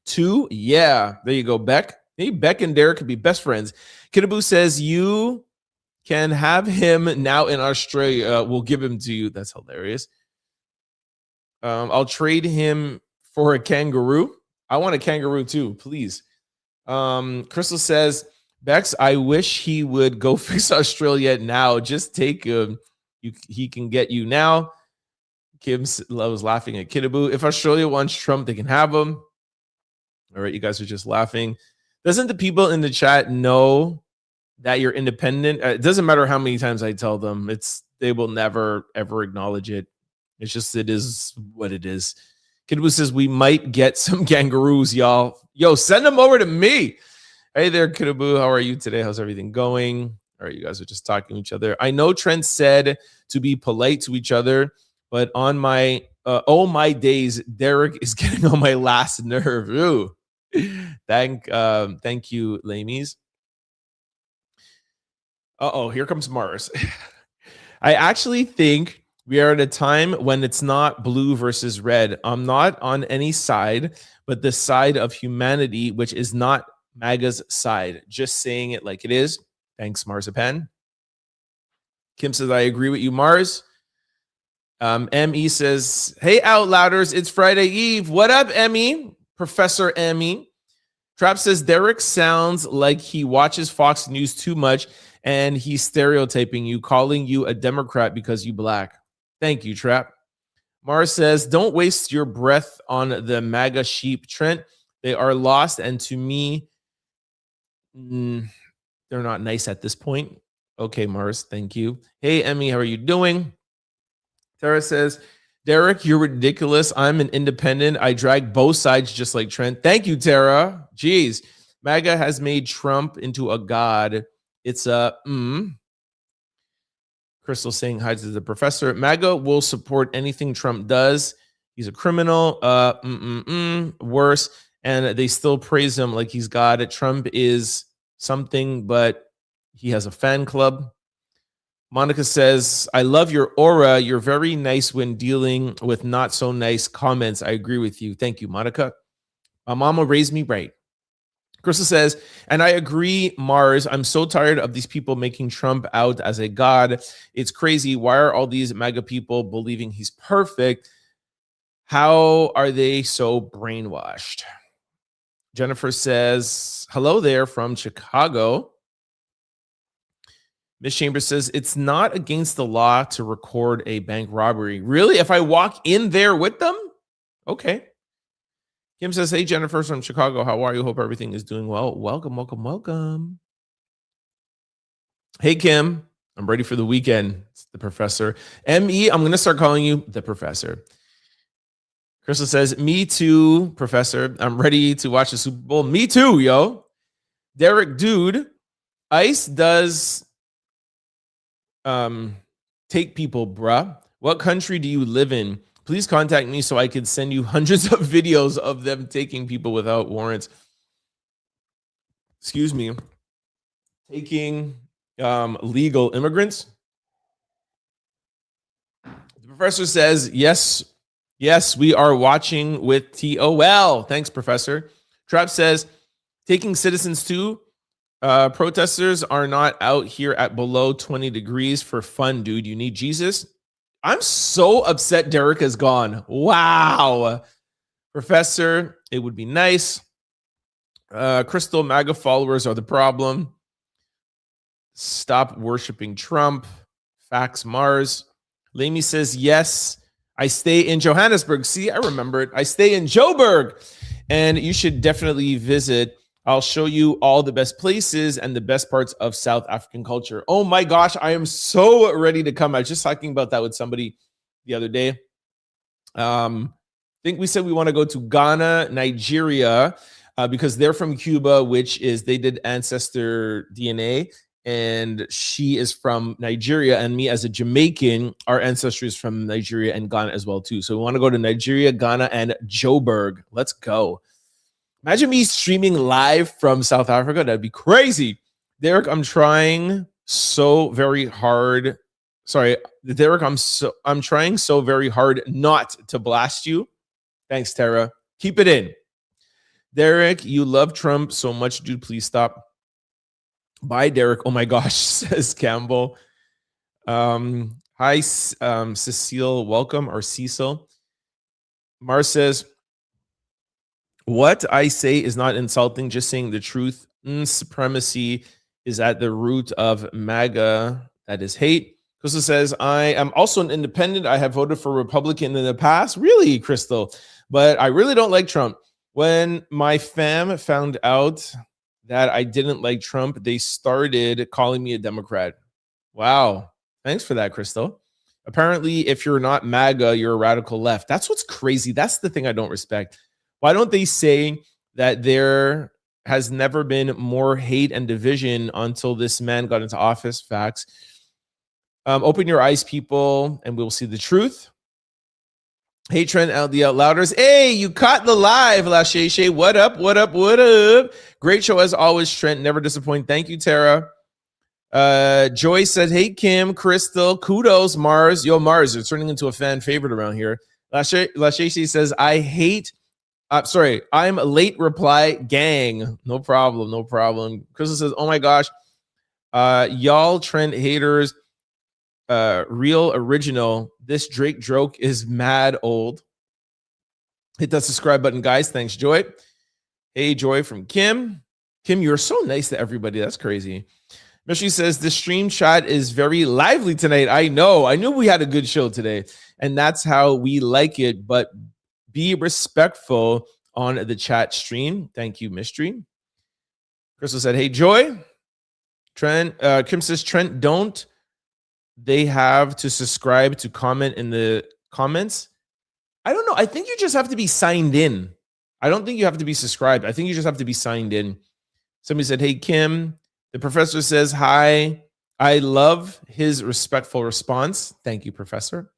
Speaker 1: too? Yeah, there you go, Beck. Hey, Beck and Derek could be best friends. Kidaboo says, you can have him now in Australia. We'll give him to you. That's hilarious. I'll trade him for a kangaroo. I want a kangaroo too, please. Crystal says, Bex, I wish he would go fix Australia now. Just take him. He can get you now. Kim loves laughing at Kidaboo. If Australia wants Trump, they can have him. All right, you guys are just laughing. Doesn't the people in the chat know that you're independent? It doesn't matter how many times I tell them. They will never, ever acknowledge it. It's just, it is what it is. Kidaboo says, we might get some kangaroos, y'all. Yo, send them over to me. Hey there, Kidaboo. How are you today? How's everything going? All right, you guys are just talking to each other. I know Trent said to be polite to each other, but on my my days, Derek is getting on my last nerve. Ooh. Thank you, Lamies. Here comes Mars. I actually think we are at a time when it's not blue versus red. I'm not on any side, but the side of humanity, which is not MAGA's side. Just saying it like it is. Thanks, Marzipan. Kim says, I agree with you, Mars. ME says, hey, Outlouders, it's Friday Eve. What up, Emmy? Professor Emmy. Trap says, Derek sounds like he watches Fox News too much and he's stereotyping you, calling you a Democrat because you black. Thank you, Trap. Mars says, don't waste your breath on the MAGA sheep, Trent. They are lost, and to me, they're not nice at this point. Okay, Mars, thank you. Hey, Emmy, how are you doing? Tara says, Derek, you're ridiculous. I'm an independent. I drag both sides just like Trent. Thank you, Tara. Jeez. MAGA has made Trump into a god. It's a Crystal saying hi to the professor. MAGA will support anything Trump does. He's a criminal. Worse. And they still praise him like he's God. Trump is something, but he has a fan club. Monica says, I love your aura. You're very nice when dealing with not so nice comments. I agree with you. Thank you, Monica. My mama raised me right. Crystal says, and I agree, Mars. I'm so tired of these people making Trump out as a god. It's crazy. Why are all these MAGA people believing he's perfect? How are they so brainwashed? Jennifer says, hello there from Chicago. Miss Chambers says, it's not against the law to record a bank robbery. Really? If I walk in there with them? Okay. Kim says, hey, Jennifer from Chicago. How are you? Hope everything is doing well. Welcome, welcome, welcome. Hey, Kim. I'm ready for the weekend. It's the professor. M.E., I'm going to start calling you the professor. Crystal says, me too, professor. I'm ready to watch the Super Bowl. Me too, yo. Derek, dude, ICE does take people, bruh. What country do you live in? Please contact me so I can send you hundreds of videos of them taking people without warrants. Excuse me. Taking legal immigrants. The professor says, yes, we are watching with TOL. Thanks, professor. Trap says, taking citizens too. Protesters are not out here at below 20 degrees for fun, dude. You need Jesus. I'm so upset Derek is gone. Wow. Professor, it would be nice. Crystal, MAGA followers are the problem. Stop worshiping Trump. Fax Mars. Lamy says, yes, I stay in Johannesburg. See, I remember it. I stay in Joburg. And you should definitely visit. I'll show you all the best places and the best parts of South African culture. Oh my gosh, I am so ready to come. I was just talking about that with somebody the other day. I think we said we want to go to Ghana, Nigeria, because they're from Cuba, which is, they did ancestor DNA, and she is from Nigeria, and me as a Jamaican, our ancestry is from Nigeria and Ghana as well too. So we want to go to Nigeria, Ghana, and Joburg. Let's go. Imagine me streaming live from South Africa. That'd be crazy. Derek, I'm trying so very hard. Sorry, Derek, I'm trying so very hard not to blast you. Thanks, Tara. Keep it in. Derek, you love Trump so much, dude. Please stop. Bye, Derek. Oh my gosh, says Campbell. Hi, Cecile. Welcome, or Cecil. Mars says, what I say is not insulting, just saying the truth. Supremacy is at the root of MAGA. That is hate. Crystal says, I am also an independent. I have voted for Republican in the past. Really, Crystal? But I really don't like Trump. When my fam found out that I didn't like Trump, they started calling me a Democrat. Wow. Thanks for that, Crystal. Apparently, if you're not MAGA, you're a radical left. That's what's crazy. That's the thing I don't respect. Why don't they say that there has never been more hate and division until this man got into office? Facts. Open your eyes, people, and we'll see the truth. Hey, Trent, the Outlouders. Hey, you caught the live, La Shay. What up, what up, what up? Great show as always, Trent. Never disappoint. Thank you, Tara. Joy said, hey, Kim, Crystal, kudos, Mars. Yo, Mars, you're turning into a fan favorite around here. La Shay says, I'm a late reply gang. No problem, no problem. Crystal says, oh my gosh, y'all Trent haters, real original. This Drake joke is mad old. Hit that subscribe button, guys. Thanks, Joy. Hey, Joy from Kim. Kim, you're so nice to everybody. That's crazy. Michelle says, the stream chat is very lively tonight. I know. I knew we had a good show today, and that's how we like it. But be respectful on the chat stream. Thank you, Mystery. Crystal said, hey, Joy. Trent, Kim says, Trent, don't they have to subscribe to comment in the comments? I don't know. I think you just have to be signed in. I don't think you have to be subscribed. I think you just have to be signed in. Somebody said, hey, Kim. The professor says, hi. I love his respectful response. Thank you, Professor.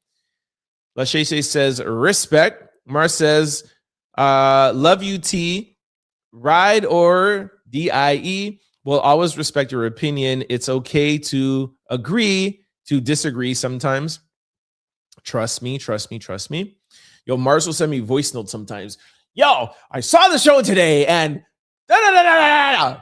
Speaker 1: Lachese says, respect. Mar says, love you, T. Ride or DIE. Will always respect your opinion. It's okay to agree to disagree sometimes. Trust me, trust me, trust me. Yo, Mars will send me voice notes sometimes. Yo, I saw the show today and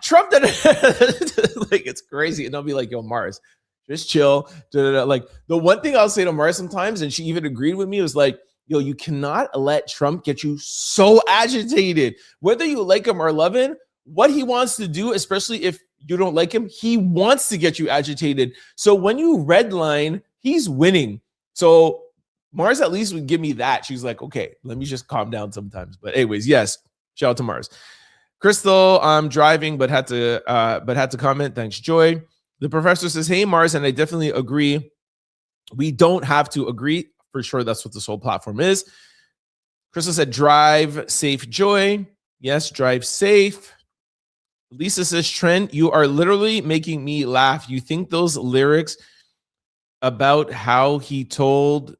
Speaker 1: Trump, like it's crazy. And I'll be like, yo, Mars, just chill. Like the one thing I'll say to Mars sometimes, and she even agreed with me, was like, yo, you cannot let Trump get you so agitated. Whether you like him or love him, what he wants to do, especially if you don't like him, he wants to get you agitated. So when you redline, he's winning. So Mars at least would give me that. She's like, okay, let me just calm down sometimes. But anyways, yes, shout out to Mars. Crystal, I'm driving, but had to comment. Thanks, Joy. The professor says, hey, Mars, and I definitely agree. We don't have to agree. For sure, that's what this whole platform is. Crystal said, drive safe, Joy. Yes, drive safe. Lisa says, Trent, you are literally making me laugh. You think those lyrics about how he told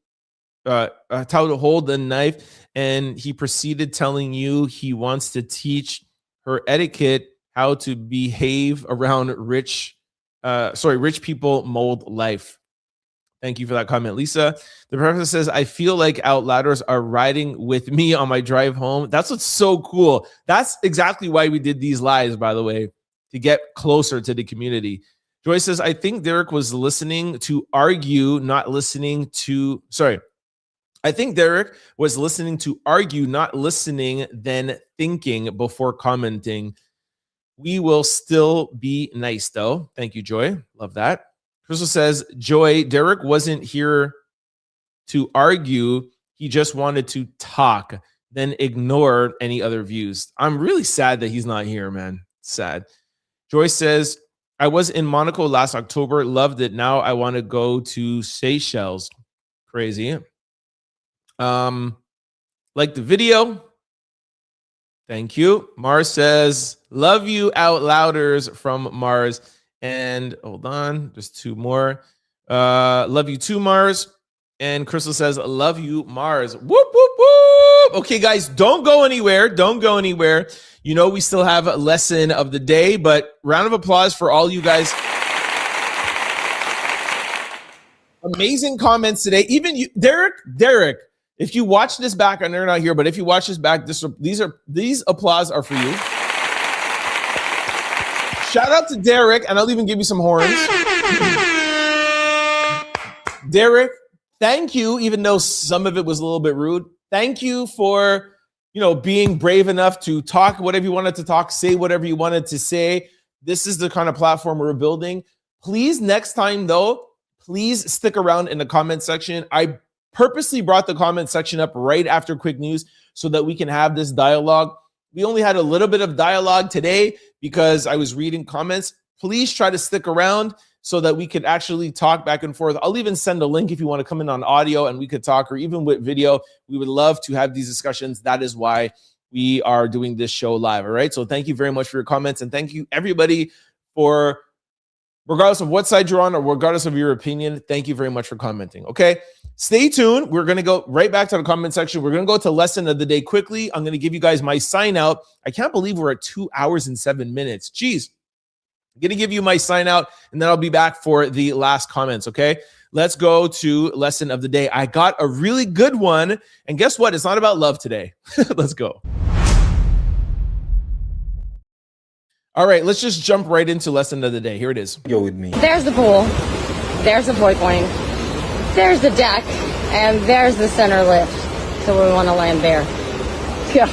Speaker 1: how to hold the knife and he proceeded telling you he wants to teach her etiquette, how to behave around rich people mold life. Thank you for that comment, Lisa. The professor says, I feel like Outlouders are riding with me on my drive home. That's what's so cool. That's exactly why we did these lives, by the way, to get closer to the community. Joyce says, I think Derek was listening to argue, not listening to, I think Derek was listening to argue, not listening, then thinking before commenting. We will still be nice, though. Thank you, Joy. Love that. Crystal says, Joy, Derek wasn't here to argue. He just wanted to talk, then ignore any other views. I'm really sad that he's not here, man. Sad. Joy says, I was in Monaco last October. Loved it. Now I want to go to Seychelles. Crazy. Like the video. Thank you. Mars says, love you, Outlouders from Mars. And hold on, just two more. Love you too, Mars. And Crystal says, love you, Mars. Whoop, whoop, whoop. Okay, guys, don't go anywhere. Don't go anywhere. You know, we still have a lesson of the day, but round of applause for all you guys. Amazing comments today. Even you, Derek, if you watch this back, I know you're not here, but if you watch this back, these applause are for you. Shout out to Derek, and I'll even give you some horns. Derek, thank you, even though some of it was a little bit rude. Thank you for, being brave enough to talk whatever you wanted to talk, say whatever you wanted to say. This is the kind of platform we're building. Please, next time, though, please stick around in the comment section. I purposely brought the comment section up right after quick news so that we can have this dialogue. We only had a little bit of dialogue today because I was reading comments. Please try to stick around so that we could actually talk back and forth. I'll even send a link if you want to come in on audio and we could talk, or even with video. We would love to have these discussions. That is why we are doing this show live. All right. So thank you very much for your comments. And thank you everybody for, regardless of what side you're on or regardless of your opinion, thank you very much for commenting. Okay. Stay tuned. We're going to go right back to the comment section. We're going to go to lesson of the day quickly. I'm going to give you guys my sign out. I can't believe we're at 2 hours and 7 minutes. Jeez. I'm going to give you my sign out and then I'll be back for the last comments. Okay. Let's go to lesson of the day. I got a really good one. And guess what? It's not about love today. Let's go. All right. Let's just jump right into lesson of the day. Here it is.
Speaker 10: You're with me.
Speaker 11: There's the pool. There's the void point. There's the deck. And there's the center lift. So we want to land there. Yeah.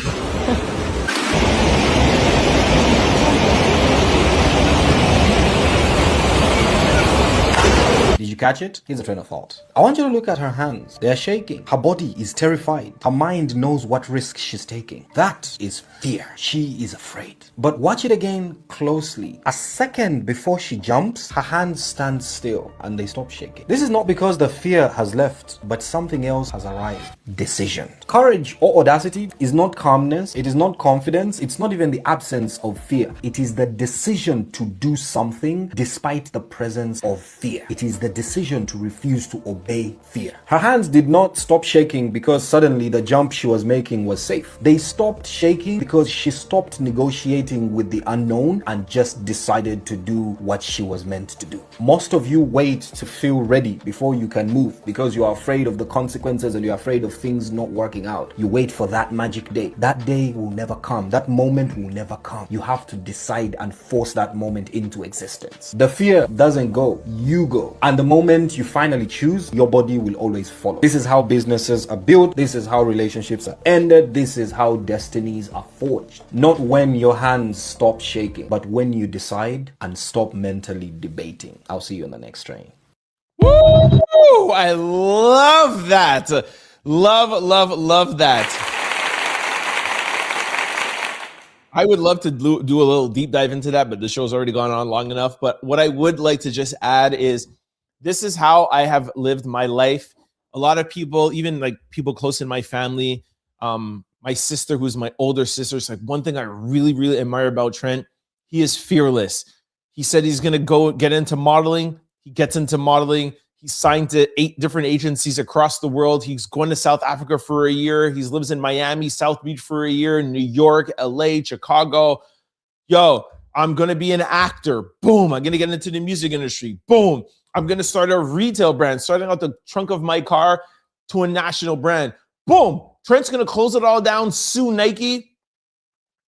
Speaker 10: Did you catch it? Here's a train of thought. I want you to look at her hands. They are shaking. Her body is terrified. Her mind knows what risk she's taking. That is fear. She is afraid. But watch it again closely. A second before she jumps, her hands stand still and they stop shaking. This is not because the fear has left, but something else has arrived. Decision. Courage or audacity is not calmness. It is not confidence. It's not even the absence of fear. It is the decision to do something despite the presence of fear. It is the decision decision to refuse to obey fear. Her hands did not stop shaking because suddenly the jump she was making was safe. They stopped shaking because she stopped negotiating with the unknown and just decided to do what she was meant to do. Most of you wait to feel ready before you can move because you are afraid of the consequences and you're afraid of things not working out. You wait for that magic day. That day will never come. That moment will never come. You have to decide and force that moment into existence. The fear doesn't go, you go. And the moment you finally choose, your body will always follow. This is how businesses are built. This is how relationships are ended. This is how destinies are forged. Not when your hands stop shaking, but when you decide and stop mentally debating. I'll see you on the next train.
Speaker 1: Woo! I love that. Love that. I would love to do a little deep dive into that, but the show's already gone on long enough. But what I would like to just add is this is how I have lived my life. A lot of people, even like people close in my family, my sister, who's my older sister, is like one thing I really, really admire about Trent. He is fearless. He said he's going to go get into modeling. He gets into modeling. He's signed to 8 different agencies across the world. He's going to South Africa for a year. He lives in Miami, South Beach for a year, New York, LA, Chicago. Yo, I'm going to be an actor. Boom. I'm going to get into the music industry. Boom. I'm going to start a retail brand, starting out the trunk of my car to a national brand. Boom. Trent's going to close it all down, sue Nike.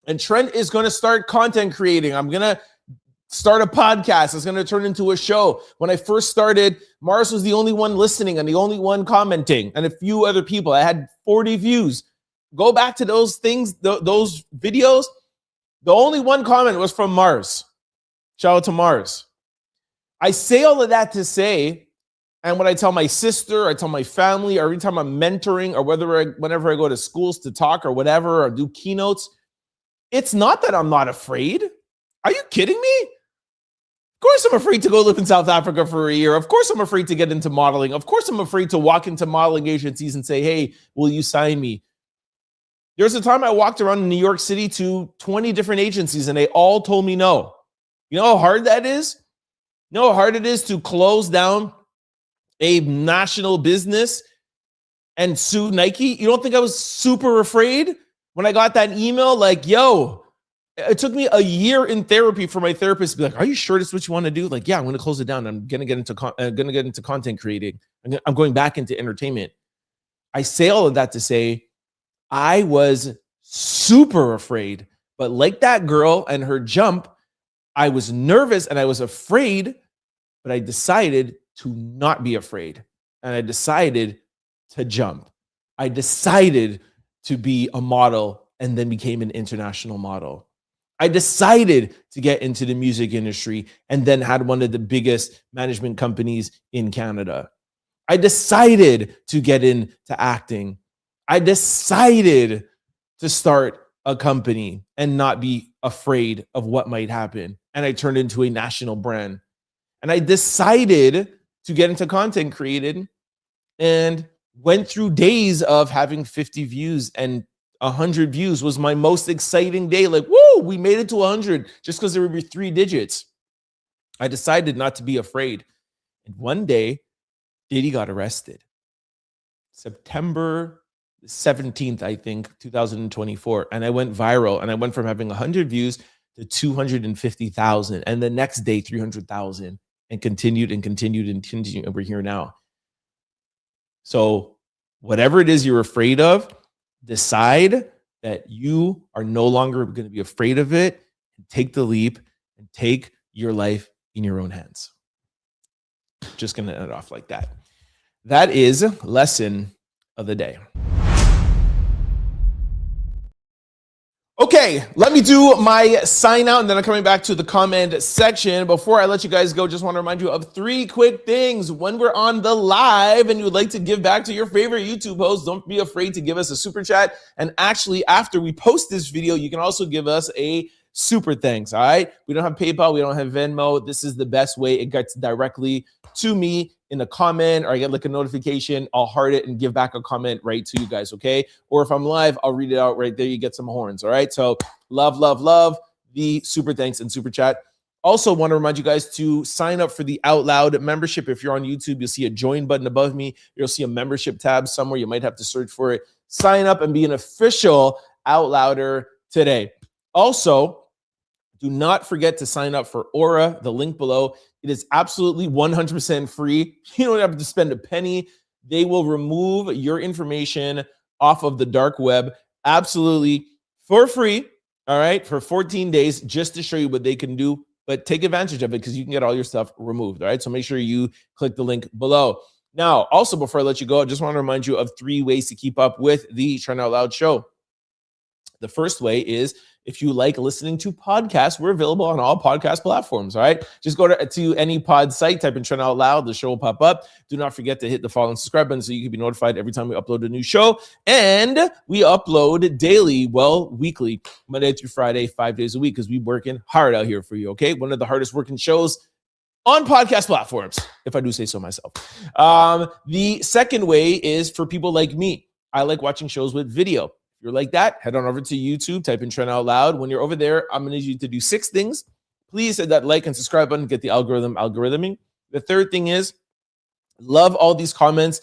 Speaker 1: And Trent is going to start content creating. I'm going to start a podcast. It's going to turn into a show. When I first started, Mars was the only one listening and the only one commenting, and a few other people. I had 40 views. Go back to those things, those videos. The only one comment was from Mars. Shout out to Mars. I say all of that to say, and when I tell my sister, I tell my family, or every time I'm mentoring, or whenever I go to schools to talk or whatever, or do keynotes, it's not that I'm not afraid. Are you kidding me? Of course I'm afraid to go live in South Africa for a year. Of course I'm afraid to get into modeling. Of course I'm afraid to walk into modeling agencies and say, hey, will you sign me? There's a time I walked around in New York City to 20 different agencies and they all told me no. You know how hard that is? You know how hard it is to close down a national business and sue Nike? You don't think I was super afraid when I got that email like, yo, it took me a year in therapy for my therapist to be like, are you sure this is what you want to do? Like, yeah, I'm going to close it down. I'm going to get into content creating. I'm going back into entertainment. I say all of that to say I was super afraid, but like that girl and her jump, I was nervous and I was afraid, but I decided to not be afraid. And I decided to jump. I decided to be a model and then became an international model. I decided to get into the music industry and then had one of the biggest management companies in Canada. I decided to get into acting. I decided to start a company and not be afraid of what might happen. And I turned into a national brand. And I decided to get into content creating and went through days of having 50 views, and 100 views was my most exciting day. Like, woo, we made it to 100 just because there would be 3 digits. I decided not to be afraid. And one day, Diddy got arrested. September 17th, I think, 2024. And I went viral. And I went from having 100 views to 250,000. And the next day, 300,000. And continued. And we're here now. So whatever it is you're afraid of, decide that you are no longer going to be afraid of it, and take the leap and take your life in your own hands. Just going to end it off like that. That is lesson of the day. Okay, let me do my sign out and then I'm coming back to the comment section. Before I let you guys go, just want to remind you of 3 quick things. When we're on the live and you would like to give back to your favorite YouTube host, don't be afraid to give us a super chat. And actually, after we post this video, you can also give us a super thanks, all right? We don't have PayPal, we don't have Venmo. This is the best way. It gets directly to me in a comment, or I get like a notification. I'll heart it and give back a comment right to you guys, okay? Or if I'm live, I'll read it out right there. You get some horns, all right? So love the super thanks and super chat. Also, want to remind you guys to sign up for the Out Loud membership. If you're on YouTube, you'll see a join button above me. You'll see a membership tab somewhere. You might have to search for it. Sign up and be an official Out Louder today. Also, do not forget to sign up for Aura, the link below. It is absolutely 100% free. You don't have to spend a penny. They will remove your information off of the dark web absolutely for free, all right, for 14 days just to show you what they can do. But take advantage of it because you can get all your stuff removed, all right? So make sure you click the link below. Now, also, before I let you go, I just want to remind you of 3 ways to keep up with the Trying Out Loud show. The first way is if you like listening to podcasts, we're available on all podcast platforms, all right? Just go to any pod site, type in Trying Out Loud, the show will pop up. Do not forget to hit the follow and subscribe button so you can be notified every time we upload a new show. And we upload daily, weekly, Monday through Friday, 5 days a week, because we're working hard out here for you, okay? One of the hardest working shows on podcast platforms, if I do say so myself. The second way is for people like me. I like watching shows with video. If you're like that, head on over to YouTube, type in Trying Out Loud. When you're over there, I'm going to need you to do 6 things. Please hit that like and subscribe button, get the algorithming. The third thing is, love all these comments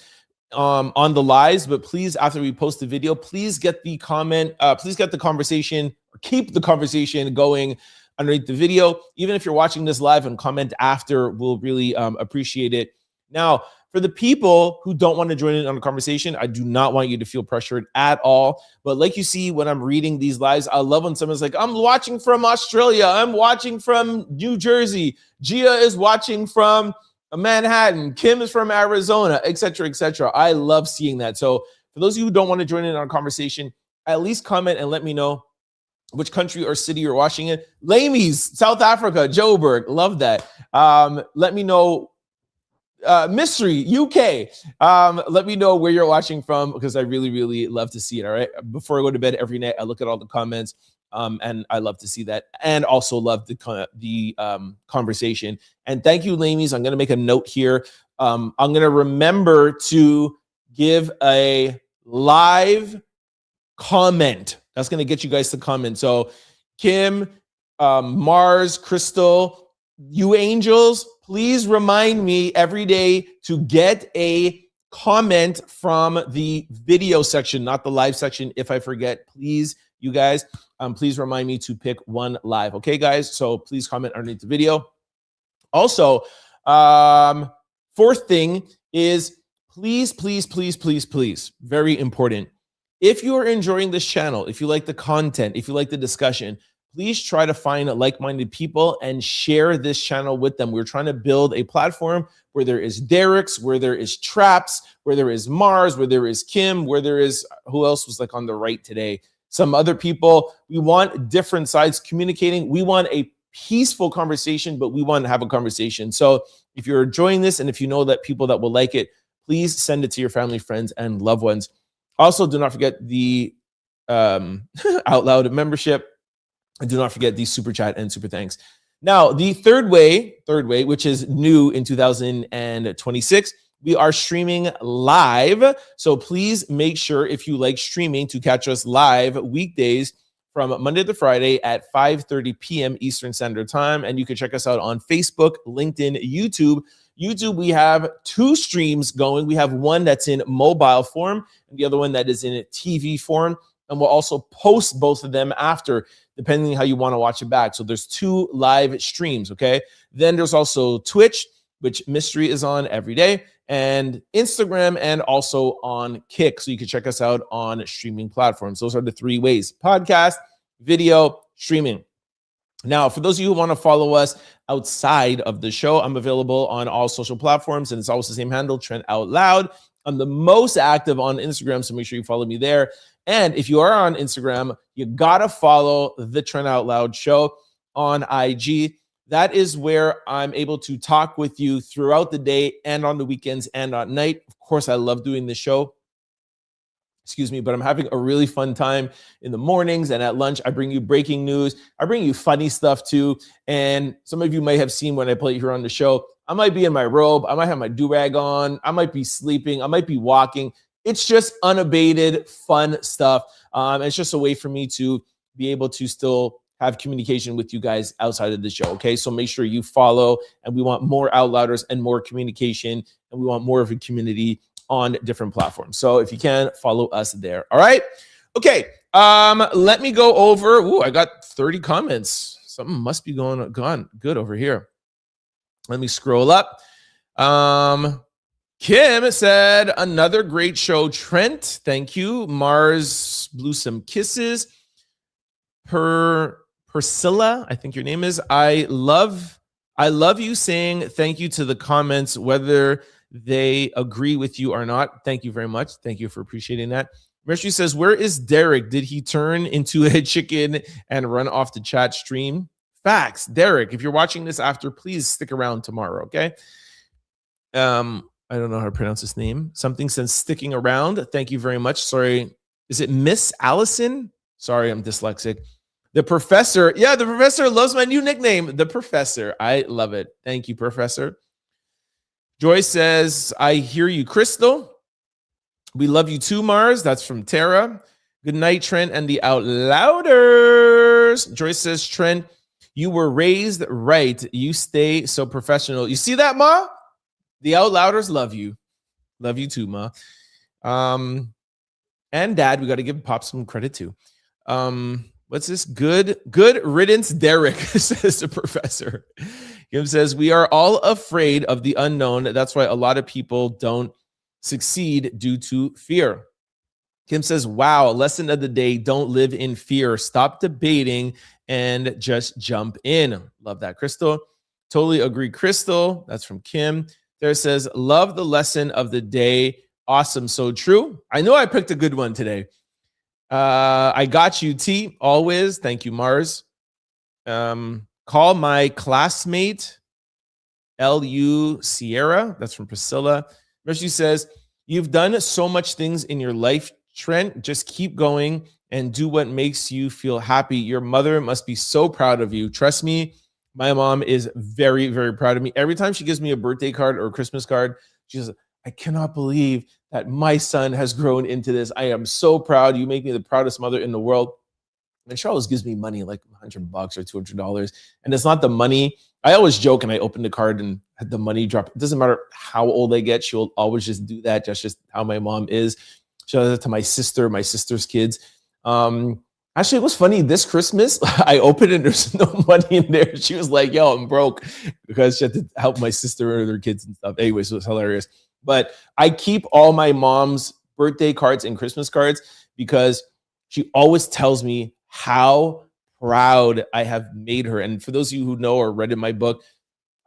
Speaker 1: on the lives, but please, after we post the video, please get the conversation, or keep the conversation going underneath the video. Even if you're watching this live and comment after, we'll really appreciate it. Now, for the people who don't want to join in on the conversation, I do not want you to feel pressured at all. But like you see when I'm reading these lives, I love when someone's like, I'm watching from Australia. I'm watching from New Jersey. Gia is watching from Manhattan. Kim is from Arizona, etc., etc. I love seeing that. So for those of you who don't want to join in on a conversation, at least comment and let me know which country or city you're watching in. Lamies, South Africa, Joburg. Love that. Let me know. Mystery, UK. Let me know where you're watching from because I really, really love to see it. All right. Before I go to bed every night, I look at all the comments and I love to see that and also love the conversation. And thank you, Lamies. I'm going to make a note here. I'm going to remember to give a live comment. That's going to get you guys to comment. So Kim, Mars, Crystal, you angels, please remind me every day to get a comment from the video section, not the live section. If I forget, please, you guys, please remind me to pick one live. Okay, guys? So please comment underneath the video. Also, fourth thing is please, very important. If you are enjoying this channel, if you like the content, if you like the discussion, please try to find like-minded people and share this channel with them. We're trying to build a platform where there is Derek's, where there is Traps, where there is Mars, where there is Kim, where there is, who else was like on the right today? Some other people. We want different sides communicating. We want a peaceful conversation, but we want to have a conversation. So if you're enjoying this and if you know that people that will like it, please send it to your family, friends, and loved ones. Also, do not forget the Out Loud membership. And do not forget the super chat and super thanks. Now, the third way, which is new in 2026, we are streaming live. So please make sure if you like streaming to catch us live weekdays from Monday to Friday at 5:30 p.m. Eastern Standard Time. And you can check us out on Facebook, LinkedIn, YouTube. YouTube, we have 2 streams going. We have one that's in mobile form and the other one that is in a TV form. And we'll also post both of them after, depending on how you want to watch it back. So there's 2 live streams, okay? Then there's also Twitch, which Mystery is on every day, and Instagram, and also on Kick. So you can check us out on streaming platforms. Those are the 3 ways: podcast, video, streaming. Now, for those of you who want to follow us outside of the show, I'm available on all social platforms, and it's always the same handle, Trent Out Loud. I'm the most active on Instagram, so make sure you follow me there. And if you are on Instagram, you gotta follow the Trent Out Loud show on IG. That is where I'm able to talk with you throughout the day and on the weekends and at night. Of course, I love doing the show. But I'm having a really fun time in the mornings and at lunch. I bring you breaking news. I bring you funny stuff too. And some of you may have seen when I play here on the show, I might be in my robe. I might have my do-rag on. I might be sleeping. I might be walking. It's just unabated, fun stuff. It's just a way for me to be able to still have communication with you guys outside of the show. Okay, so make sure you follow, and we want more Out Louders and more communication, and we want more of a community on different platforms. So if you can, follow us there. All right. Okay. Let me go over. Ooh, I got 30 comments. Something must be going good over here. Let me scroll up. Kim said, another great show, Trent. Thank you. Mars blew some kisses. Priscilla, I think your name is. I love you saying thank you to the comments, whether they agree with you or not. Thank you very much. Thank you for appreciating that. Mercy says, where is Derek? Did he turn into a chicken and run off the chat stream? Facts. Derek, if you're watching this after, please stick around tomorrow, okay? I don't know how to pronounce his name. Something since sticking around. Thank you very much. Sorry. Is it Miss Allison? Sorry, I'm dyslexic. The Professor. Yeah, the Professor loves my new nickname, the Professor. I love it. Thank you, Professor. Joy says, I hear you, Crystal. We love you too, Mars. That's from Tara. Good night, Trent and the Out Louders. Joyce says, Trent, you were raised right. You stay so professional. You see that, Ma? The Out Louders love you. Love you too, Ma. And Dad, we got to give Pop some credit too. What's this? Good riddance, Derek, says the Professor. Kim says, we are all afraid of the unknown. That's why a lot of people don't succeed due to fear. Kim says, wow, lesson of the day, don't live in fear. Stop debating and just jump in. Love that, Crystal. Totally agree, Crystal. That's from Kim. There says, love the lesson of the day. Awesome, so true. I know I picked a good one today. I got you, T, always. Thank you, Mars. Call my classmate, L.U. Sierra. That's from Priscilla. She says, you've done so much things in your life, Trent. Just keep going and do what makes you feel happy. Your mother must be so proud of you. Trust me, my mom is very, very proud of me. Every time she gives me a birthday card or a Christmas card, she says, I cannot believe that my son has grown into this. I am so proud. You make me the proudest mother in the world. And she always gives me money, like $100 or $200. And it's not the money. I always joke and I open the card and had the money drop. It doesn't matter how old I get. She'll always just do that. That's just how my mom is. She does it to my sister's kids. Actually, it was funny. This Christmas, I opened it and there's no money in there. She was like, yo, I'm broke, because she had to help my sister and their kids and stuff. Anyways, so it was hilarious. But I keep all my mom's birthday cards and Christmas cards because she always tells me how proud I have made her. And for those of you who know or read in my book,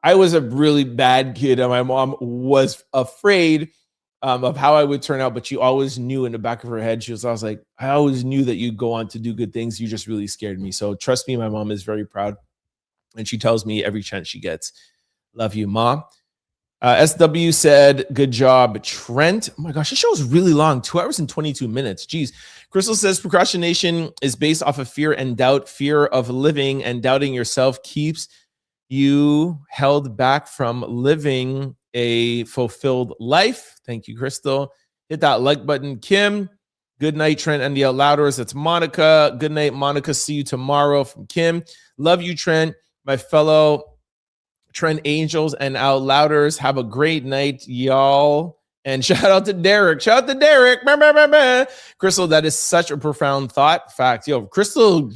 Speaker 1: I was a really bad kid and my mom was afraid of how I would turn out, but she always knew in the back of her head, she was always like, I always knew that you'd go on to do good things. You just really scared me. So trust me, my mom is very proud. And she tells me every chance she gets. Love you, Mom. SW said, good job, Trent. Oh my gosh, this show is really long, 2 hours and 22 minutes. Jeez. Crystal says, procrastination is based off of fear and doubt. Fear of living and doubting yourself keeps you held back from living a fulfilled life. Thank you, Crystal. Hit that like button, Kim. Good night, Trent and the Out Louders. That's Monica. Good night, Monica. See you tomorrow from Kim. Love you, Trent. My fellow Trent Angels and Out Louders. Have a great night, y'all. And shout out to Derek. Shout out to Derek. Crystal, that is such a profound thought. Fact, yo, Crystal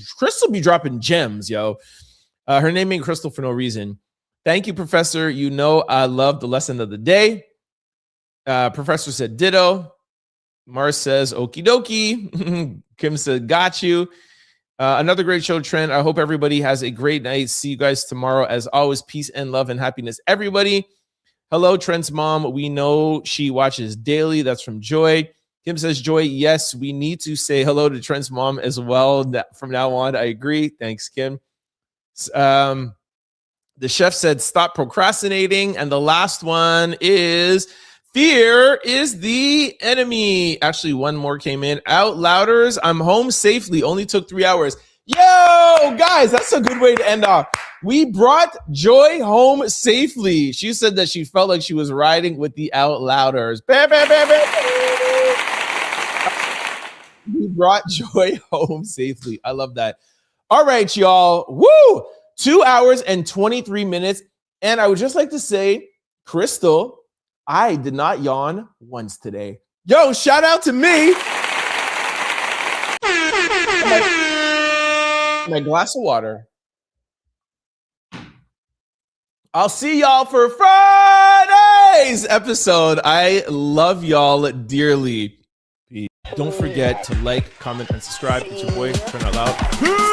Speaker 1: be dropping gems, yo. Her name ain't Crystal for no reason. Thank you, Professor. You know I love the lesson of the day. Professor said ditto. Mars says okie dokie. Kim said got you. Another great show, Trent. I hope everybody has a great night. See you guys tomorrow. As always, peace and love and happiness, everybody. Hello, Trent's mom. We know she watches daily. That's from Joy. Kim says, Joy, yes, we need to say hello to Trent's mom as well. From now on, I agree. Thanks, Kim. The chef said, stop procrastinating. And the last one is fear is the enemy. Actually, one more came in. Out Louders, I'm home safely. Only took 3 hours. Yo, guys, that's a good way to end off. We brought Joy home safely. She said that she felt like she was riding with the Out Louders. We brought Joy home safely. I love that. All right, y'all. Woo! 2 hours and 23 minutes. And I would just like to say, Crystal, I did not yawn once today. Yo, shout out to me. My glass of water. I'll see y'all for Friday's episode. I love y'all dearly. Peace. Don't forget to like, comment, and subscribe. It's your boy, Turn Out Loud. Peace!